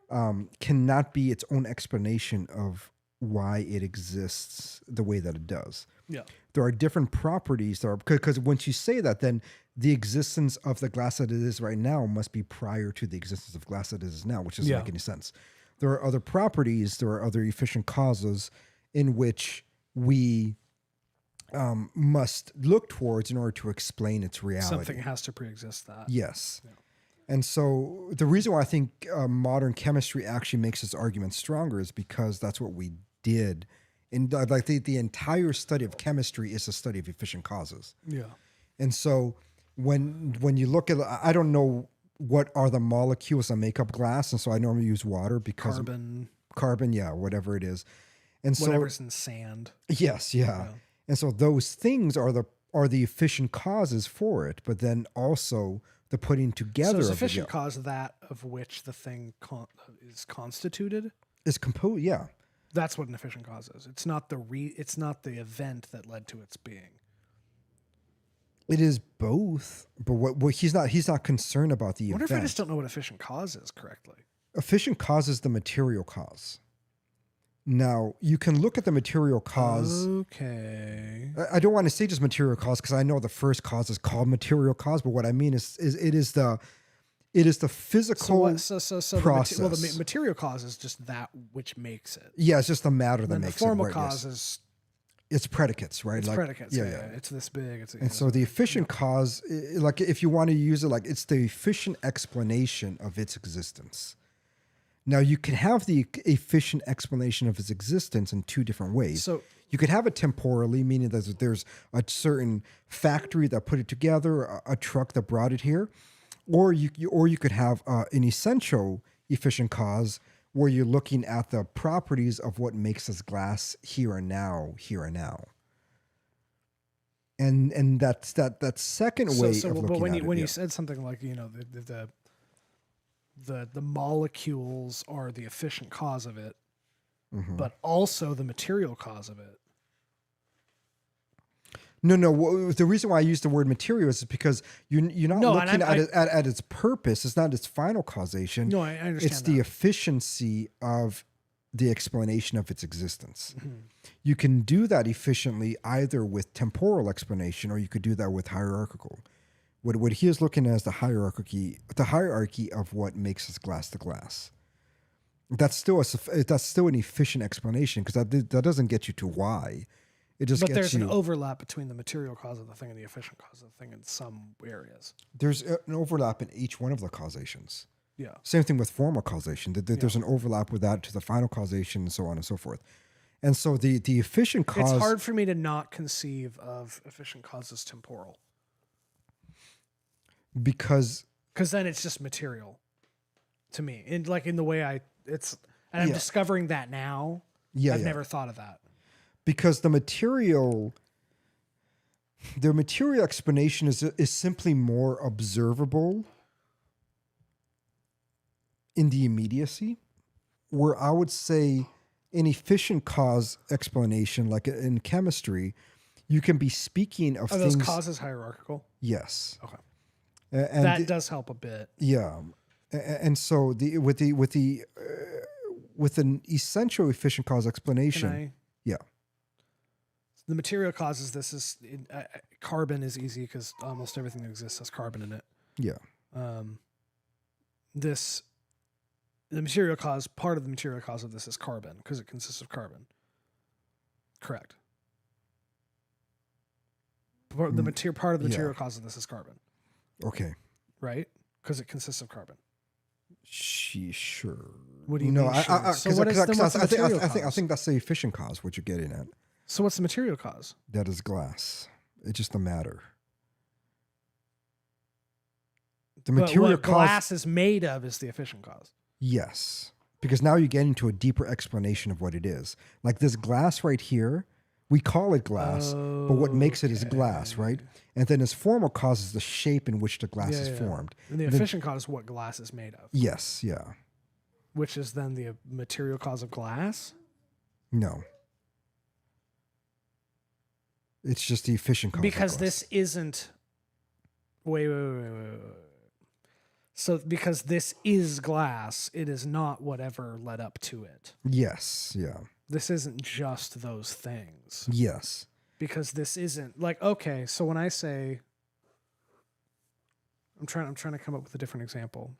A: now cannot be its own explanation of why it exists the way that it does.
B: Yeah,
A: there are different properties that are because once you say that, then the existence of the glass that it is right now must be prior to the existence of glass that it is now, which doesn't make any sense. There are other properties, there are other efficient causes in which we must look towards in order to explain its reality.
B: Something has to pre-exist that.
A: Yes. Yeah. And so the reason why I think modern chemistry actually makes this argument stronger is because that's what we did. And like the entire study of chemistry is a study of efficient causes.
B: Yeah.
A: And so when you look at, I don't know what are the molecules that make up glass, and so I normally use water because carbon, yeah, whatever it is, and
B: whatever's in sand.
A: Yes, yeah. And so those things are the efficient causes for it, but then also the putting together.
B: So efficient cause that of which the thing is constituted
A: is composed. Yeah,
B: that's what an efficient cause is. It's not it's not the event that led to its being.
A: It is both, but what he's not concerned about the event.
B: I wonder if I just don't know what efficient cause is correctly.
A: Efficient cause is the material cause. Now, you can look at the material cause.
B: Okay.
A: I don't want to say just material cause because I know the first cause is called material cause, but what I mean is it is the physical process.
B: The material cause is just that which makes it.
A: Yeah, it's just the matter that makes it.
B: The formal cause is...
A: It's predicates, right?
B: It's predicates, yeah. It's this big.
A: And so the efficient cause, like if you want to use it, like it's the efficient explanation of its existence. Now, you can have the efficient explanation of its existence in two different ways.
B: So
A: you could have it temporally, meaning that there's a certain factory that put it together, a truck that brought it here, or you could have an essential efficient cause where you're looking at the properties of what makes this glass here and now. And that's that second way of looking
B: but when
A: at it.
B: When you said something like, the molecules are the efficient cause of it, but also the material cause of it.
A: No. The reason why I use the word material is because you're not
B: No, and
A: looking at its purpose. It's not its final causation.
B: No, I understand
A: It's
B: that.
A: the efficiency of the explanation of its existence.
B: Mm-hmm.
A: You can do that efficiently either with temporal explanation or you could do that with hierarchical. What he is looking at is the hierarchy of what makes us glass to glass. That's still an efficient explanation because that doesn't get you to why. It just
B: But
A: gets
B: there's
A: you.
B: an overlap between the material cause of the thing and the efficient cause of the thing in some areas.
A: There's an overlap in each one of the causations.
B: Yeah.
A: Same thing with formal causation. There's an overlap with that to the final causation and so on and so forth. And so the efficient cause.
B: It's hard for me to not conceive of efficient cause as temporal.
A: Because
B: then it's just material to me. In the way I'm discovering that now.
A: Yeah,
B: I've never thought of that.
A: Because the material explanation is simply more observable in the immediacy, where I would say an efficient cause explanation, like in chemistry, you can be speaking of
B: Are
A: things.
B: those causes hierarchical?
A: Yes.
B: Okay.
A: And
B: that does help a bit.
A: Yeah. And so with an essential efficient cause explanation. Yeah.
B: The material causes this is carbon is easy because almost everything that exists has carbon in it.
A: Yeah.
B: The material cause, part of the material cause of this is carbon because it consists of carbon. Correct. Part of the material cause of this is carbon.
A: Okay.
B: Right? Because it consists of carbon.
A: Sure.
B: What do you mean? I
A: think that's the efficient cause, what you're getting at.
B: So what's the material cause?
A: That is glass. It's just a matter. The material
B: what
A: cause.
B: Glass is made of is the efficient cause.
A: Yes. Because now you're getting to a deeper explanation of what it is. Like this glass right here, we call it glass, but what makes it is glass, right? And then its formal cause is the shape in which the glass is formed.
B: And the efficient cause is what glass is made of.
A: Yes, yeah.
B: Which is then the material cause of glass?
A: No. It's just the efficient cause.
B: Because this isn't. Wait. So because this is glass, it is not whatever led up to it.
A: Yes, yeah.
B: This isn't just those things.
A: Yes.
B: Because this isn't okay, so when I say I'm trying to come up with a different example.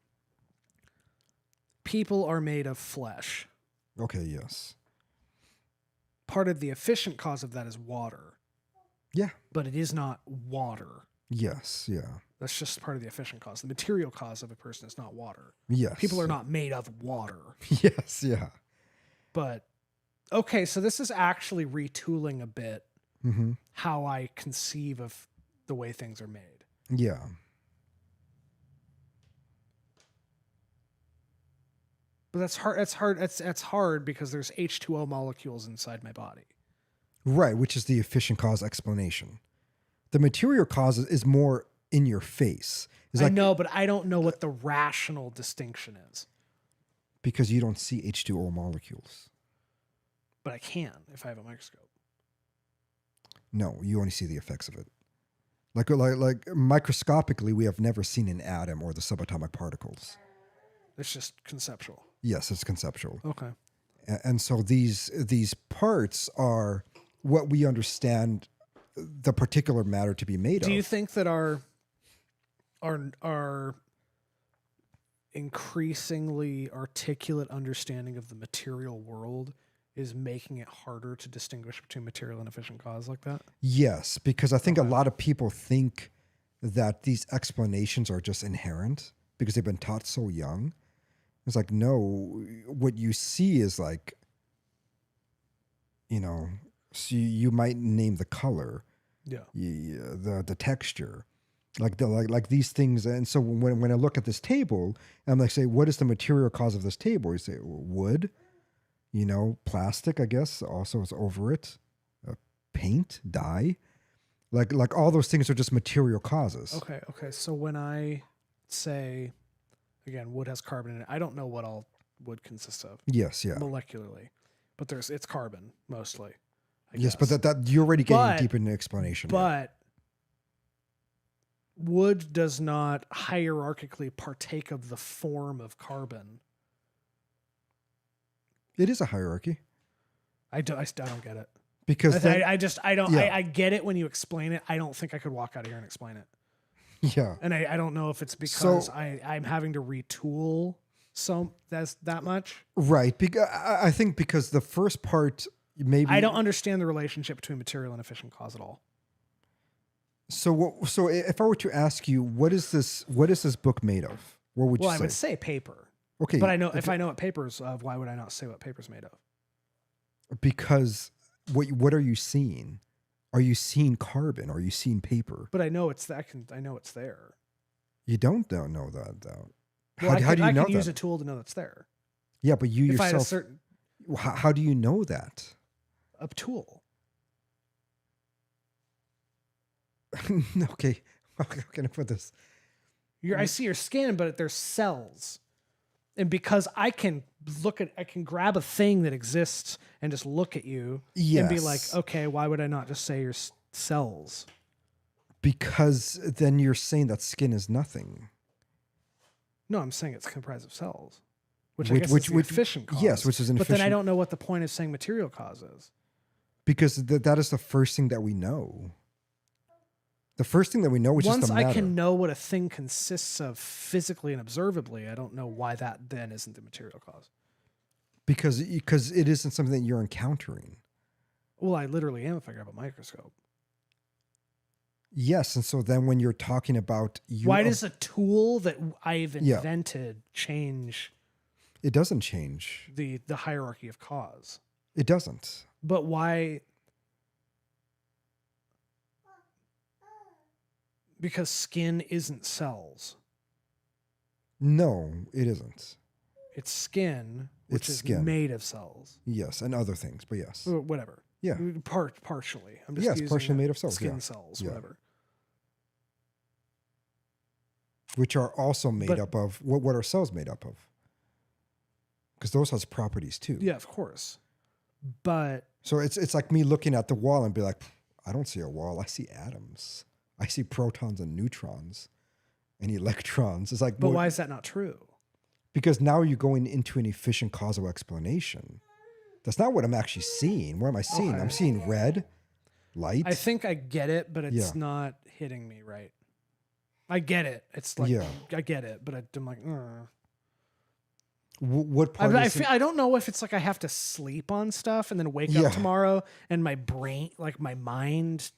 B: People are made of flesh.
A: Okay, yes.
B: Part of the efficient cause of that is water.
A: Yeah.
B: But it is not water.
A: Yes, yeah.
B: That's just part of the efficient cause. The material cause of a person is not water.
A: Yes.
B: People are not made of water.
A: Yes, yeah.
B: But, okay, so this is actually retooling a bit how I conceive of the way things are made.
A: Yeah.
B: But that's hard. That's hard because there's H2O molecules inside my body.
A: Right, which is the efficient cause explanation. The material cause is more in your face.
B: I know, but I don't know what the rational distinction is.
A: Because you don't see H2O molecules.
B: But I can if I have a microscope.
A: No, you only see the effects of it. Like microscopically, we have never seen an atom or the subatomic particles.
B: It's just conceptual.
A: Yes, it's conceptual.
B: Okay.
A: And so these parts are what we understand the particular matter to be made of.
B: Do you think that our increasingly articulate understanding of the material world is making it harder to distinguish between material and efficient cause like that?
A: Yes, because I think a lot of people think that these explanations are just inherent because they've been taught so young. It's like, no, what you see is like, so you might name the color, the texture, like these things. And so when I look at this table, I'm like, say, what is the material cause of this table? You say wood, plastic, I guess, also is over it, paint, dye, like all those things are just material causes.
B: Okay. So when I say, again, wood has carbon in it, I don't know what all wood consists of.
A: Yes, yeah.
B: Molecularly, but it's carbon mostly.
A: Yes,
B: guess.
A: but that you're already getting
B: But-
A: deep into explanation. here.
B: But wood does not hierarchically partake of the form of carbon.
A: It is a hierarchy
B: I don't get it.
A: because then,
B: I don't.
A: Yeah.
B: I get it when you explain it. I don't think I could walk out of here and explain it.
A: yeah.
B: And I don't know if it's because
A: So-
B: I'm having to retool that much.
A: Right. Because I think because the first part maybe
B: I don't understand the relationship between material and efficient cause at all.
A: So if I were to ask you, what is this book made of? What would
B: Well,
A: you
B: I
A: say?
B: would say paper.
A: Okay.
B: But I know if I know what paper's of, why would I not say what paper's made of?
A: Because what are you seeing? Are you seeing carbon? Are you seeing paper?
B: But I know it's that. I know it's there.
A: You don't know that though.
B: Well,
A: How do you know
B: I can use
A: that?
B: a tool to know that's there.
A: Yeah, but you
B: If I had a
A: yourself.
B: certain
A: How do you know that?
B: a tool.
A: Okay. How can I put this?
B: I see your skin, but there's cells. And because I can grab a thing that exists and just look at you and be like,
A: Yes.
B: okay, why would I not just say your cells?
A: Because then you're saying that skin is nothing.
B: No, I'm saying it's comprised of cells, which I guess is the efficient cause.
A: Yes, which is an
B: But then I
A: efficient-
B: don't know what the point of saying material cause is.
A: Because that is the first thing that we know. The first thing that we know, which
B: Once
A: is the
B: I
A: matter.
B: can know what a thing consists of physically and observably, I don't know why that then isn't the material cause.
A: Because it isn't something that you're encountering.
B: Well, I literally am if I grab a microscope.
A: Yes, and so then when you're talking about
B: Why does a tool that I've
A: Yeah.
B: invented change
A: it doesn't change?
B: the hierarchy of cause?
A: It doesn't.
B: But why? Because skin isn't cells.
A: No, it isn't.
B: It's skin, which
A: It's
B: is
A: skin.
B: made of cells.
A: Yes, and other things, but yes.
B: Or whatever.
A: Yeah.
B: Partially. I'm just
A: Yes,
B: using
A: partially made of cells,
B: Skin
A: yeah.
B: cells,
A: Yeah.
B: whatever.
A: Which are also made
B: But-
A: up of what are cells made up of? Because those has properties too.
B: Yeah, of course. But
A: So it's like me looking at the wall and be like, I don't see a wall. I see atoms. I see protons and neutrons and electrons. It's like,
B: but
A: well,
B: why is that not true?
A: because now you're going into an efficient causal explanation. That's not what I'm actually seeing. What am I seeing?
B: Okay.
A: I'm seeing red, light.
B: I think I get it, but it's
A: Yeah.
B: not hitting me right. I get it. It's like
A: Yeah.
B: I get it, but I'm like,
A: What part is
B: I don't know if it's like I have to sleep on stuff and then wake
A: Yeah.
B: up tomorrow and my brain, like my mind,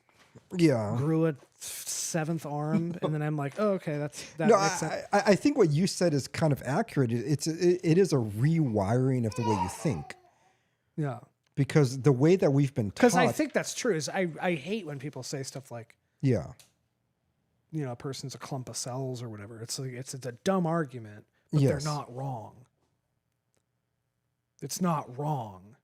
A: Yeah.
B: grew a seventh arm, and then I'm like, oh, okay, that
A: No,
B: makes sense.
A: I think what you said is kind of accurate. It is a rewiring of the way you think.
B: Yeah,
A: Because the way that we've been taught.
B: because I think that's true. Is I hate when people say stuff like,
A: Yeah.
B: you know, a person's a clump of cells or whatever. It's like it's a dumb argument, but
A: Yes.
B: they're not wrong. It's not wrong.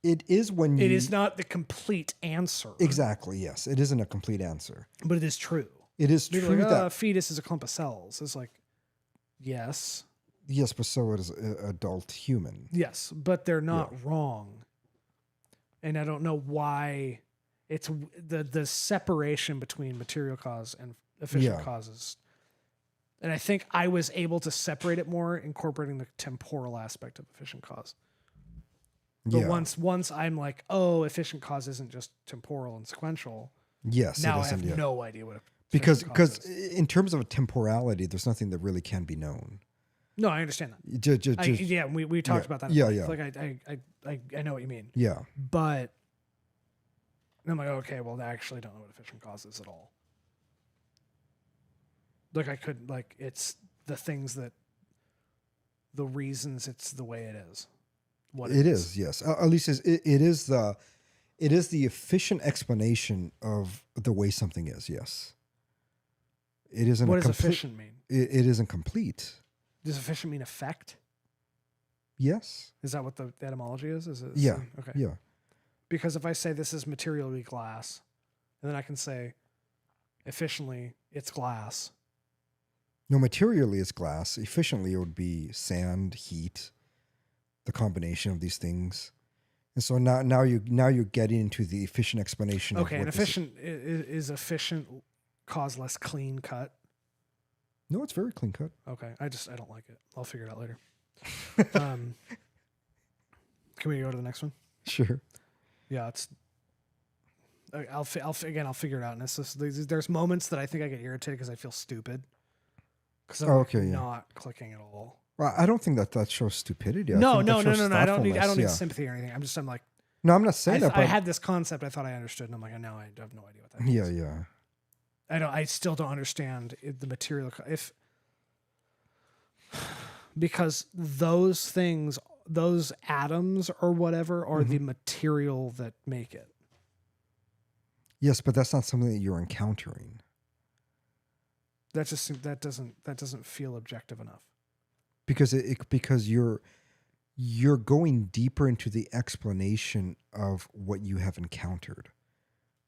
A: It is when you.
B: It is not the complete answer.
A: Exactly, yes. It isn't a complete answer.
B: But it is true.
A: It is
B: People
A: true
B: are like,
A: that.
B: a fetus is a clump of cells. It's like, yes,
A: Yes, but so is an adult human.
B: yes, but they're not wrong. And I don't know why it's the separation between material cause and efficient
A: Yeah.
B: causes. And I think I was able to separate it more, incorporating the temporal aspect of efficient cause. But
A: Yeah.
B: once I'm like, oh, efficient cause isn't just temporal and sequential.
A: Yes,
B: Now
A: it
B: I have
A: isn't. Yeah.
B: no idea what
A: Because
B: efficient cause
A: because
B: is.
A: in terms of temporality, there's nothing that really can be known.
B: No, I understand that.
A: Just,
B: Yeah, we talked
A: yeah,
B: about that.
A: yeah,
B: at
A: yeah.
B: length. Like I know what you mean,
A: yeah.
B: but I'm like, okay, well, I actually don't know what efficient cause is at all. Like I could it's the things that the reasons it's the way it is. What
A: It is, yes. At least it is the efficient explanation of the way something is. Yes. It isn't.
B: What does efficient mean?
A: It isn't complete.
B: Does efficient mean effect?
A: Yes.
B: Is that what the etymology is? Is it?
A: Yeah.
B: Okay.
A: Yeah.
B: Because if I say this is materially glass, and then I can say efficiently it's glass.
A: No, materially it's glass. Efficiently it would be sand, heat, the combination of these things. And so now you're getting into the efficient explanation.
B: Okay,
A: of
B: and
A: what
B: is efficient cause less clean cut?
A: No, it's very clean cut.
B: Okay, I don't like it. I'll figure it out later. Can we go to the next one?
A: Sure.
B: Yeah, it's. I'll figure it out. And it's just, there's moments that I think I get irritated because I feel stupid. Because I'm not clicking at all.
A: Well, I don't think that shows stupidity.
B: No. I don't need sympathy or anything. I'm like.
A: No, I'm not saying that. But
B: I had this concept I thought I understood, and I'm like, now I have no idea what that means.
A: Yeah.
B: I still don't understand the material because those things, those atoms or whatever, are the material that make it.
A: Yes, but that's not something that you're encountering.
B: That doesn't feel objective enough.
A: Because you're going deeper into the explanation of what you have encountered.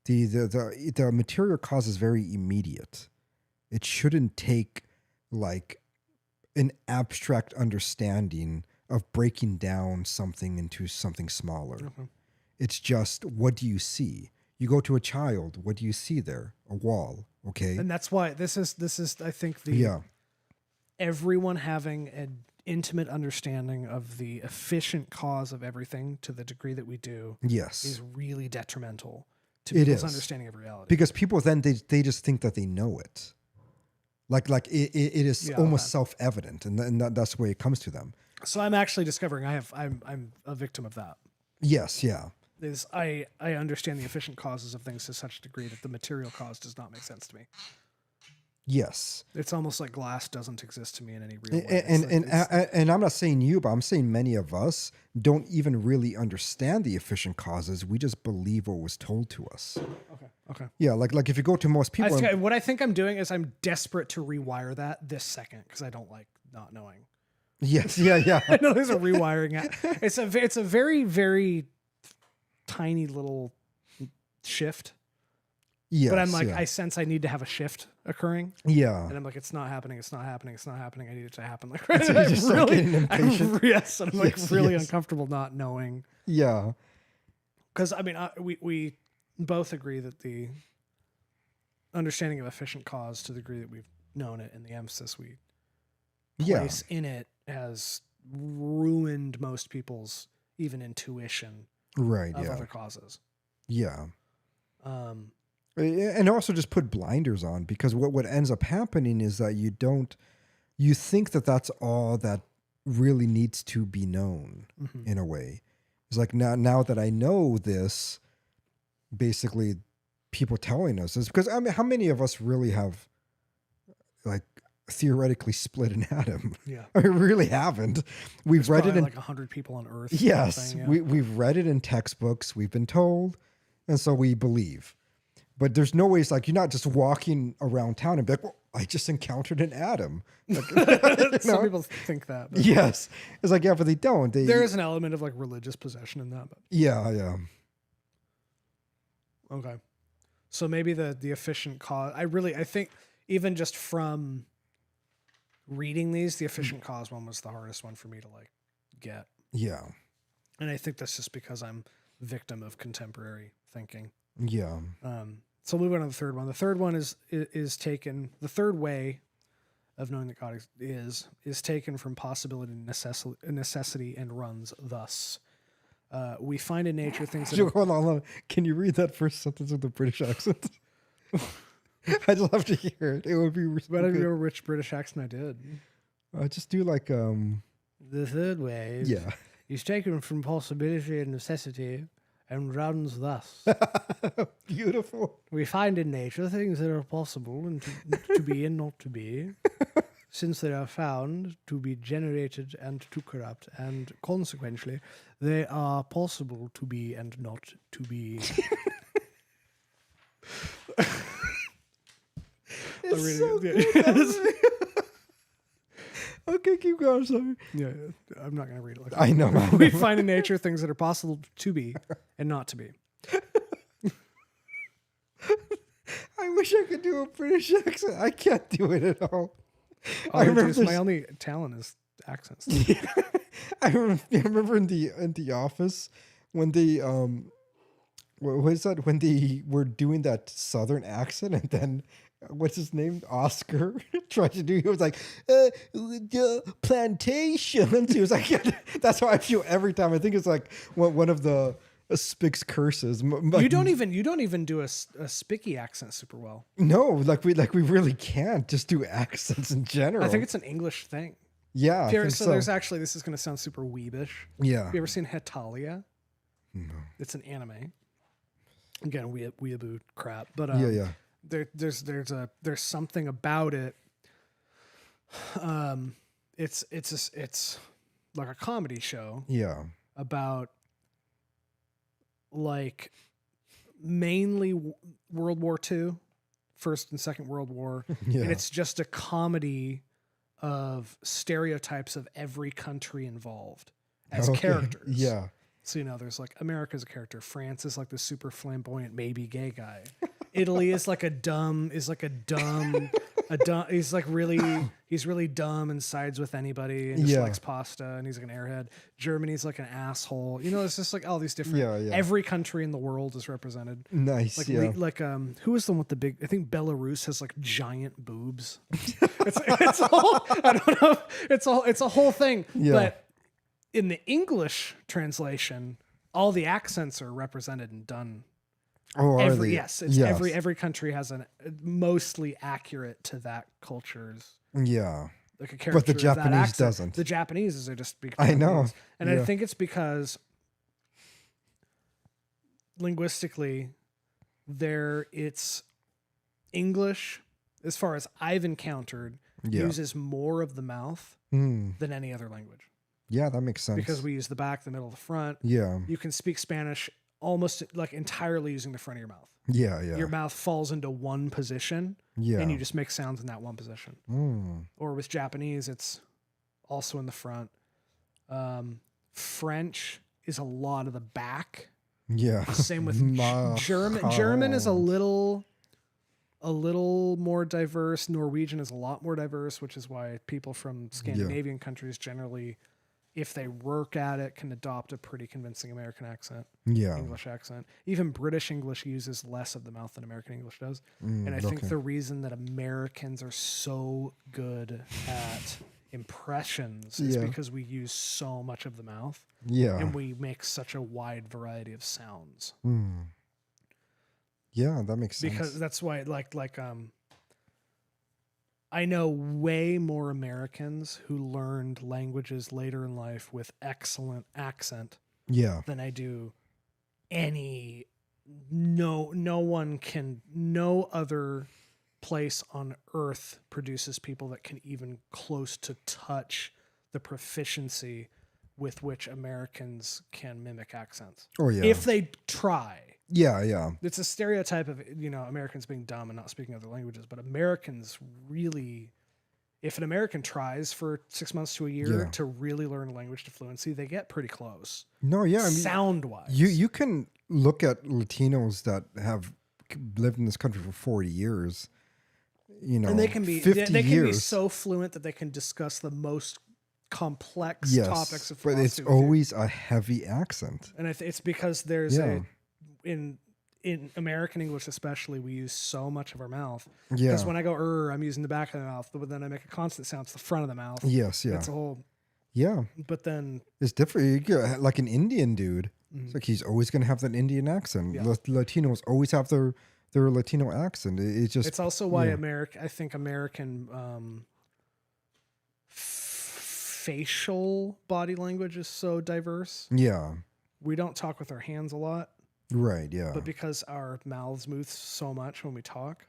A: The material cause is very immediate. It shouldn't take like an abstract understanding of breaking down something into something smaller. Mm-hmm. It's just, what do you see? You go to a child, what do you see there? A wall, okay?
B: And that's why this is I think everyone having an intimate understanding of the efficient cause of everything to the degree that we do is really detrimental to people's understanding of reality.
A: Because people then they just think that they know it. Like it is almost self-evident, and that's the way it comes to them.
B: So I'm actually discovering I'm a victim of that.
A: Yes, yeah.
B: I understand the efficient causes of things to such a degree that the material cause does not make sense to me.
A: Yes.
B: It's almost like glass doesn't exist to me in any real way.
A: And I'm not saying you, but I'm saying many of us don't even really understand the efficient causes. We just believe what was told to us.
B: Okay.
A: Yeah, like if you go to most people...
B: what I think I'm doing is I'm desperate to rewire that this second because I don't like not knowing.
A: Yes, yeah.
B: I know there's a rewiring. It's a very, very tiny little shift.
A: Yes,
B: but I'm like, I sense I need to have a shift occurring.
A: Yeah.
B: And I'm like, it's not happening. I need it to happen. Like,
A: so you just start getting impatient.
B: Yes. And I'm like really uncomfortable not knowing.
A: Yeah.
B: Because I mean, we both agree that the understanding of efficient cause to the degree that we've known it and the emphasis we place in it has ruined most people's even intuition of other causes.
A: Yeah. And also just put blinders on, because what ends up happening is that you think that that's all that really needs to be known in a way. It's like now that I know this, basically people telling us this, because I mean, how many of us really have like theoretically split an atom?
B: Yeah.
A: I mean, we really haven't. We've read it in
B: like 100 people on Earth.
A: Yes. We've read it in textbooks. We've been told. And so we believe. But there's no ways, like, you're not just walking around town and be like, well, I just encountered an atom. Like,
B: Some people think that.
A: But yes. It's like, yeah, but they don't.
B: There is an element of like religious possession in that. But.
A: Yeah.
B: Okay. So maybe the efficient cause, I think even just from reading these, the efficient cause one was the hardest one for me to like get.
A: Yeah.
B: And I think that's just because I'm victim of contemporary thinking.
A: Yeah.
B: So moving on to the third one. The third one is taken. The third way of knowing that God is taken from possibility to necessity and runs thus. We find in nature things that...
A: Hold on. Can you read that first sentence with the British accent? I'd love to hear it. It would be...
B: But I don't know which British accent I did.
A: Just do like...
B: The third way is taken from possibility and necessity and runs thus.
A: Beautiful.
B: We find in nature things that are possible and to be and not to be, since they are found to be generated and to corrupt, and consequently, they are possible to be and not to be.
A: It's so good. Okay, keep going. Sorry.
B: Yeah, I'm not going to read it. Like that.
A: I know.
B: We find in nature things that are possible to be and not to be.
A: I wish I could do a British accent. I can't do it at all.
B: My only talent is accents.
A: I remember in the office when they what was that when they were doing that southern accent and then what's his name, Oscar, tried to do, he was like plantations, he was like that's how I feel every time. I think it's like one of the Spick's curses.
B: You don't even do a spicky accent super well.
A: No, like we really can't just do accents in general.
B: I think it's an English thing.
A: Yeah,
B: So there's actually, this is going to sound super weebish.
A: Yeah.
B: Have you ever seen Hetalia?
A: No.
B: It's an anime. Again, weeaboo crap, but
A: Yeah.
B: there's something about it. It's like a comedy show.
A: Yeah.
B: About like mainly World War II, First and Second World War,
A: Yeah.
B: and it's just a comedy of stereotypes of every country involved as characters.
A: Yeah.
B: So, there's like America's a character. France is like the super flamboyant, maybe gay guy. Italy is like a dumb, he's really dumb and sides with anybody and just likes pasta and he's like an airhead. Germany's like an asshole. It's just like all these different, every country in the world is represented.
A: Nice.
B: Like, who was the one with the big, I think Belarus has like giant boobs. it's a whole, I don't know. It's a whole thing.
A: Yeah.
B: But in the English translation, all the accents are represented and done.
A: Oh, are they?
B: Yes, it's every country has a mostly accurate to that culture's.
A: Yeah.
B: Like a character,
A: but the Japanese doesn't.
B: The Japanese, they just speak
A: I know.
B: And I think it's because linguistically, it's English, as far as I've encountered, uses more of the mouth than any other language.
A: Yeah, that makes sense.
B: Because we use the back, the middle, the front.
A: Yeah.
B: You can speak Spanish almost like entirely using the front of your mouth.
A: Yeah.
B: Your mouth falls into one position.
A: Yeah.
B: And you just make sounds in that one position. Or with Japanese, it's also in the front. French is a lot of the back.
A: Yeah.
B: Same with German. German is a little more diverse. Norwegian is a lot more diverse, which is why people from Scandinavian countries generally, if they work at it, can adopt a pretty convincing American accent. English accent. Even British English uses less of the mouth than American English does. And I think the reason that Americans are so good at impressions is because we use so much of the mouth.
A: Yeah.
B: And we make such a wide variety of sounds.
A: Yeah, that makes sense.
B: Because that's why I know way more Americans who learned languages later in life with excellent accent than I do no other place on earth produces people that can even close to touch the proficiency with which Americans can mimic accents.
A: Oh yeah.
B: If they try.
A: Yeah.
B: It's a stereotype of, Americans being dumb and not speaking other languages, but Americans really, if an American tries for 6 months to a year to really learn a language to fluency, they get pretty close.
A: No, yeah. I mean,
B: sound-wise.
A: You can look at Latinos that have lived in this country for 40 years,
B: and they can be
A: 50
B: they can
A: years.
B: be so fluent that they can discuss the most complex topics of philosophy.
A: But it's always a heavy accent.
B: And it's because there's in American English especially, we use so much of our mouth. Because when I go I'm using the back of the mouth, but then I make a consonant sound, it's the front of the mouth.
A: Yes, yeah.
B: It's a whole...
A: Yeah.
B: But then...
A: It's different. You get, like an Indian dude. It's like he's always going to have that Indian accent.
B: Yeah.
A: Latinos always have their Latino accent. It's just...
B: It's also why I think American facial body language is so diverse.
A: Yeah.
B: We don't talk with our hands a lot.
A: Right, yeah.
B: But because our mouths move so much when we talk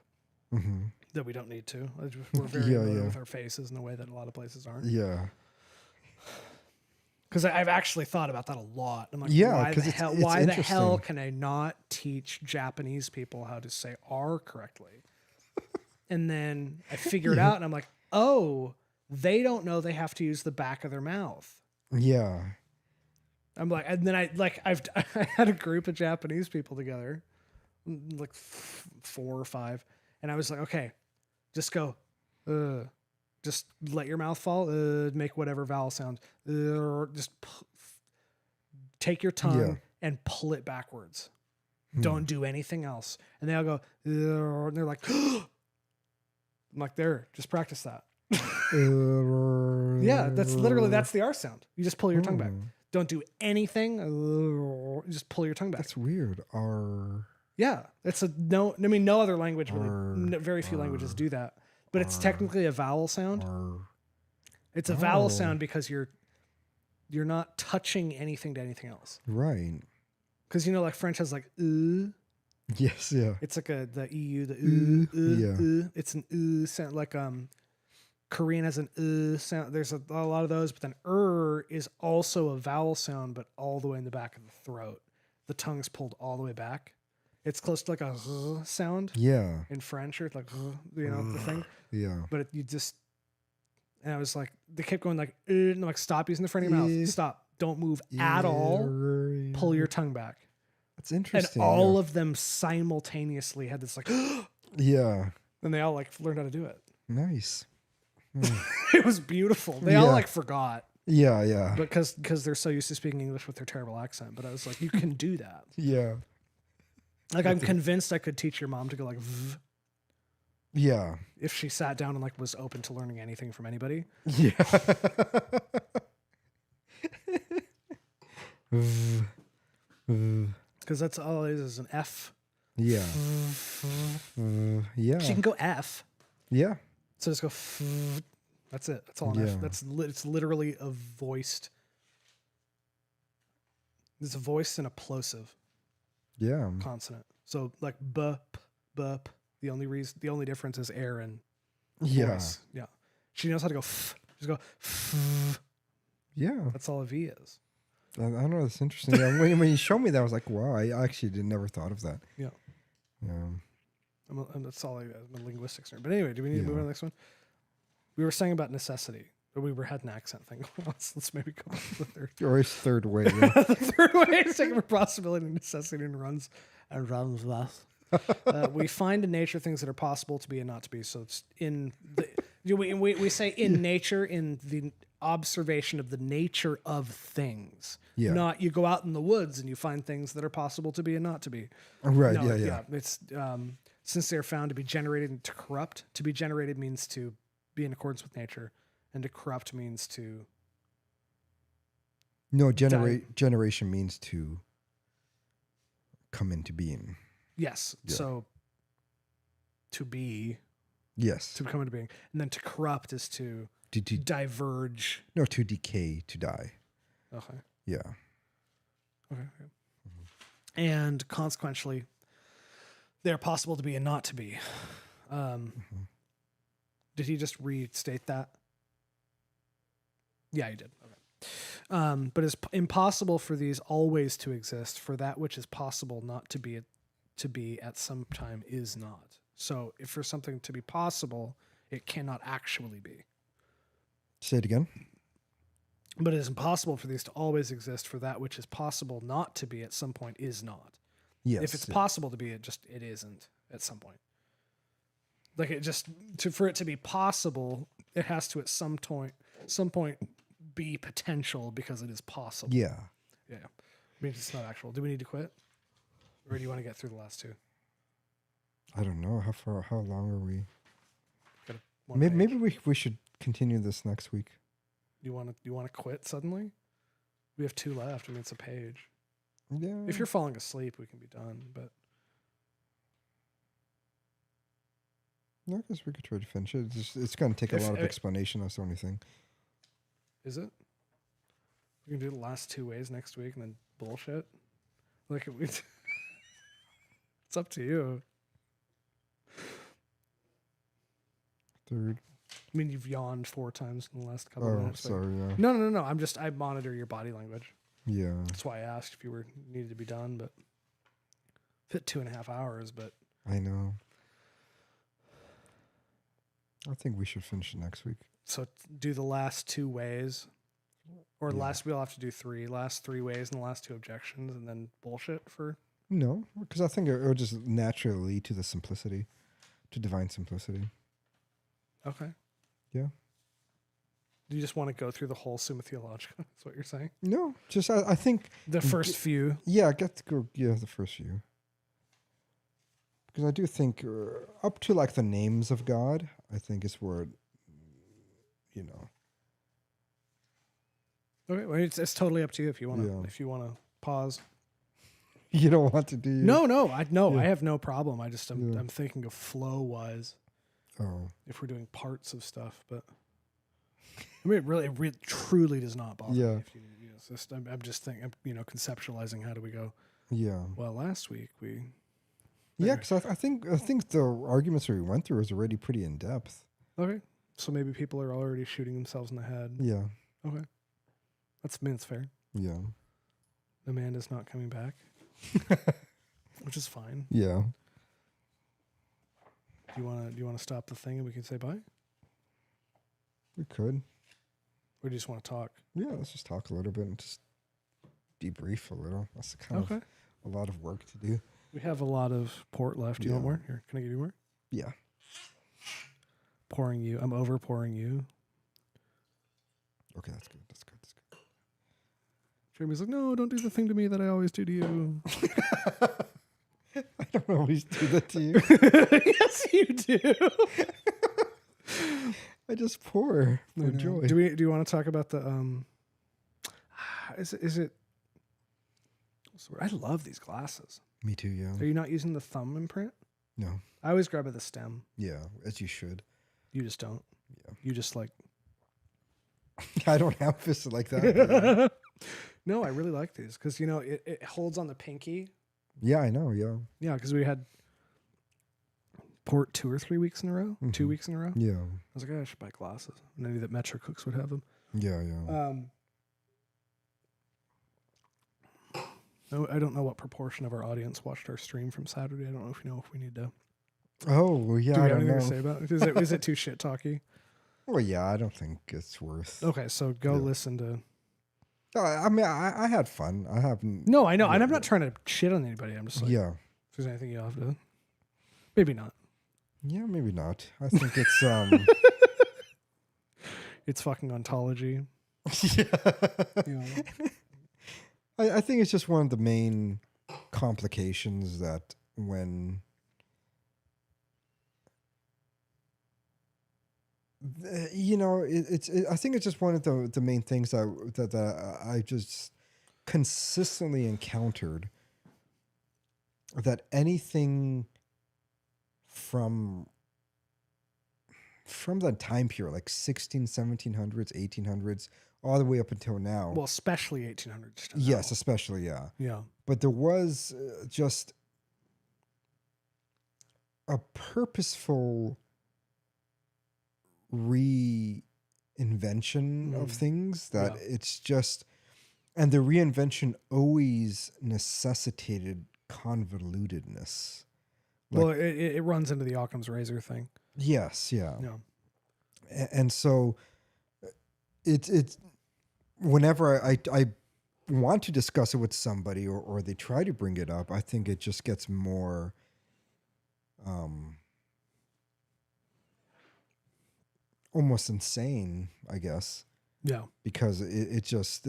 B: that we don't need to. We're very familiar with our faces in a way that a lot of places aren't.
A: Yeah.
B: Because I've actually thought about that a lot. I'm like, why the hell can I not teach Japanese people how to say R correctly? And then I figure it out and I'm like, oh, they don't know they have to use the back of their mouth.
A: Yeah.
B: I'm like, and then I had a group of Japanese people together, like 4 or 5, and I was like, okay, just go, just let your mouth fall, make whatever vowel sound, just take your tongue, and pull it backwards. Don't do anything else. And they all go, and they're like, I'm like, there, just practice that. Yeah, that's the R sound. You just pull your tongue back. Don't do anything. You just pull your tongue back.
A: That's weird. R.
B: Yeah, it's no other language really. Very few languages do that. But it's technically a vowel sound. It's a vowel sound because you're not touching anything to anything else.
A: Right.
B: Because like French has like
A: Yes, yeah.
B: it's like the EU, the
A: yeah.
B: It's an sound. Like Korean has an sound. There's a lot of those, but then is also a vowel sound, but all the way in the back of the throat. The tongue's pulled all the way back. It's close to like a sound.
A: Yeah.
B: In French, or it's like the thing.
A: Yeah.
B: But and I was like, they kept going like, and I'm like, stop using the front of your mouth. Stop. Don't move at all. Pull your tongue back.
A: That's interesting.
B: And all of them simultaneously had this like,
A: yeah.
B: And they all like learned how to do it.
A: Nice.
B: It was beautiful. They all like forgot.
A: Yeah, yeah.
B: Because they're so used to speaking English with their terrible accent. But I was like, you can do that.
A: Yeah.
B: Like I'm convinced I could teach your mom to go like, v.
A: Yeah.
B: If she sat down and like was open to learning anything from anybody.
A: Yeah.
B: Because that's all it is an F.
A: Yeah. Yeah.
B: She can go F.
A: Yeah.
B: So just go. That's it. That's all an F. It's literally a voiced. It's a voiced and a plosive.
A: Yeah.
B: Consonant. So like b, p, b, p. The only difference is air and
A: voice.
B: Yeah. She knows how to go. Just go.
A: Yeah.
B: That's all a V is.
A: I don't know. That's interesting. Yeah, when you showed me that, I was like, wow, I actually never thought of that.
B: Yeah.
A: Yeah.
B: That's all I'm a linguistics nerd. But anyway, do we need to move on to the next one? We were saying about necessity, but we had an accent thing. Let's maybe go on to the third.
A: Or his third way. Yeah.
B: The third way is taking possibility and necessity and runs less. We find in nature things that are possible to be and not to be. So it's we say in nature, in the observation of the nature of things.
A: Yeah.
B: Not you go out in the woods and you find things that are possible to be and not to be.
A: Right.
B: No,
A: Yeah.
B: It's since they are found to be generated and to corrupt. To be generated means to be in accordance with nature, and to corrupt means to.
A: No, generation means to come into being.
B: Yes. Yeah. So to be.
A: Yes.
B: To become into being. And then to corrupt is to diverge.
A: No, to decay, to die.
B: Okay.
A: Yeah.
B: Okay. Mm-hmm. And consequently, they're possible to be and not to be. Did he just restate that? Yeah, he did. Okay. But it's impossible for these always to exist, for that which is possible not to be at some time is not. So if for something to be possible, it cannot actually be.
A: Say it again.
B: But it is impossible for these to always exist, for that which is possible not to be at some point is not.
A: Yes.
B: If it's possible to be, it isn't at some point. Like for it to be possible, it has to at some point be potential because it is possible.
A: Yeah.
B: Yeah. I mean, it's not actual. Do we need to quit? Or do you want to get through the last two?
A: I don't know. How long are we?
B: Maybe
A: we should continue this next week.
B: You want to quit suddenly? We have two left. I mean, it's a page.
A: Yeah.
B: If you're falling asleep, we can be done, but
A: no, I guess we could try to finish it. It's going to take a lot of explanation. That's the only thing.
B: Is it? We can do the last 2 ways next week and then bullshit. Like it's up to you.
A: Third.
B: I mean, you've yawned 4 times in the last couple of minutes.
A: Oh, sorry. Yeah.
B: No. I monitor your body language.
A: Yeah.
B: That's why I asked if you needed to be done, but fit 2.5 hours. But
A: I know. I think we should finish it next week.
B: So do the last 2 ways, or we'll have to do 3. Last 3 ways and the last 2 objections, and then bullshit for.
A: No, because I think it will just naturally lead to the simplicity, to divine simplicity.
B: Okay.
A: Yeah.
B: Do you just want to go through the whole Summa Theologica? That's what you're saying?
A: No, just I think
B: The first few.
A: Yeah, get to go. Yeah, the first few. Because I do think up to like the names of God, I think is where, you know.
B: Okay, well, it's totally up to you if you want to.
A: Yeah.
B: If you want to pause.
A: You don't want to do.
B: No.
A: Yeah.
B: I have no problem. I just
A: Yeah.
B: I'm thinking of flow wise.
A: Oh.
B: If we're doing parts of stuff, but I mean, it really truly does not bother
A: Yeah.
B: me. If you know, it's just, I'm just thinking, conceptualizing how do we go?
A: Yeah.
B: Well, last week we.
A: Yeah, because I think the arguments that we went through was already pretty in depth.
B: Okay, so maybe people are already shooting themselves in the head.
A: Yeah.
B: Okay, that's fair.
A: Yeah.
B: Amanda's not coming back, which is fine.
A: Yeah.
B: Do you want to stop the thing and we can say bye,
A: We could.
B: or do you just want to talk?
A: Yeah, let's just talk a little bit and just debrief a little. That's kind of a lot of work to do.
B: We have a lot of port left. Do you want more? Here, can I give you more?
A: Yeah.
B: Pouring you. I'm over pouring you.
A: Okay, that's good. That's good.
B: Jeremy's like, no, don't do the thing to me that I always do to you.
A: I don't always do that to you.
B: Yes, you do.
A: I just pour for joy.
B: Do you want to talk about the is it I love these glasses.
A: Me too, yeah.
B: Are you not using the thumb imprint?
A: No.
B: I always grab at the stem.
A: Yeah, as you should.
B: You just don't.
A: Yeah.
B: You just like
A: I don't have fists like that.
B: No, I really like these because it holds on the pinky.
A: Yeah, I know, yeah.
B: Yeah, because we had port 2 or 3 weeks in a row. 2 weeks in a row.
A: Yeah.
B: I was like, I should buy glasses. And I knew that Metro Cooks would have them.
A: Yeah, yeah.
B: No, I don't know what proportion of our audience watched our stream from Saturday. I don't know if we need to.
A: Oh, well, yeah,
B: Do we
A: I
B: have
A: don't
B: anything
A: know.
B: to say about it? Is it too shit talky?
A: Well, yeah, I don't think it's worth.
B: Okay, so go listen to.
A: I mean, I had fun. I haven't.
B: No, I know, and I'm not trying to shit on anybody. I'm just like,
A: Yeah.
B: if there's anything you have to, maybe not.
A: Yeah, maybe not. I think it's
B: It's fucking ontology.
A: Yeah.
B: You know.
A: I think it's just one of the main complications that when I think it's just one of the main things that I just consistently encountered, that anything from that time period, like 1700s, 1800s, all the way up until now.
B: Well, especially 1800s.
A: Yes, especially, yeah.
B: Yeah.
A: But there was just a purposeful reinvention of things that it's just, and the reinvention always necessitated convolutedness.
B: Like, well, it runs into the Occam's razor thing.
A: Yes, yeah.
B: Yeah.
A: And so it's whenever I want to discuss it with somebody or they try to bring it up, I think it just gets more almost insane, I guess.
B: Yeah.
A: Because it just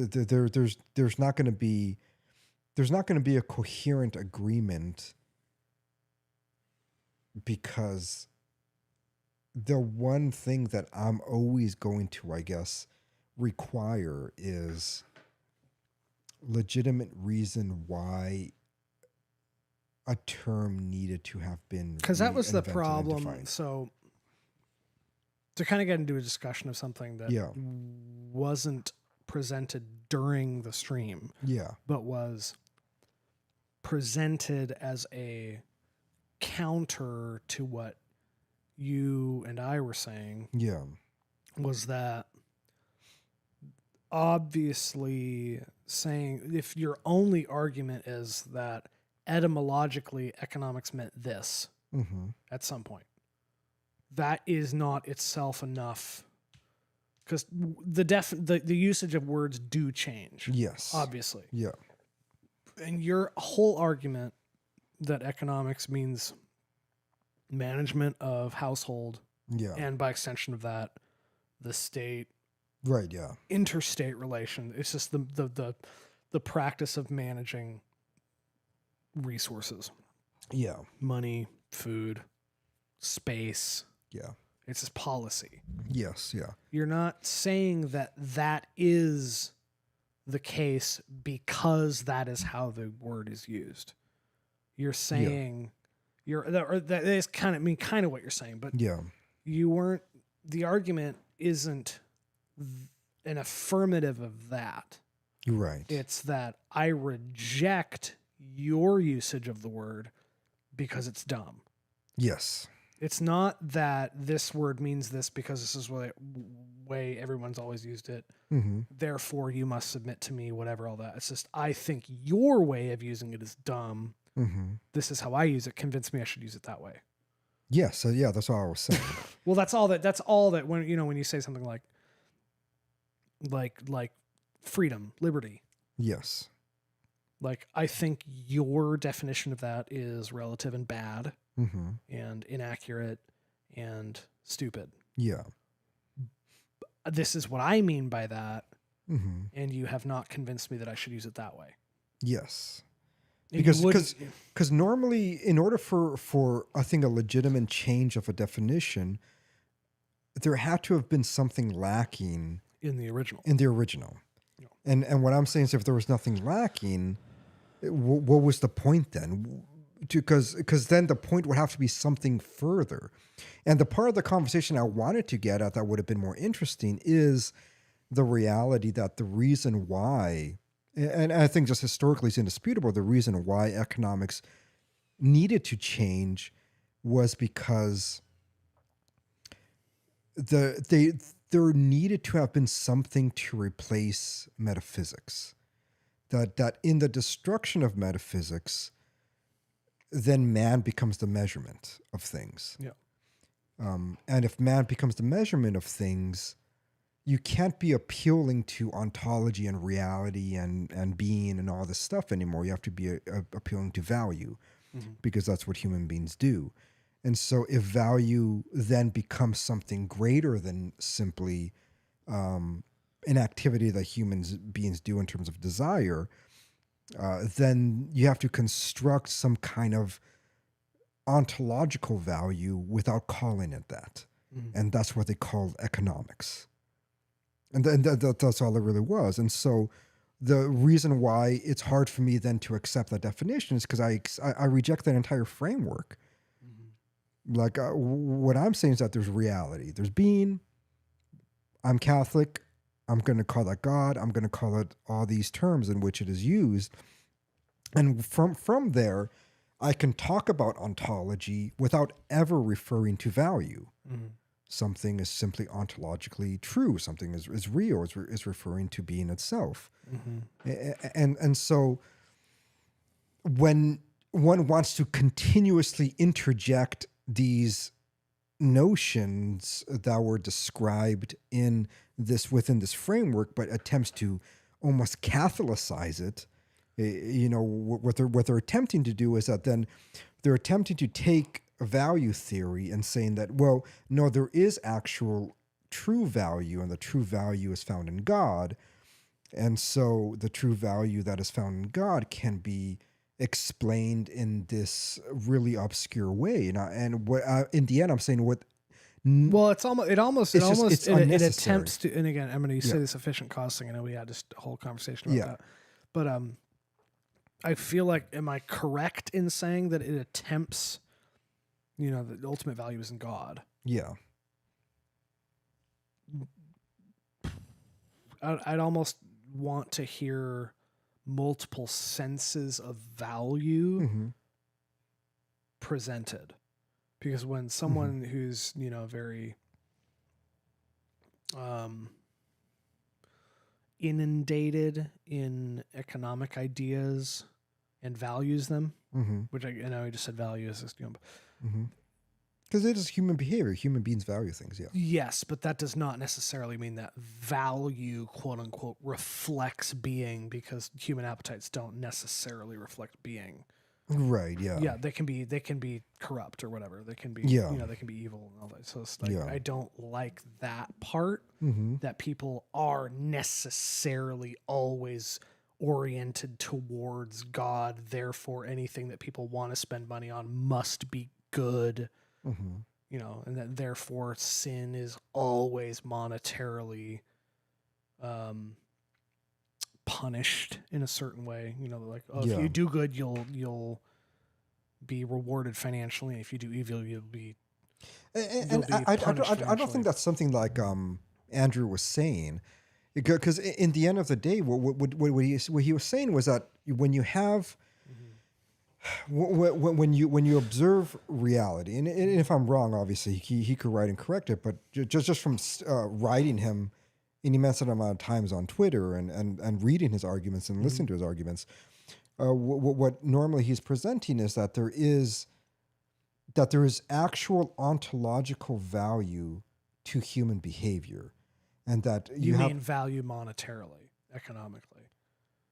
A: there's not going to be a coherent agreement, because the one thing that I'm always going to, I guess, require is legitimate reason why a term needed to have been,
B: because that was the
A: reinvented and
B: problem.
A: defined.
B: So to kind of get into a discussion of something that wasn't presented during the stream, but was presented as a counter to what you and I were saying, was that obviously saying, if your only argument is that etymologically economics meant this at some point, that is not itself enough, because the usage of words do change.
A: Yes,
B: obviously.
A: Yeah.
B: And your whole argument that economics means management of household, and by extension of that, the state,
A: Right. Yeah.
B: interstate relation. It's just the practice of managing resources,
A: Yeah.
B: money, food, space.
A: Yeah.
B: It's just policy.
A: Yes. Yeah.
B: You're not saying that that is the case because that is how the word is used. You're saying that is kind of what you're saying, but
A: Yeah.
B: you weren't. The argument isn't an affirmative of that.
A: Right.
B: It's that I reject your usage of the word because it's dumb.
A: Yes.
B: It's not that this word means this because this is the way everyone's always used it.
A: Mm-hmm.
B: Therefore, you must submit to me, whatever, all that. It's just, I think your way of using it is dumb.
A: Mm-hmm.
B: This is how I use it. Convince me I should use it that way.
A: Yes. So yeah, that's what I was saying.
B: Well, that's all that when you say something like freedom, liberty.
A: Yes.
B: Like, I think your definition of that is relative and bad.
A: Mm-hmm.
B: And inaccurate and stupid.
A: Yeah.
B: This is what I mean by that.
A: Mm-hmm.
B: And you have not convinced me that I should use it that way.
A: Yes.
B: And you
A: Because normally, in order for I think a legitimate change of a definition, there had to have been something lacking
B: in the original.
A: Yeah. And what I'm saying is, if there was nothing lacking, what was the point then? Because then the point would have to be something further. And the part of the conversation I wanted to get at that would have been more interesting is the reality that the reason why, and I think just historically it's indisputable, the reason why economics needed to change was because there needed to have been something to replace metaphysics. That in the destruction of metaphysics, then man becomes the measurement of things.
B: Yeah.
A: And if man becomes the measurement of things, you can't be appealing to ontology and reality and being and all this stuff anymore. You have to be appealing to value, because that's what human beings do. And so if value then becomes something greater than simply an activity that humans beings do in terms of desire, then you have to construct some kind of ontological value without calling it that. And that's what they called economics. And that's all it really was. And so the reason why it's hard for me then to accept that definition is because I reject that entire framework. Like what I'm saying is that there's reality. There's being. I'm Catholic. I'm going to call that God. I'm going to call it all these terms in which it is used. And from there, I can talk about ontology without ever referring to value. Something is simply ontologically true. Something is real, is referring to being itself. And so when one wants to continuously interject these notions that were described within this framework, but attempts to almost Catholicize it, what they're attempting to do is that then they're attempting to take a value theory and saying that, well, no, there is actual true value, and the true value is found in God. And so the true value that is found in God can be explained in this really obscure way. And what in the end, I'm saying what.
B: Well, it
A: unnecessary.
B: attempts to, and again, I'm going to say this efficient costing. I know we had this whole conversation about that, but I feel like, am I correct in saying that it attempts, the ultimate value is in God?
A: Yeah.
B: I'd almost want to hear multiple senses of value presented, because when someone who's very inundated in economic ideas and values them, which I know I just said values,
A: because it is human behavior. Human beings value things. Yeah.
B: Yes, but that does not necessarily mean that value, quote unquote, reflects being, because human appetites don't necessarily reflect being.
A: Right. Yeah.
B: Yeah, they can be corrupt or whatever. They can be,
A: Yeah.
B: they can be evil and all that. So it's like,
A: Yeah.
B: I don't like that part,
A: Mm-hmm.
B: that people are necessarily always oriented towards God. Therefore, anything that people want to spend money on must be good,
A: Mm-hmm.
B: and that therefore sin is always monetarily punished in a certain way. Like, oh, if
A: Yeah.
B: you do good, you'll be rewarded financially. If you do evil, you'll be
A: And
B: punished
A: I don't
B: financially.
A: think that's something like Andrew was saying, because in the end of the day, what he was saying was that when you have when you observe reality, and if I'm wrong, obviously he could write and correct it, but just from writing him an immense amount of times on Twitter and reading his arguments and listening to his arguments, what normally he's presenting is that there is actual ontological value to human behavior, and that
B: You mean value monetarily, economically?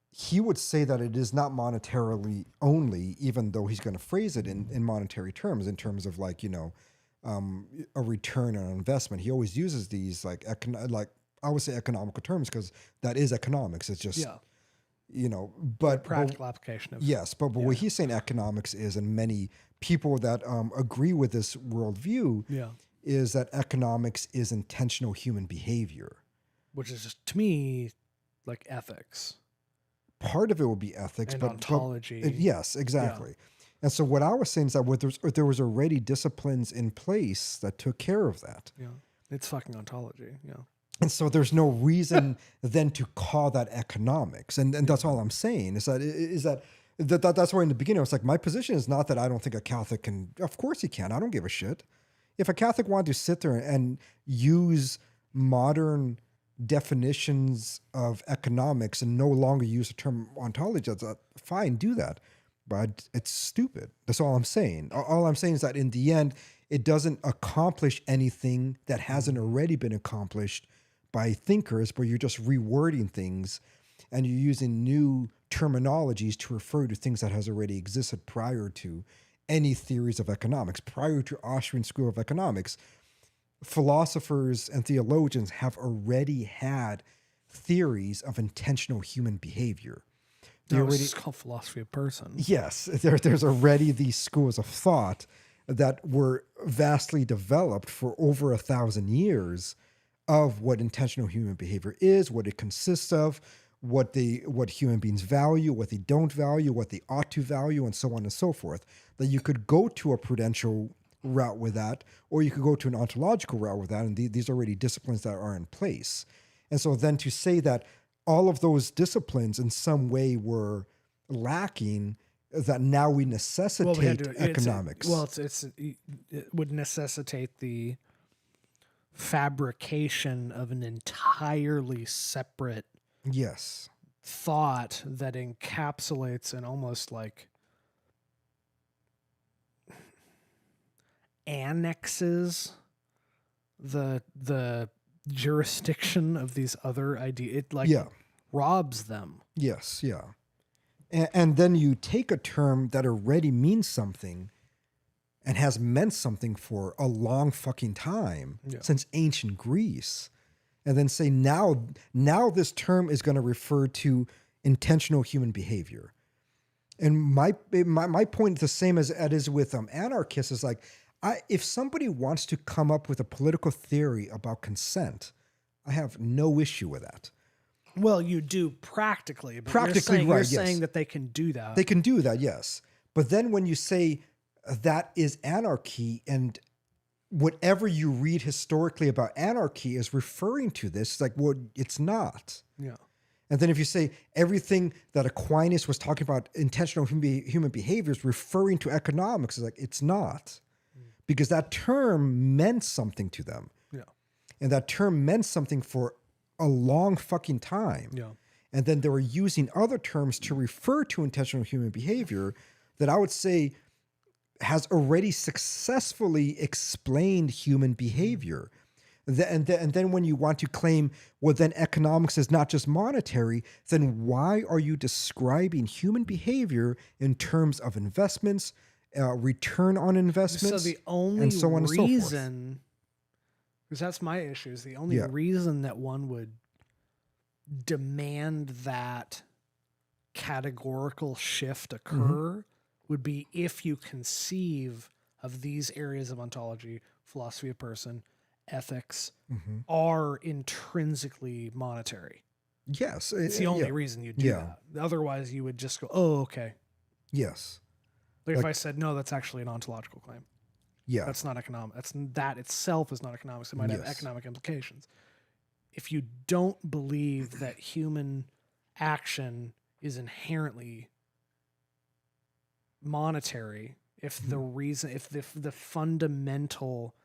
A: He would say that it is not monetarily only, even though he's going to phrase it in monetary terms, in terms of like, a return on investment. He always uses these like I would say economical terms, because that is economics. It's just, but
B: Practical application of
A: yes, but what he's saying economics is, and many people that agree with this worldview, is that economics is intentional human behavior.
B: Which is just, to me, like ethics.
A: Part of it will be ethics,
B: and
A: but
B: ontology.
A: Yes, exactly. And so what I was saying is that there was already disciplines in place that took care of that.
B: Yeah, it's fucking ontology. Yeah.
A: And so there's no reason then to call that economics. And that's all I'm saying is that's why in the beginning I was like, my position is not that I don't think a Catholic can. Of course he can. I don't give a shit. If a Catholic wanted to sit there and use modern definitions of economics and no longer use the term ontology, that's fine, do that. But it's stupid. That's all I'm saying. All I'm saying is that in the end, it doesn't accomplish anything that hasn't already been accomplished by thinkers, but you're just rewording things and you're using new terminologies to refer to things that has already existed prior to any theories of economics, prior to Austrian School of Economics. Philosophers and theologians have already had theories of intentional human behavior.
B: It's called philosophy of person.
A: Yes, there's already these schools of thought that were vastly developed for over 1,000 years of what intentional human behavior is, what it consists of, what human beings value, what they don't value, what they ought to value, and so on and so forth. That you could go to a prudential route with that, or you could go to an ontological route with that, and these are already disciplines that are in place. And so then to say that all of those disciplines in some way were lacking, that now we necessitate economics.
B: It would necessitate the fabrication of an entirely separate thought that encapsulates and almost like annexes the jurisdiction of these other ideas. It robs them.
A: Yes, yeah. And then you take a term that already means something and has meant something for a long fucking time, since ancient Greece, and then say now this term is going to refer to intentional human behavior. And my point is the same as it is with anarchists, is like, if somebody wants to come up with a political theory about consent, I have no issue with that.
B: Well, you do practically, but you're saying that they can do that.
A: They can do that, yes. But then when you say that is anarchy, and whatever you read historically about anarchy is referring to this, it's like, well, it's not.
B: Yeah.
A: And then if you say everything that Aquinas was talking about intentional human behavior is referring to economics, it's like, it's not. Because that term meant something to them.
B: Yeah.
A: And that term meant something for a long fucking time.
B: Yeah.
A: And then they were using other terms to refer to intentional human behavior that I would say has already successfully explained human behavior. And then when you want to claim, well, then economics is not just monetary, then why are you describing human behavior in terms of investments, return on investments,
B: So the only
A: and so on and so forth?
B: reason, because that's my issue, is the only reason that one would demand that categorical shift occur would be if you conceive of these areas of ontology, philosophy of person, ethics, are intrinsically monetary.
A: Yes.
B: It's the only reason you do that. Otherwise, you would just go, oh, okay.
A: Yes.
B: Like if I said, no, that's actually an ontological claim.
A: Yeah.
B: That's not economic. That itself is not economics. It might have economic implications. If you don't believe that human action is inherently monetary, if the reason, if the fundamental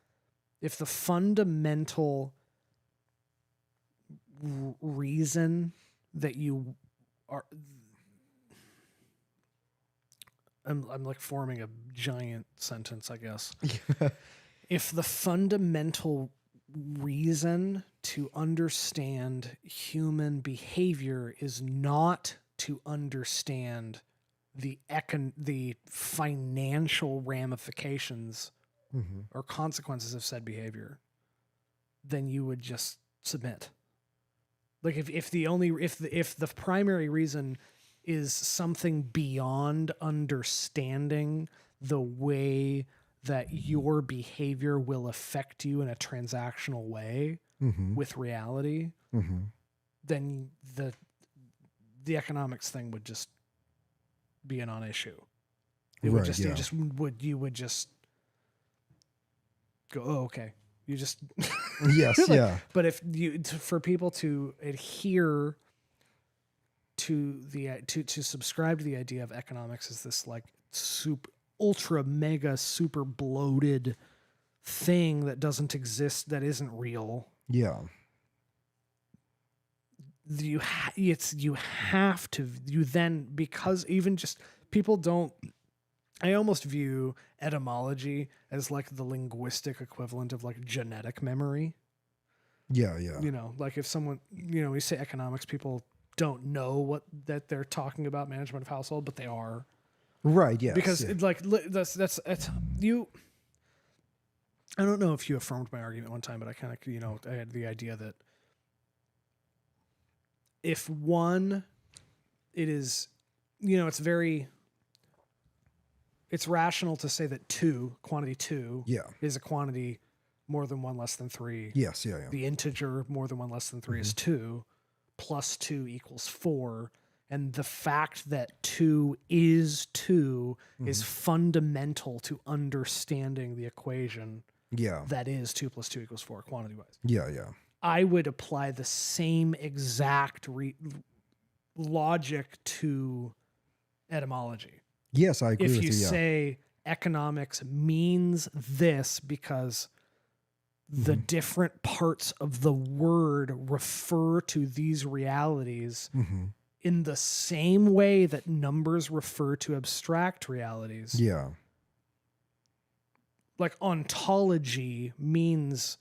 B: reason that you are, I'm like forming a giant sentence, I guess. If the fundamental reason to understand human behavior is not to understand the financial ramifications or consequences of said behavior, then you would just submit. Like if the primary reason is something beyond understanding the way that your behavior will affect you in a transactional way with reality, then the economics thing would just be a non-issue. It would just you would just go, oh, okay. You just
A: yes,
B: like, But if for people to adhere to to subscribe to the idea of economics as this like ultra mega super bloated thing that doesn't exist, that isn't real.
A: Yeah.
B: You have to then, because even just people don't, I almost view etymology as like the linguistic equivalent of like genetic memory.
A: Yeah, yeah.
B: You know, like if someone, you know, we say economics, people don't know that they're talking about management of household, but they are.
A: Right, yes.
B: Because that's you. I don't know if you affirmed my argument one time, but I kind of, you know, I had the idea that if one, it is, you know, it's rational to say that quantity two is a quantity more than 1 less than 3.
A: Yes, yeah.
B: The integer more than 1 less than 3 is 2, plus 2 equals 4. And the fact that 2 is 2 is fundamental to understanding the equation.
A: Yeah.
B: That is 2 plus 2 equals 4 quantity-wise.
A: Yeah, yeah.
B: I would apply the same exact logic to etymology.
A: Yes, I agree with you.
B: If you say economics means this because the different parts of the word refer to these realities in the same way that numbers refer to abstract realities.
A: Yeah.
B: Like ontology means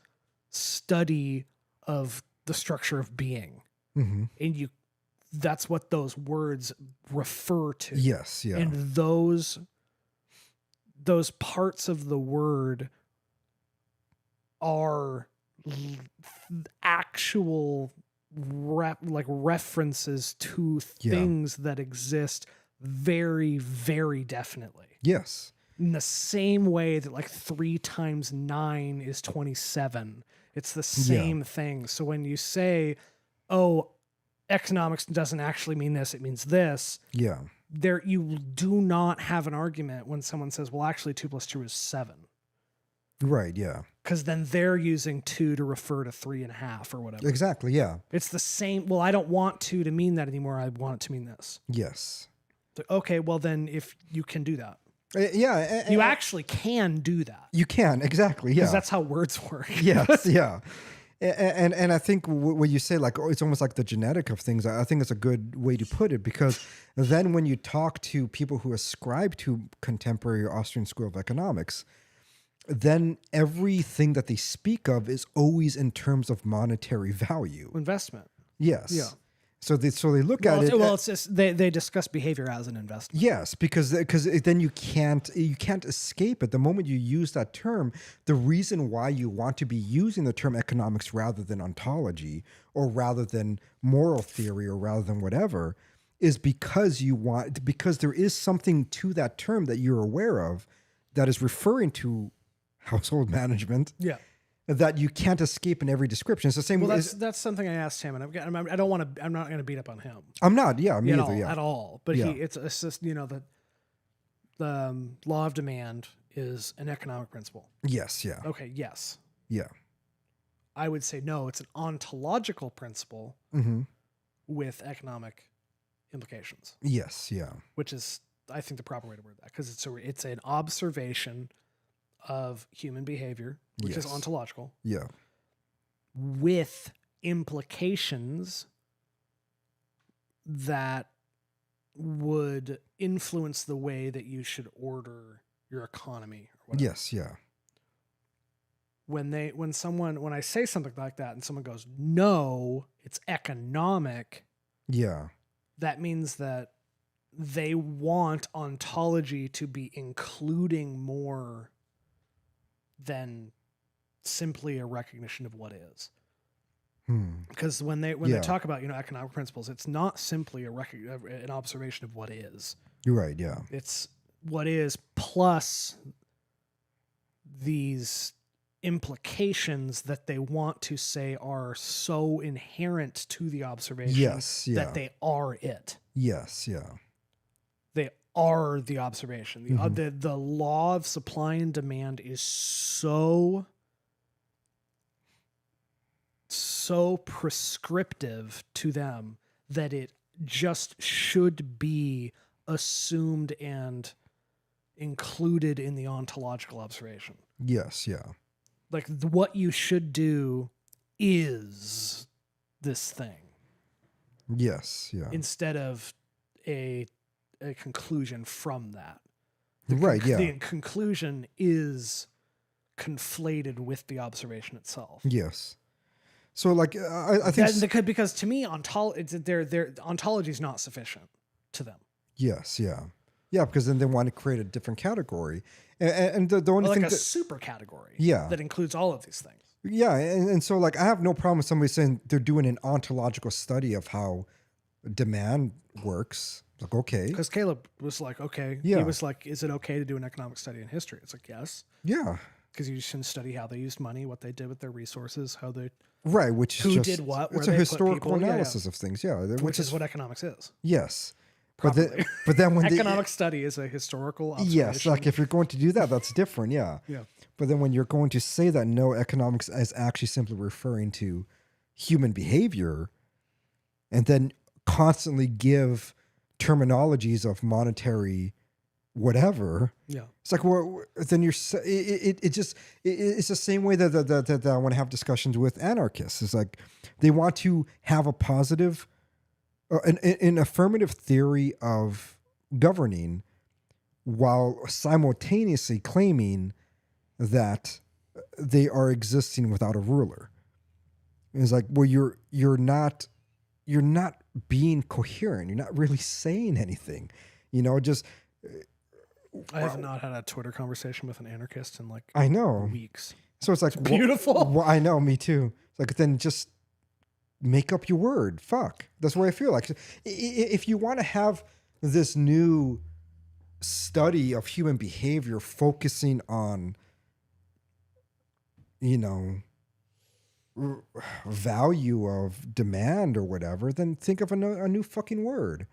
B: study of the structure of being. And that's what those words refer to.
A: Yes, yeah.
B: And those parts of the word are actual references to things that exist very, very definitely.
A: Yes.
B: In the same way that like 3 times 9 is 27. It's the same thing. So when you say, oh, economics doesn't actually mean this, it means this.
A: Yeah.
B: There, you do not have an argument when someone says, well, actually 2 plus 2 is 7.
A: Right, yeah.
B: Because then they're using 2 to refer to 3.5 or whatever.
A: Exactly, yeah.
B: It's the same. Well, I don't want 2 to mean that anymore. I want it to mean this.
A: Yes.
B: So, okay, well then if you can do that.
A: Yeah.
B: You actually can do that.
A: You can, exactly, yeah.
B: Because that's how words work.
A: Yes, yeah. And I think when you say like, oh, it's almost like the genetic of things, I think it's a good way to put it, because then when you talk to people who ascribe to contemporary Austrian school of economics, then everything that they speak of is always in terms of monetary value.
B: Investment.
A: Yes.
B: Yeah.
A: So they look at it.
B: Well, it's just they discuss behavior as an investment.
A: Yes, because then you can't escape it. The moment you use that term, the reason why you want to be using the term economics rather than ontology or rather than moral theory or rather than whatever is because there is something to that term that you're aware of that is referring to household management.
B: Yeah.
A: That you can't escape in every description. It's the same.
B: Well, that's something I asked him, and I don't want to. I'm not going to beat up on him.
A: I'm not. Yeah, me either.
B: At all. But
A: Yeah.
B: it's just the law of demand is an economic principle.
A: Yes. Yeah.
B: Okay. Yes.
A: Yeah.
B: I would say no. It's an ontological principle
A: Mm-hmm.
B: with economic implications,
A: Yes. Yeah.
B: which is I think the proper way to word that because it's an observation of human behavior, which is
A: Yes.
B: ontological,
A: Yeah.
B: with implications that would influence the way that you should order your economy or whatever.
A: Yes. Yeah.
B: When I say something like that and someone goes, no, it's economic,
A: Yeah.
B: that means that they want ontology to be including more than simply a recognition of what is. Because when they talk about economic principles, it's not simply an observation of what is.
A: You're right. Yeah.
B: It's what is plus these implications that they want to say are so inherent to the observation
A: Yes. Yeah.
B: that they are it.
A: Yes. Yeah.
B: They are the observation. The law of supply and demand is so prescriptive to them that it just should be assumed and included in the ontological observation.
A: Yes. Yeah.
B: Like what you should do is this thing
A: Yes. Yeah.
B: instead of a conclusion from that.
A: Right. Yeah.
B: The conclusion is conflated with the observation itself.
A: Yes. So, like, I think
B: because to me, their ontology is not sufficient to them.
A: yes. Yeah. Yeah. Because then they want to create a different category, and the only
B: Or like
A: thing
B: a
A: that,
B: super category.
A: Yeah.
B: That includes all of these things.
A: yeah, and so like I have no problem with somebody saying they're doing an ontological study of how demand works. Like, okay.
B: Because Caleb was like, okay.
A: Yeah.
B: He was like, is it okay to do an economic study in history? It's like, yes.
A: Yeah.
B: Because you can study how they used money, what they did with their resources, how they
A: Right. Which is
B: who
A: just,
B: did what, where
A: it's
B: they
A: a
B: put
A: historical
B: people.
A: analysis of things. Yeah.
B: which is what economics is.
A: Yes.
B: Properly.
A: But then when
B: Economic study is a historical observation.
A: yes, like if you're going to do that, that's different. Yeah.
B: Yeah.
A: But then when you're going to say that no, economics is actually simply referring to human behavior, and then constantly give terminologies of monetary whatever.
B: Yeah.
A: It's like, well, then it's the same way that I want to have discussions with anarchists. It's like they want to have a positive, an affirmative theory of governing while simultaneously claiming that they are existing without a ruler. It's like, well, you're not being coherent. You're not really saying anything, just.
B: I have not had a Twitter conversation with an anarchist in like
A: I know
B: weeks.
A: So it's like
B: Beautiful.
A: Well, I know, me too. It's like then just make up your word. Fuck. That's what I feel like. If you want to have this new study of human behavior focusing on, value of demand or whatever, then think of a new fucking word.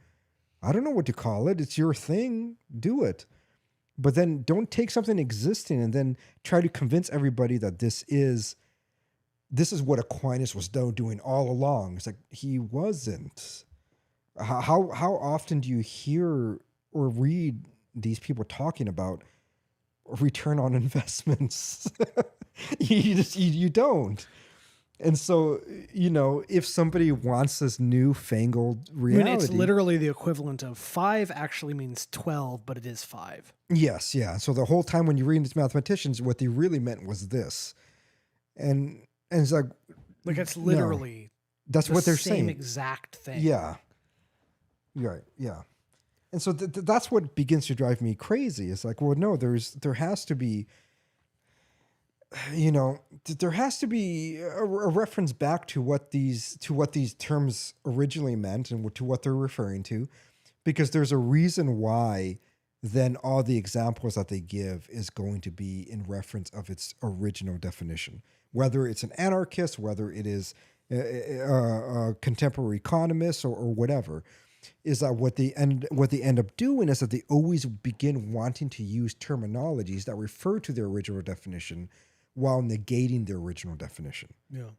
A: I don't know what to call it. It's your thing. Do it. But then don't take something existing and then try to convince everybody that this is what Aquinas was doing all along. It's like he wasn't. How often do you hear or read these people talking about return on investments? You don't. And so, if somebody wants this newfangled
B: I
A: reality,
B: mean, it's literally the equivalent of 5 actually means 12, but it is 5.
A: yes, yeah. So the whole time when you read these mathematicians, what they really meant was this, and it's like
B: It's
A: no,
B: literally
A: that's
B: the
A: what they're
B: same
A: saying.
B: exact thing.
A: Yeah, right, yeah. And so that's what begins to drive me crazy. It's like, well, no, there has to be, there has to be a reference back to what these terms originally meant and to what they're referring to, because there's a reason why then all the examples that they give is going to be in reference of its original definition, whether it's an anarchist, whether it is a contemporary economist or whatever. Is that what they end up doing is that they always begin wanting to use terminologies that refer to their original definition while negating the original definition.
B: Yeah.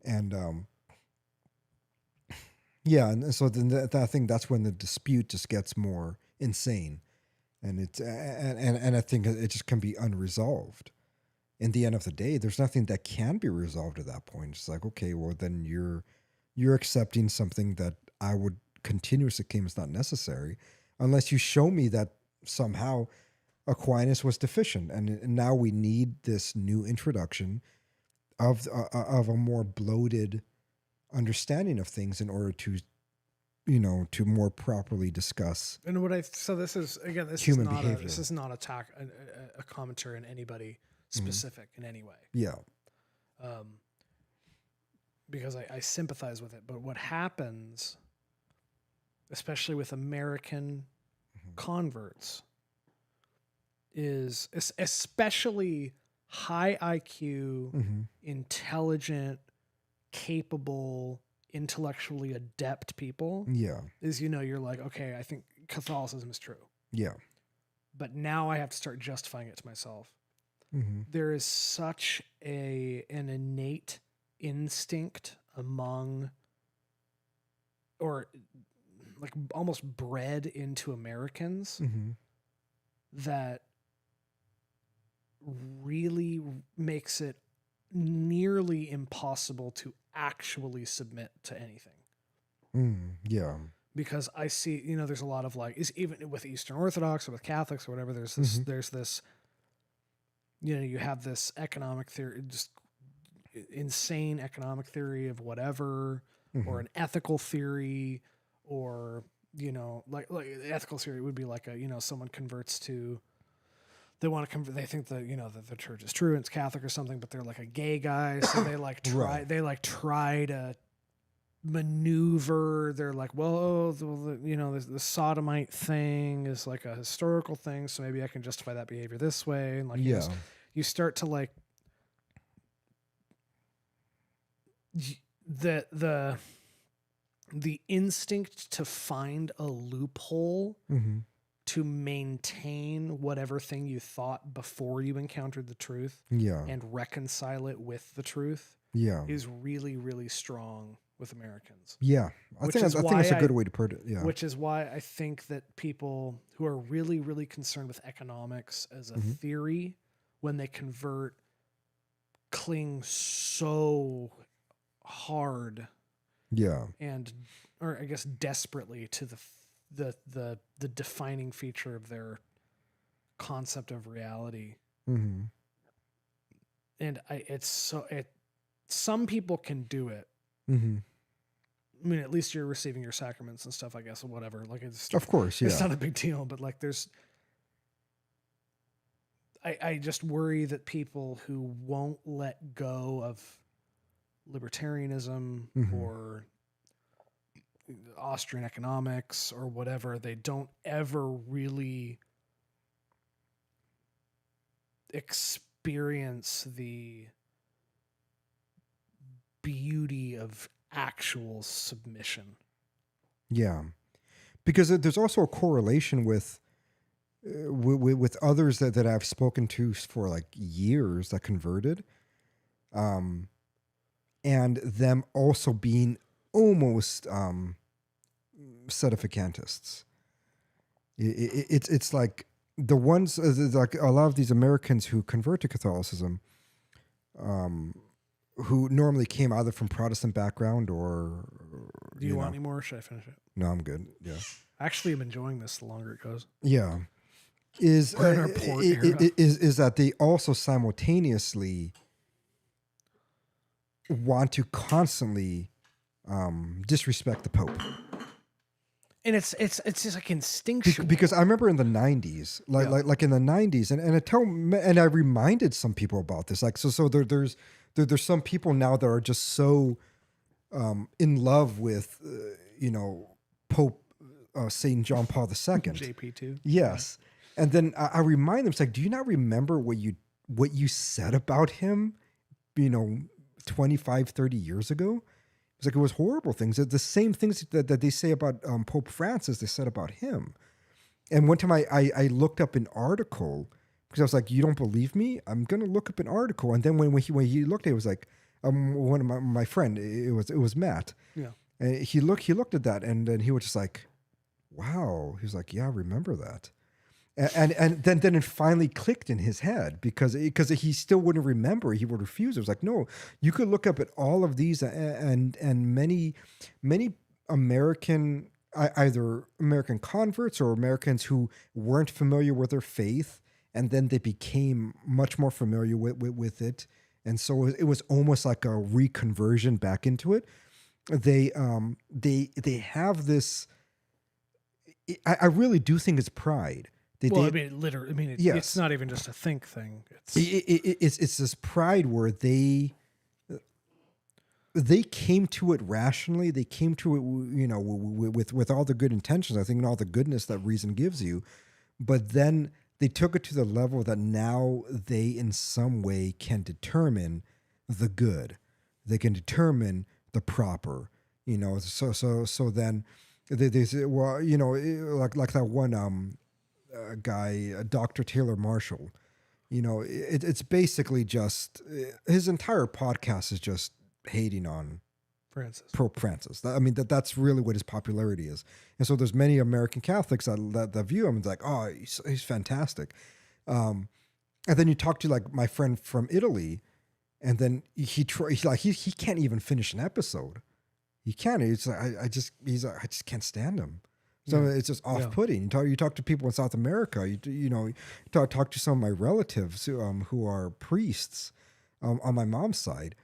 A: And yeah, and so then I think that's when the dispute just gets more insane, and I think it just can be unresolved. In the end of the day, there's nothing that can be resolved at that point. It's like, okay, well then you're accepting something that I would continuously claim is not necessary, unless you show me that somehow Aquinas was deficient, and now we need this new introduction of a more bloated understanding of things in order to to more properly discuss.
B: And this is again,
A: human behavior.
B: This is not a commentary on anybody specific in any way.
A: Yeah.
B: Because I sympathize with it, but what happens, especially with American converts, is especially high IQ, intelligent, capable, intellectually adept people.
A: Yeah.
B: Is you're like, okay, I think Catholicism is true.
A: Yeah.
B: But now I have to start justifying it to myself. There is such an innate instinct among, or like almost bred into Americans, that really makes it nearly impossible to actually submit to anything.
A: Yeah.
B: Because I see, there's a lot of even with Eastern Orthodox or with Catholics or whatever, there's this, you have this economic theory, just insane economic theory of whatever, or an ethical theory, or, like ethical theory would be like someone converts to, they want to convert, they think that, that the church is true and it's Catholic or something, but they're like a gay guy. So they try to maneuver. They're like, well, the sodomite thing is like a historical thing, so maybe I can justify that behavior this way. And you start to the instinct to find a loophole to maintain whatever thing you thought before you encountered the truth, and reconcile it with the truth, is really, really strong with Americans.
A: Yeah, I think that's a good way to put it. Yeah,
B: which is why I think that people who are really, really concerned with economics as a theory, when they convert, cling so hard, or I guess desperately, to the defining feature of their concept of reality. And some people can do it. I mean, at least you're receiving your sacraments and stuff, I guess, or whatever.
A: Of course, yeah.
B: It's not a big deal, but I just worry that people who won't let go of libertarianism or Austrian economics or whatever, they don't ever really experience the beauty of actual submission.
A: Yeah, because there's also a correlation with others that I've spoken to for years that converted, and them also being almost sedevacantists. It's like the ones, like a lot of these Americans who convert to Catholicism, who normally came either from Protestant background or
B: Do you want any more? Or should I finish it?
A: No, I'm good. Yeah.
B: Actually, I'm enjoying this the longer it goes.
A: Yeah. Is
B: We're in our port era.
A: is that they also simultaneously want to constantly disrespect the Pope.
B: And it's just like instinctual.
A: Because I remember in the 90s, like in the 90s, and I reminded some people about this. Like so there's some people now that are just so in love with Pope Saint John Paul II.
B: JP2.
A: Yes. And then I remind them, it's like, do you not remember what you said about him, 25, 30 years ago? It's like, it was horrible things. The same things that they say about Pope Francis, they said about him. And one time I looked up an article because I was like, you don't believe me? I'm going to look up an article. And then when he looked at it, it was like, one of my friend, it was Matt.
B: Yeah.
A: And he looked at that and then he was just like, wow. He was like, yeah, I remember that. And then it finally clicked in his head because he still wouldn't remember. He would refuse. It was like, no, you could look up at all of these and many American, either American converts or Americans who weren't familiar with their faith, and then they became much more familiar with it. And so it was almost like a reconversion back into it. They have this, I really do think it's pride.
B: Literally,
A: yes.
B: It's not even just a think thing.
A: It's this pride where they came to it rationally. They came to it, with all the good intentions, I think, and all the goodness that reason gives you. But then they took it to the level that now they, in some way, can determine the good. They can determine the proper. So then they say, well, like that one guy, Dr. Taylor Marshall. It's basically just his entire podcast is just hating on Pope Francis. I mean, that's really what his popularity is. And so there's many American Catholics that view him and like, oh, he's fantastic. And then you talk to like my friend from Italy, and then he can't even finish an episode. He can't. It's like, I just can't stand him. So it's just off-putting. You talk to people in South America. You talk to some of my relatives who are priests on my mom's side,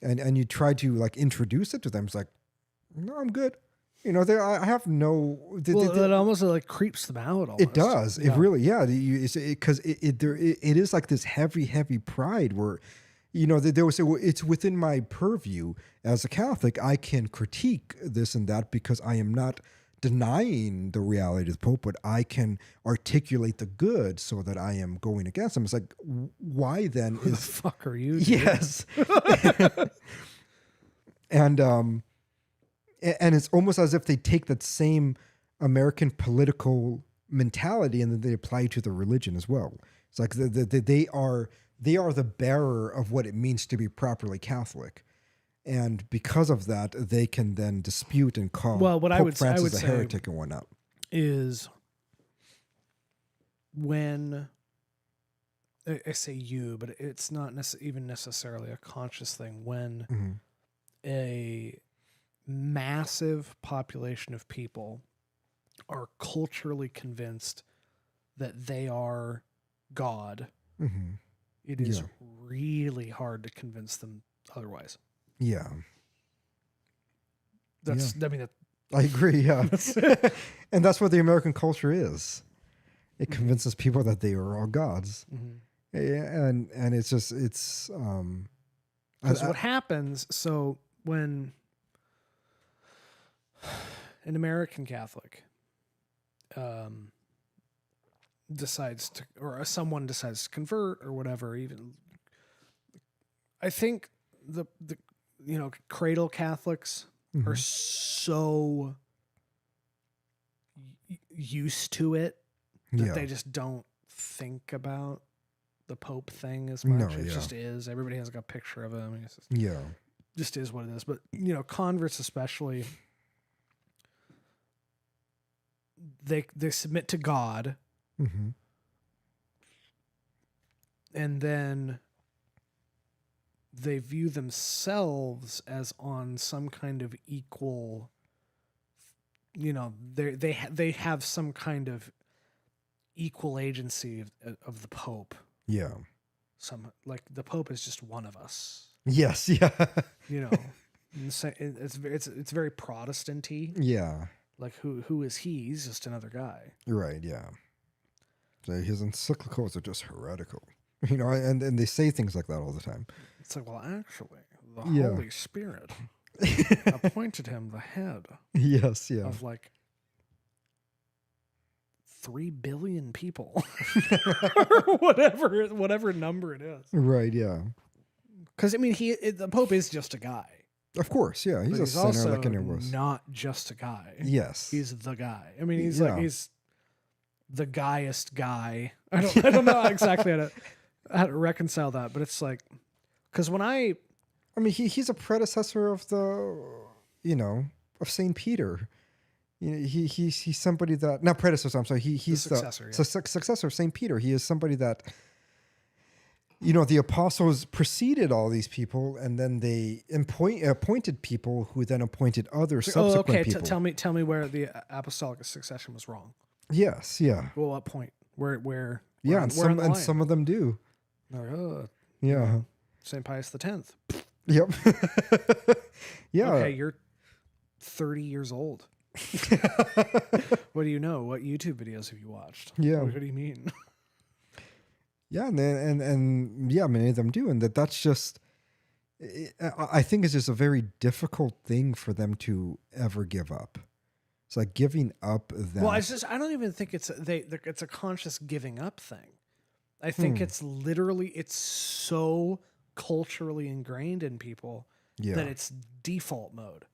A: and you try to like introduce it to them. It's like, no, I'm good. I have no.
B: It almost like creeps them out. Almost.
A: It does. Yeah. It really, because it is like this heavy pride where. They would say, well, it's within my purview as a Catholic. I can critique this and that because I am not denying the reality of the Pope, but I can articulate the good so that I am going against him. It's like, why then?
B: Who the fuck are you? Dude?
A: Yes. And it's almost as if they take that same American political mentality and then they apply it to the religion as well. It's like they are the bearer of what it means to be properly Catholic. And because of that, they can then dispute and call Pope Francis a heretic and whatnot.
B: Is when I say you, but it's not even necessarily a conscious thing. When a massive population of people are culturally convinced that they are God, it is really hard to convince them otherwise.
A: Yeah.
B: I
A: agree. Yeah. And that's what the American culture is. It convinces people that they are all gods. And it's
B: what happens. So when an American Catholic, decides to, or someone decides to convert or whatever, even I think the cradle Catholics are so used to it that they just don't think about the Pope thing as much. It just is. Everybody has like a picture of him. It's just is what it is. But converts especially, they submit to God. And then they view themselves as on some kind of equal, they have some kind of equal agency of the Pope.
A: Yeah.
B: Like the Pope is just one of us.
A: Yes. Yeah.
B: It's very Protestant-y.
A: Yeah.
B: Like who is he? He's just another guy.
A: Right. Yeah. So his encyclicals are just heretical, and they say things like that all the time.
B: It's like, well, actually, the
A: Yeah.
B: Holy Spirit appointed him the head.
A: Yes. Yeah.
B: Of like 3 billion people, or whatever number it is.
A: Right. Yeah.
B: Because I mean, the Pope is just a guy.
A: Of course. Yeah. He's a sinner
B: also
A: like anyone was.
B: not just a guy.
A: Yes.
B: He's the guy. I mean, he's
A: Yeah.
B: he's the guyest guy. I don't know exactly how to reconcile that, but it's like, because when I
A: mean, he's a predecessor of of Saint Peter. He's somebody that, not predecessor. I'm sorry. He's the
B: successor.
A: Successor of Saint Peter. He is somebody that, the apostles preceded all these people, and then they appointed people who then appointed other subsequent people.
B: Tell me where the apostolic succession was wrong.
A: Yes. Yeah.
B: Well, what point? Where?
A: Yeah. And some of them do. Yeah.
B: St. Pius X.
A: Yep. Yeah.
B: Okay, you're 30 years old. What do you know? What YouTube videos have you watched?
A: Yeah.
B: What do you mean?
A: Yeah, and yeah, many of them do, and that's just. I think it's just a very difficult thing for them to ever give up. It's like giving up that.
B: Well, I don't even think it's a conscious giving up thing. I think it's so culturally ingrained in people that it's default mode.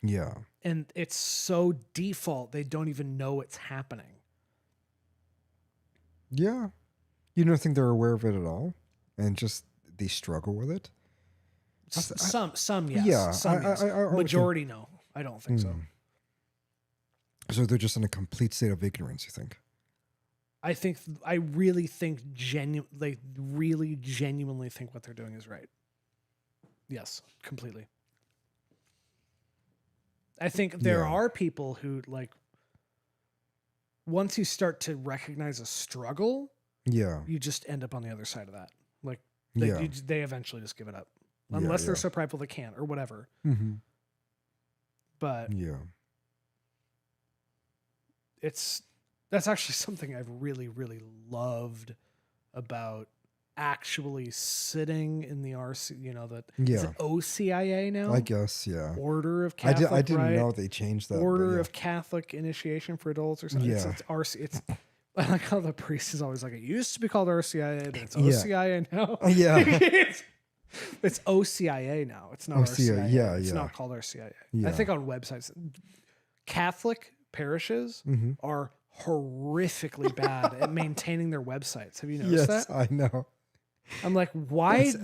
A: Yeah.
B: And it's so default they don't even know it's happening.
A: Yeah. You don't think they're aware of it at all? And just they struggle with it?
B: Some yes.
A: Yeah.
B: Some yes. Majority no. I don't think so.
A: So they're just in a complete state of ignorance, you think?
B: I really genuinely think what they're doing is right. Yes, completely. I think there are people who, like, once you start to recognize a struggle, you just end up on the other side of that. Like, they eventually just give it up. Unless they're so prideful they can't, or whatever.
A: Mm-hmm.
B: But that's actually something I've really, really loved about actually sitting in the RC, is it OCIA now?
A: I guess, yeah.
B: Order of Catholic,
A: I didn't know they changed that.
B: Order of Catholic Initiation for Adults or something.
A: Yeah.
B: It's RC. It's I like how the priest is always like, it used to be called RCIA, but it's OCIA now.
A: Yeah.
B: It's OCIA now. It's not
A: OCIA.
B: RCIA. It's not called RCIA.
A: Yeah.
B: I think on websites, Catholic parishes are horrifically bad at maintaining their websites. Have you noticed that?
A: Yes, I know.
B: I'm like, why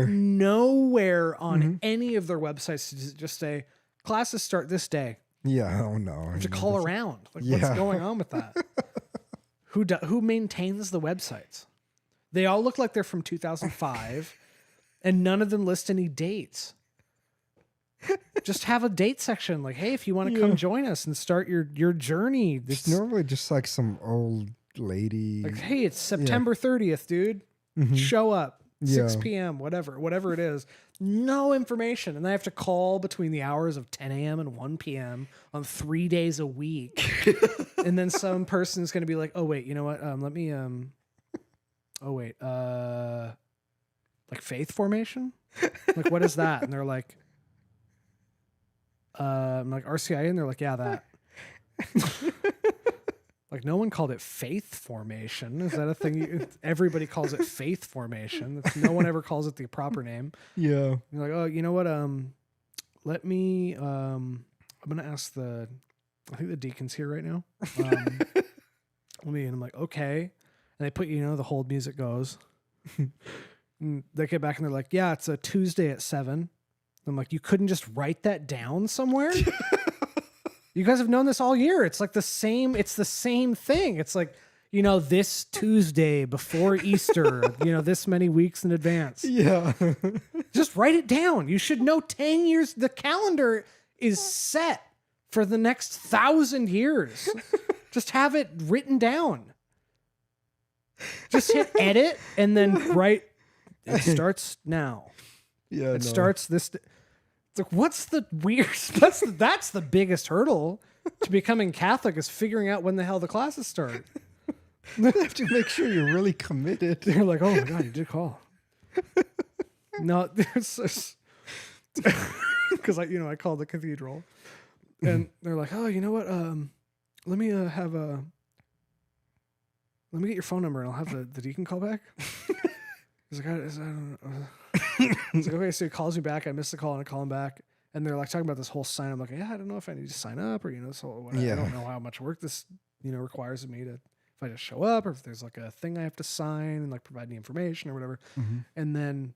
B: nowhere on any of their websites to just say classes start this day?
A: Yeah, oh no.
B: Or to call around. Like, what's going on with that? Who maintains the websites? They all look like they're from 2005, and none of them list any dates. Just have a date section. Like, hey, if you want to come join us and start your journey.
A: It's normally just like some old lady.
B: Like, hey, it's September 30th, dude. Show up. 6 p.m., whatever it is. No information. And I have to call between the hours of 10 a.m. and 1 p.m. on 3 days a week. And then some person is going to be like, oh, wait, you know what? Let me, like faith formation? Like, what is that? And they're like, I'm like, RCIA? And they're like, yeah, that. Like, no one called it faith formation. Is that a thing? Everybody calls it faith formation. No one ever calls it the proper name.
A: Yeah.
B: And you're like, oh, you know what? Let me, I'm going to ask I think the deacon's here right now. And I'm like, okay. And they put, the hold music goes. And they get back and they're like, yeah, it's a Tuesday at 7. I'm like, you couldn't just write that down somewhere? You guys have known this all year. It's like it's the same thing. It's like, you know, this Tuesday before Easter, you know, this many weeks in advance.
A: Yeah.
B: Just write it down. You should know 10 years. The calendar is set for the next 1,000 years. Just have it written down. Just hit edit and then write. It starts now.
A: Yeah.
B: It starts this. It's like, what's the weird? That's the biggest hurdle to becoming Catholic is figuring out when the hell the classes start.
A: You have to make sure you're really committed.
B: They're like, oh my God, you did call. No, there's because I called the cathedral, and they're like, oh, you know what? Let me get your phone number, and I'll have the deacon call back. He's like, I don't know. He's like, okay, so he calls me back. I missed the call, and I call him back, and they're like talking about this whole sign. I'm like, yeah, I don't know if I need to sign up or so. I don't know how much work this requires of me to. If I just show up, or if there's like a thing I have to sign and like provide any information or whatever. Mm-hmm. And then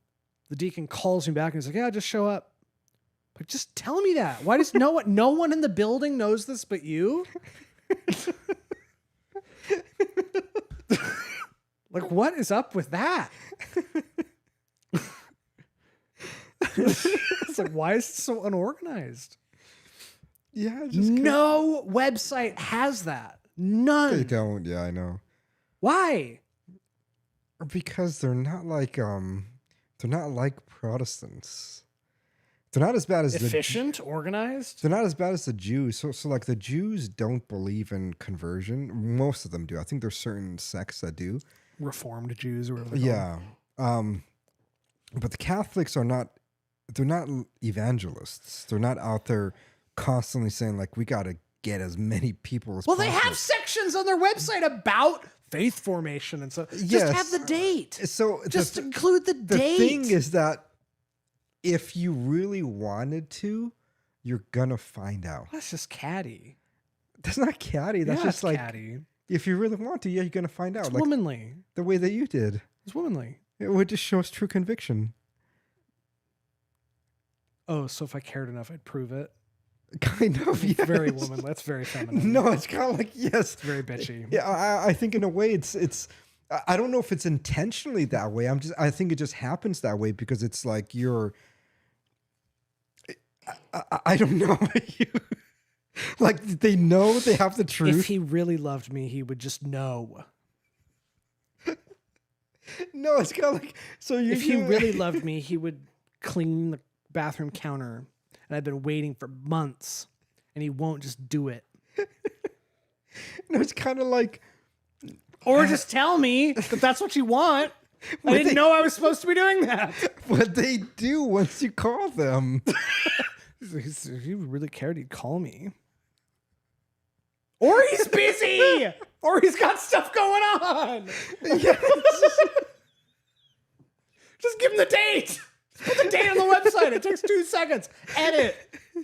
B: the deacon calls me back and he's like, yeah, just show up. But just tell me that. Why does no one in the building knows this but you? Like, what is up with that? It's like, why is it so unorganized?
A: Yeah.
B: No website has that. None.
A: They don't. Yeah, I know.
B: Why?
A: Because they're not like Protestants. They're not as bad as
B: efficient, organized.
A: They're not as bad as the Jews. So like the Jews don't believe in conversion. Most of them do. I think there's certain sects that do.
B: Reformed Jews or whatever.
A: Yeah. But the Catholics are not. They're not evangelists. They're not out there constantly saying like we got to get as many people as possible.
B: They have sections on their website about faith formation and so. Just have the date.
A: So
B: just include the date.
A: The thing is that if you really wanted to, you're gonna find out.
B: That's just catty.
A: That's not catty. That's just like
B: catty.
A: If you really want to, yeah, you're gonna find out.
B: It's womanly.
A: The way that you did.
B: It's womanly.
A: It would just show us true conviction.
B: Oh, so if I cared enough, I'd prove it.
A: Kind of, yes.
B: Very woman. That's very feminine.
A: No, it's kind of like, yes.
B: It's very bitchy.
A: Yeah, I think in a way it's I don't know if it's intentionally that way. I think it just happens that way because it's like I don't know. Like they know they have the truth.
B: If he really loved me, he would just know.
A: No, it's kind of like, so
B: if he really loved me, he would clean the bathroom counter. And I've been waiting for months, and he won't just do it.
A: No, it's kind of like...
B: Or just tell me that that's what you want. I didn't know I was supposed to be doing that.
A: But they do once you call them.
B: If he really cared, he'd call me. Or he's busy! Or he's got stuff going on!
A: Yes.
B: Just give him the date! Put the date on the website. It takes 2 seconds. Edit.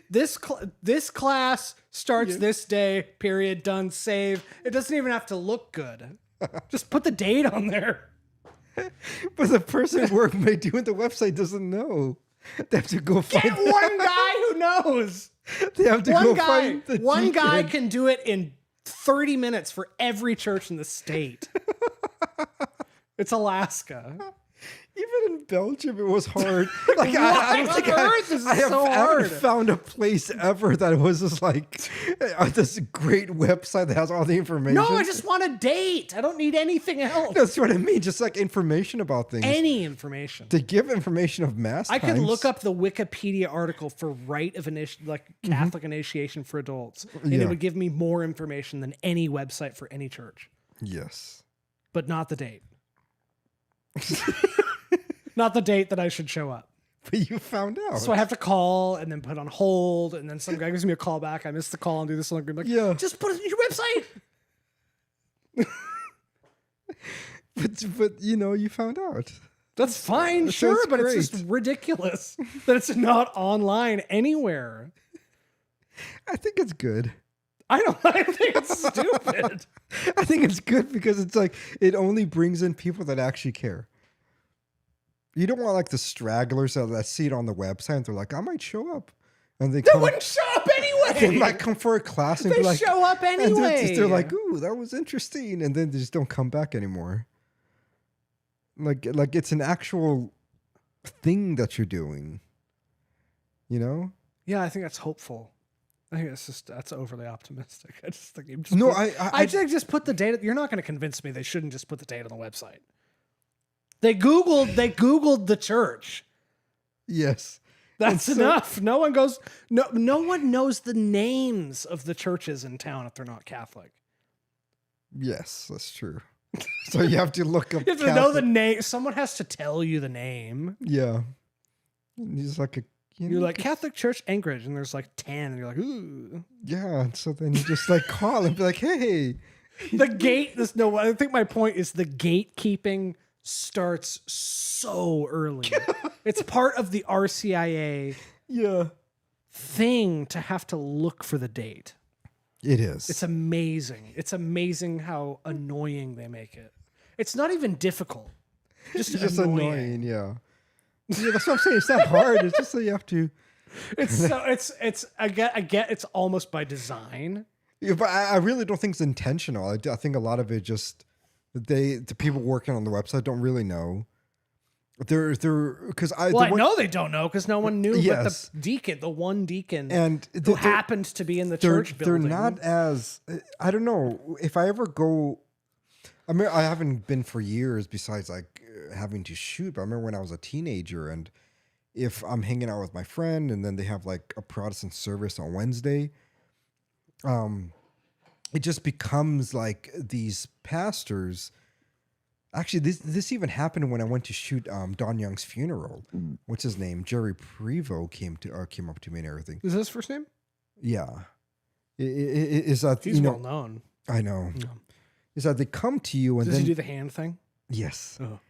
B: This class starts this day, period, done, save. It doesn't even have to look good. Just put the date on there.
A: But the person doing the website doesn't know. They have to go find...
B: Get one guy who knows.
A: They have to go find the
B: One guy can do it in 30 minutes for every church in the state. It's Alaska.
A: Even in Belgium, it was hard. Like
B: I don't think I haven't
A: found a place ever that was just like this great website that has all the information.
B: No, I just want a date. I don't need anything else.
A: That's what I mean. Just like information about things.
B: Any information.
A: To give information of mass
B: I
A: times.
B: could look up the Wikipedia article for rite of Catholic initiation for adults, and it would give me more information than any website for any church.
A: Yes.
B: But not the date. Not the date that I should show up.
A: But you found out.
B: So I have to call and then put on hold, and then some guy gives me a call back. I miss the call and do this. And I'm like,
A: yeah,
B: just put it in your
A: website. but you found out.
B: That's fine, sure, but great. It's just ridiculous that it's not online anywhere.
A: I think it's good.
B: I think it's stupid.
A: I think it's good because it's like it only brings in people that actually care. You don't want like the stragglers that see it on the website and they're like, I might show up. and they
B: They
A: come,
B: wouldn't show up
A: they
B: anyway.
A: might come for a class and
B: They
A: be like,
B: show up
A: and
B: anyway.
A: they're like, ooh, that was interesting, and then they just don't come back anymore. Like it's an actual thing that you're doing, you know?
B: Yeah, I think that's hopeful. I think that's overly optimistic. I just think
A: I
B: think just put the data. You're not going to convince me they shouldn't just put the data on the website. They Googled the church.
A: yes,
B: That's enough. No one goes. No one knows the names of the churches in town if they're not Catholic.
A: yes, that's true. So you have to look up.
B: You have to know the name. Someone has to tell you the name.
A: Yeah, and he's like a.
B: You're like Catholic Church Anchorage, and there's like 10, and you're like, ooh.
A: Yeah, and so then you just like call and be like, hey.
B: The gate. I think my point is the gatekeeping starts so early. It's part of the RCIA thing to have to look for the date.
A: It is.
B: It's amazing. It's amazing how annoying they make it. It's not even difficult. Just annoying.
A: Yeah. Yeah, that's what I'm saying. It's not hard. It's just that you have to.
B: I get it's almost by design.
A: Yeah, but I really don't think it's intentional. I think a lot of it just the people working on the website don't really know. They're because
B: I know they don't know because no one knew. Yes. But the one deacon,
A: and
B: who happened to be in the church building.
A: They're not as. I don't know if I ever go. I mean, I haven't been for years. Besides, like having to shoot. But I remember when I was a teenager, and if I'm hanging out with my friend, and then they have like a Protestant service on Wednesday, it just becomes like these pastors. Actually, this even happened when I went to shoot Don Young's funeral. What's his name? Jerry Prevost came up to me and everything.
B: Is that his first name?
A: Yeah, is that
B: he's well known?
A: I know. No. Is that they come to you and
B: does
A: then
B: he do the hand thing?
A: Yes. Oh.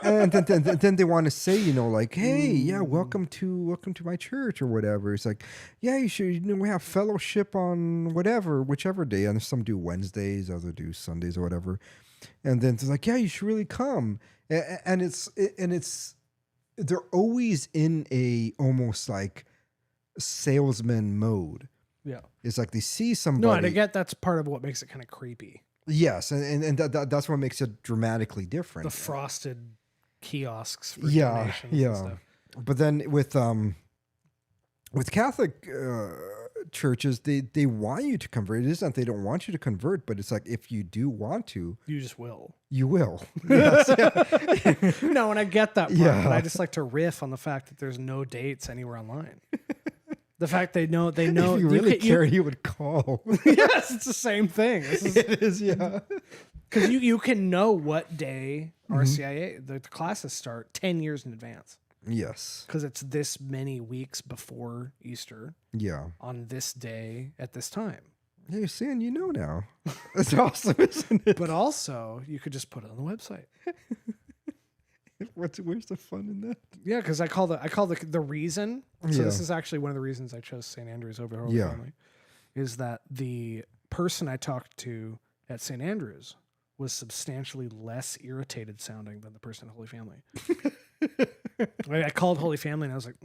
A: And then they want to say, like, hey, yeah, welcome to my church or whatever. It's like, yeah, you should. We have fellowship on whichever day. And some do Wednesdays, others do Sundays or whatever. And then it's like, yeah, you should really come. And they're always in a almost like salesman mode.
B: Yeah,
A: it's like they see somebody.
B: No, and I get that's part of what makes it kind of creepy.
A: Yes, and that's what makes it dramatically different.
B: The frosted kiosks for
A: donations and stuff. But then with Catholic churches, they want you to convert. It isn't that they don't want you to convert, but it's like if you do want to,
B: you just will.
A: You will. Yes, yeah.
B: No, and I get that part, but I just like to riff on the fact that there's no dates anywhere online. The fact they know. If
A: you really cared, you would call.
B: Yes, it's the same thing.
A: It is, yeah.
B: Because you can know what day RCIA the classes start 10 years in advance.
A: Yes.
B: Because it's this many weeks before Easter.
A: Yeah.
B: On this day at this time.
A: Yeah, you're saying now. That's awesome, isn't it?
B: But also, you could just put it on the website.
A: Where's the fun in that?
B: Yeah, because I call the reason. So this is actually one of the reasons I chose St. Andrews over Holy Family, is that the person I talked to at St. Andrews was substantially less irritated sounding than the person at Holy Family. I called Holy Family and I was like,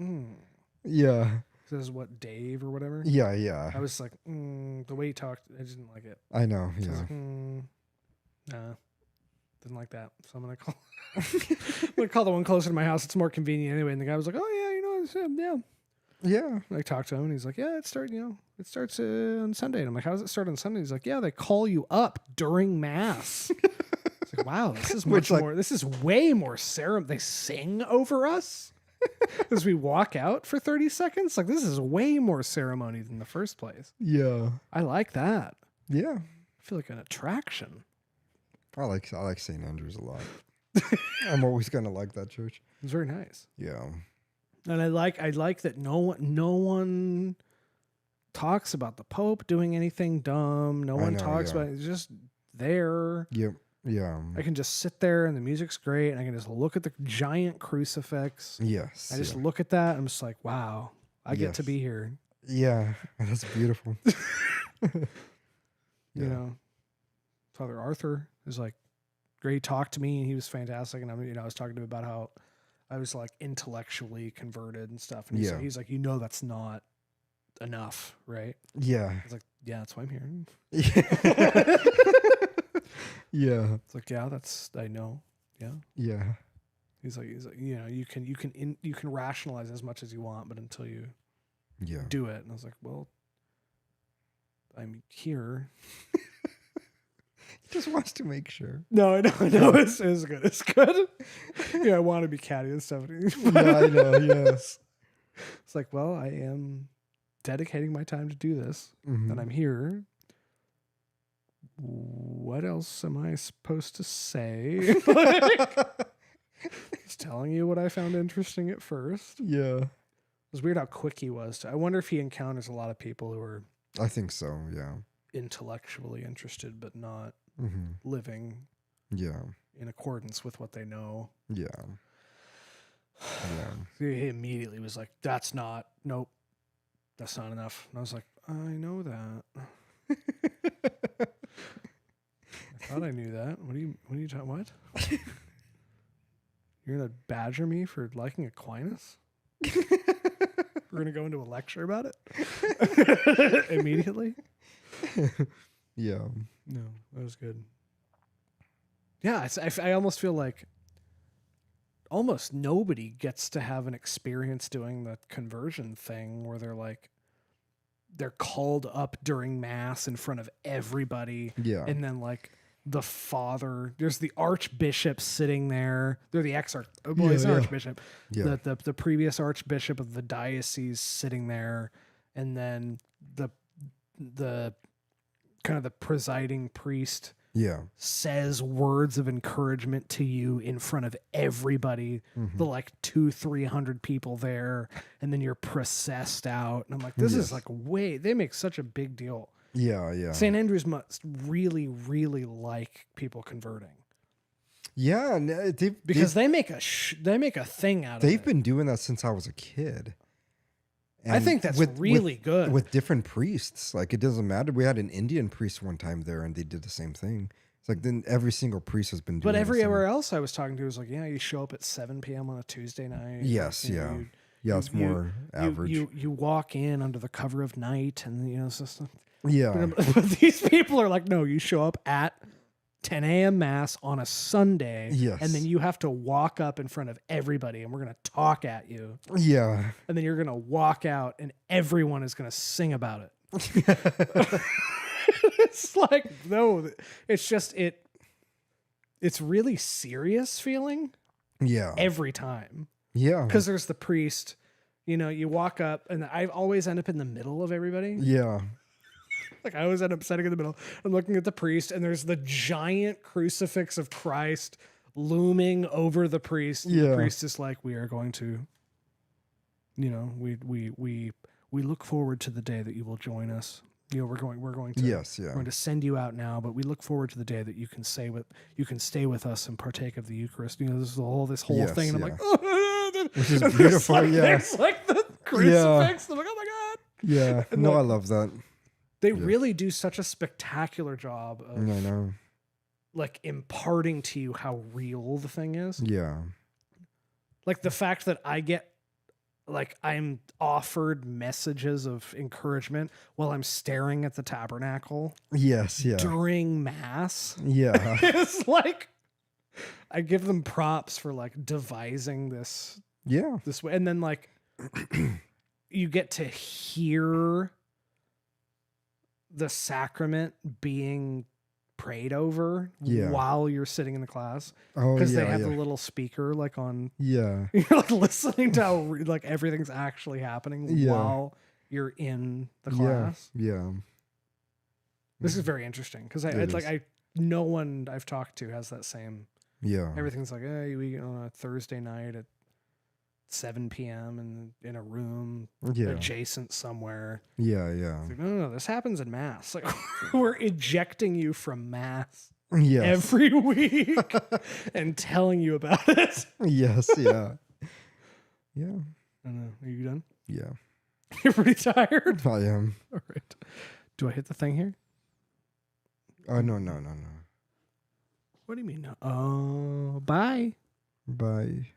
A: yeah.
B: This is what, Dave or whatever?
A: Yeah, yeah.
B: I was like, the way he talked, I just didn't like it.
A: I know, yeah.
B: So I was like, nah. Didn't like that. So I'm going to call the one closer to my house. It's more convenient anyway. And the guy was like, oh, yeah, yeah.
A: Yeah.
B: I talked to him and he's like, yeah, it starts on Sunday. And I'm like, how does it start on Sunday? He's like, yeah, they call you up during Mass. It's like, wow, this is this is way more ceremony. They sing over us as we walk out for 30 seconds. Like, this is way more ceremony than the first place.
A: Yeah.
B: I like that.
A: Yeah.
B: I feel like an attraction. I
A: like St. Andrews a lot. I'm always gonna like that church.
B: It's very nice.
A: Yeah.
B: And I like that no one talks about the Pope doing anything dumb. No one talks about it. It's just there.
A: Yep. Yeah.
B: I can just sit there and the music's great and I can just look at the giant crucifix.
A: Yes.
B: I just look at that and I'm just like, wow, I get to be here.
A: Yeah. That's beautiful.
B: You know, Father Arthur is like great. He talked to me and he was fantastic. And I was talking to him about how I was like intellectually converted and stuff. And he's like, that's not enough, right?
A: Yeah.
B: I was like, yeah, that's why I'm here.
A: Yeah.
B: It's like, yeah, I know. Yeah.
A: Yeah.
B: He's like, you know, you can rationalize as much as you want, but until you
A: Yeah.
B: do it. And I was like, well, I'm here.
A: He just wants to make sure.
B: No, I know. It's good. It's good. Yeah, I want to be catty and stuff.
A: Yeah, I know. Yes.
B: It's like, well, I am dedicating my time to do this,
A: Mhm.
B: and I'm here. What else am I supposed to say? Just telling you what I found interesting at first.
A: Yeah.
B: It was weird how quick he was. I wonder if he encounters a lot of people who are
A: I think so. Yeah.
B: intellectually interested but not
A: Mm-hmm.
B: living
A: Yeah.
B: in accordance with what they know.
A: Yeah. Yeah.
B: He immediately was like, nope, that's not enough. And I was like, I know that. I thought I knew that. What are you talking? What? You're going to badger me for liking Aquinas? We're going to go into a lecture about it? Immediately?
A: Yeah.
B: No, that was good. Yeah, I almost feel like almost nobody gets to have an experience doing the conversion thing where they're called up during mass in front of everybody.
A: Yeah.
B: And then like the father, there's the archbishop sitting there. They're the he's an archbishop.
A: Yeah.
B: The previous archbishop of the diocese sitting there. And then the kind of the presiding priest
A: Yeah.
B: says words of encouragement to you in front of everybody,
A: Mhm.
B: the like 200-300 people there, and then you're processed out. And I'm like, this is
A: Yes.
B: like they make such a big deal.
A: Yeah. Yeah.
B: St. Andrews must really, really like people converting
A: Yeah.
B: because they make a thing out of it.
A: They've been doing that since I was a kid.
B: I
A: And
B: think that's really good.
A: with different priests. Like, it doesn't matter. We had an Indian priest one time there, and they did the same thing. It's like then every single priest has been doing.
B: But
A: the same.
B: everywhere else I was talking to was like, yeah, you show up at 7 p.m. on a Tuesday night.
A: Yes.
B: You know,
A: Yeah.
B: you-
A: Yeah. It's more average.
B: You walk in under the cover of night, and you know, it's just,
A: Yeah.
B: but these people are like, no, you show up at 10 a.m. mass on a Sunday,
A: Yes.
B: and then you have to walk up in front of everybody, and we're gonna talk at you,
A: Yeah.
B: and then you're gonna walk out, and everyone is gonna sing about it. It's like, no, it's just it's really serious feeling
A: Yeah.
B: every time.
A: Yeah.
B: Because there's the priest, you know, you walk up, and I always end up in the middle of everybody.
A: Yeah.
B: Like I always end up sitting in the middle and looking at the priest, and there's the giant crucifix of Christ looming over the priest. And
A: Yeah.
B: the priest is like, we are going to, you know, we look forward to the day that you will join us. You know, we're going to
A: Yes. Yeah.
B: we're going to send you out now, but we look forward to the day that you can stay with us and partake of the Eucharist. You know, this whole
A: Yes,
B: thing, and I'm
A: yeah.
B: like, oh,
A: Which is beautiful.
B: like,
A: Yeah.
B: there's like the crucifix. I'm like, oh my god.
A: Yeah.
B: And
A: No,
B: like-
A: I love that.
B: They
A: Yeah.
B: really do such a spectacular job of
A: I know.
B: like imparting to you how real the thing is.
A: Yeah.
B: Like the fact that I'm offered messages of encouragement while I'm staring at the tabernacle
A: Yes. Yeah.
B: during mass.
A: Yeah.
B: It's like I give them props for like devising this
A: Yeah.
B: way. And then like you get to hear the sacrament being prayed over
A: Yeah.
B: while you're sitting in the class,
A: Oh,
B: because
A: yeah.
B: they have
A: Yeah.
B: the little speaker like on,
A: Yeah.
B: you're like listening to how like everything's actually happening
A: Yeah.
B: while you're in the class.
A: Yeah.
B: This is very interesting because
A: It is.
B: no one I've talked to has that same.
A: Yeah.
B: Everything's like, hey, we on a Thursday night at 7 p.m. and in a room
A: Yeah.
B: adjacent somewhere.
A: Yeah. Yeah.
B: It's like, no, this happens in mass. Like we're ejecting you from mass
A: Yes.
B: every week and telling you about it.
A: Yes. Yeah. Yeah.
B: I don't know. Are you done?
A: Yeah.
B: You're pretty tired.
A: I am.
B: All right. Do I hit the thing here?
A: Oh, no.
B: What do you mean? No? Oh, bye.
A: Bye.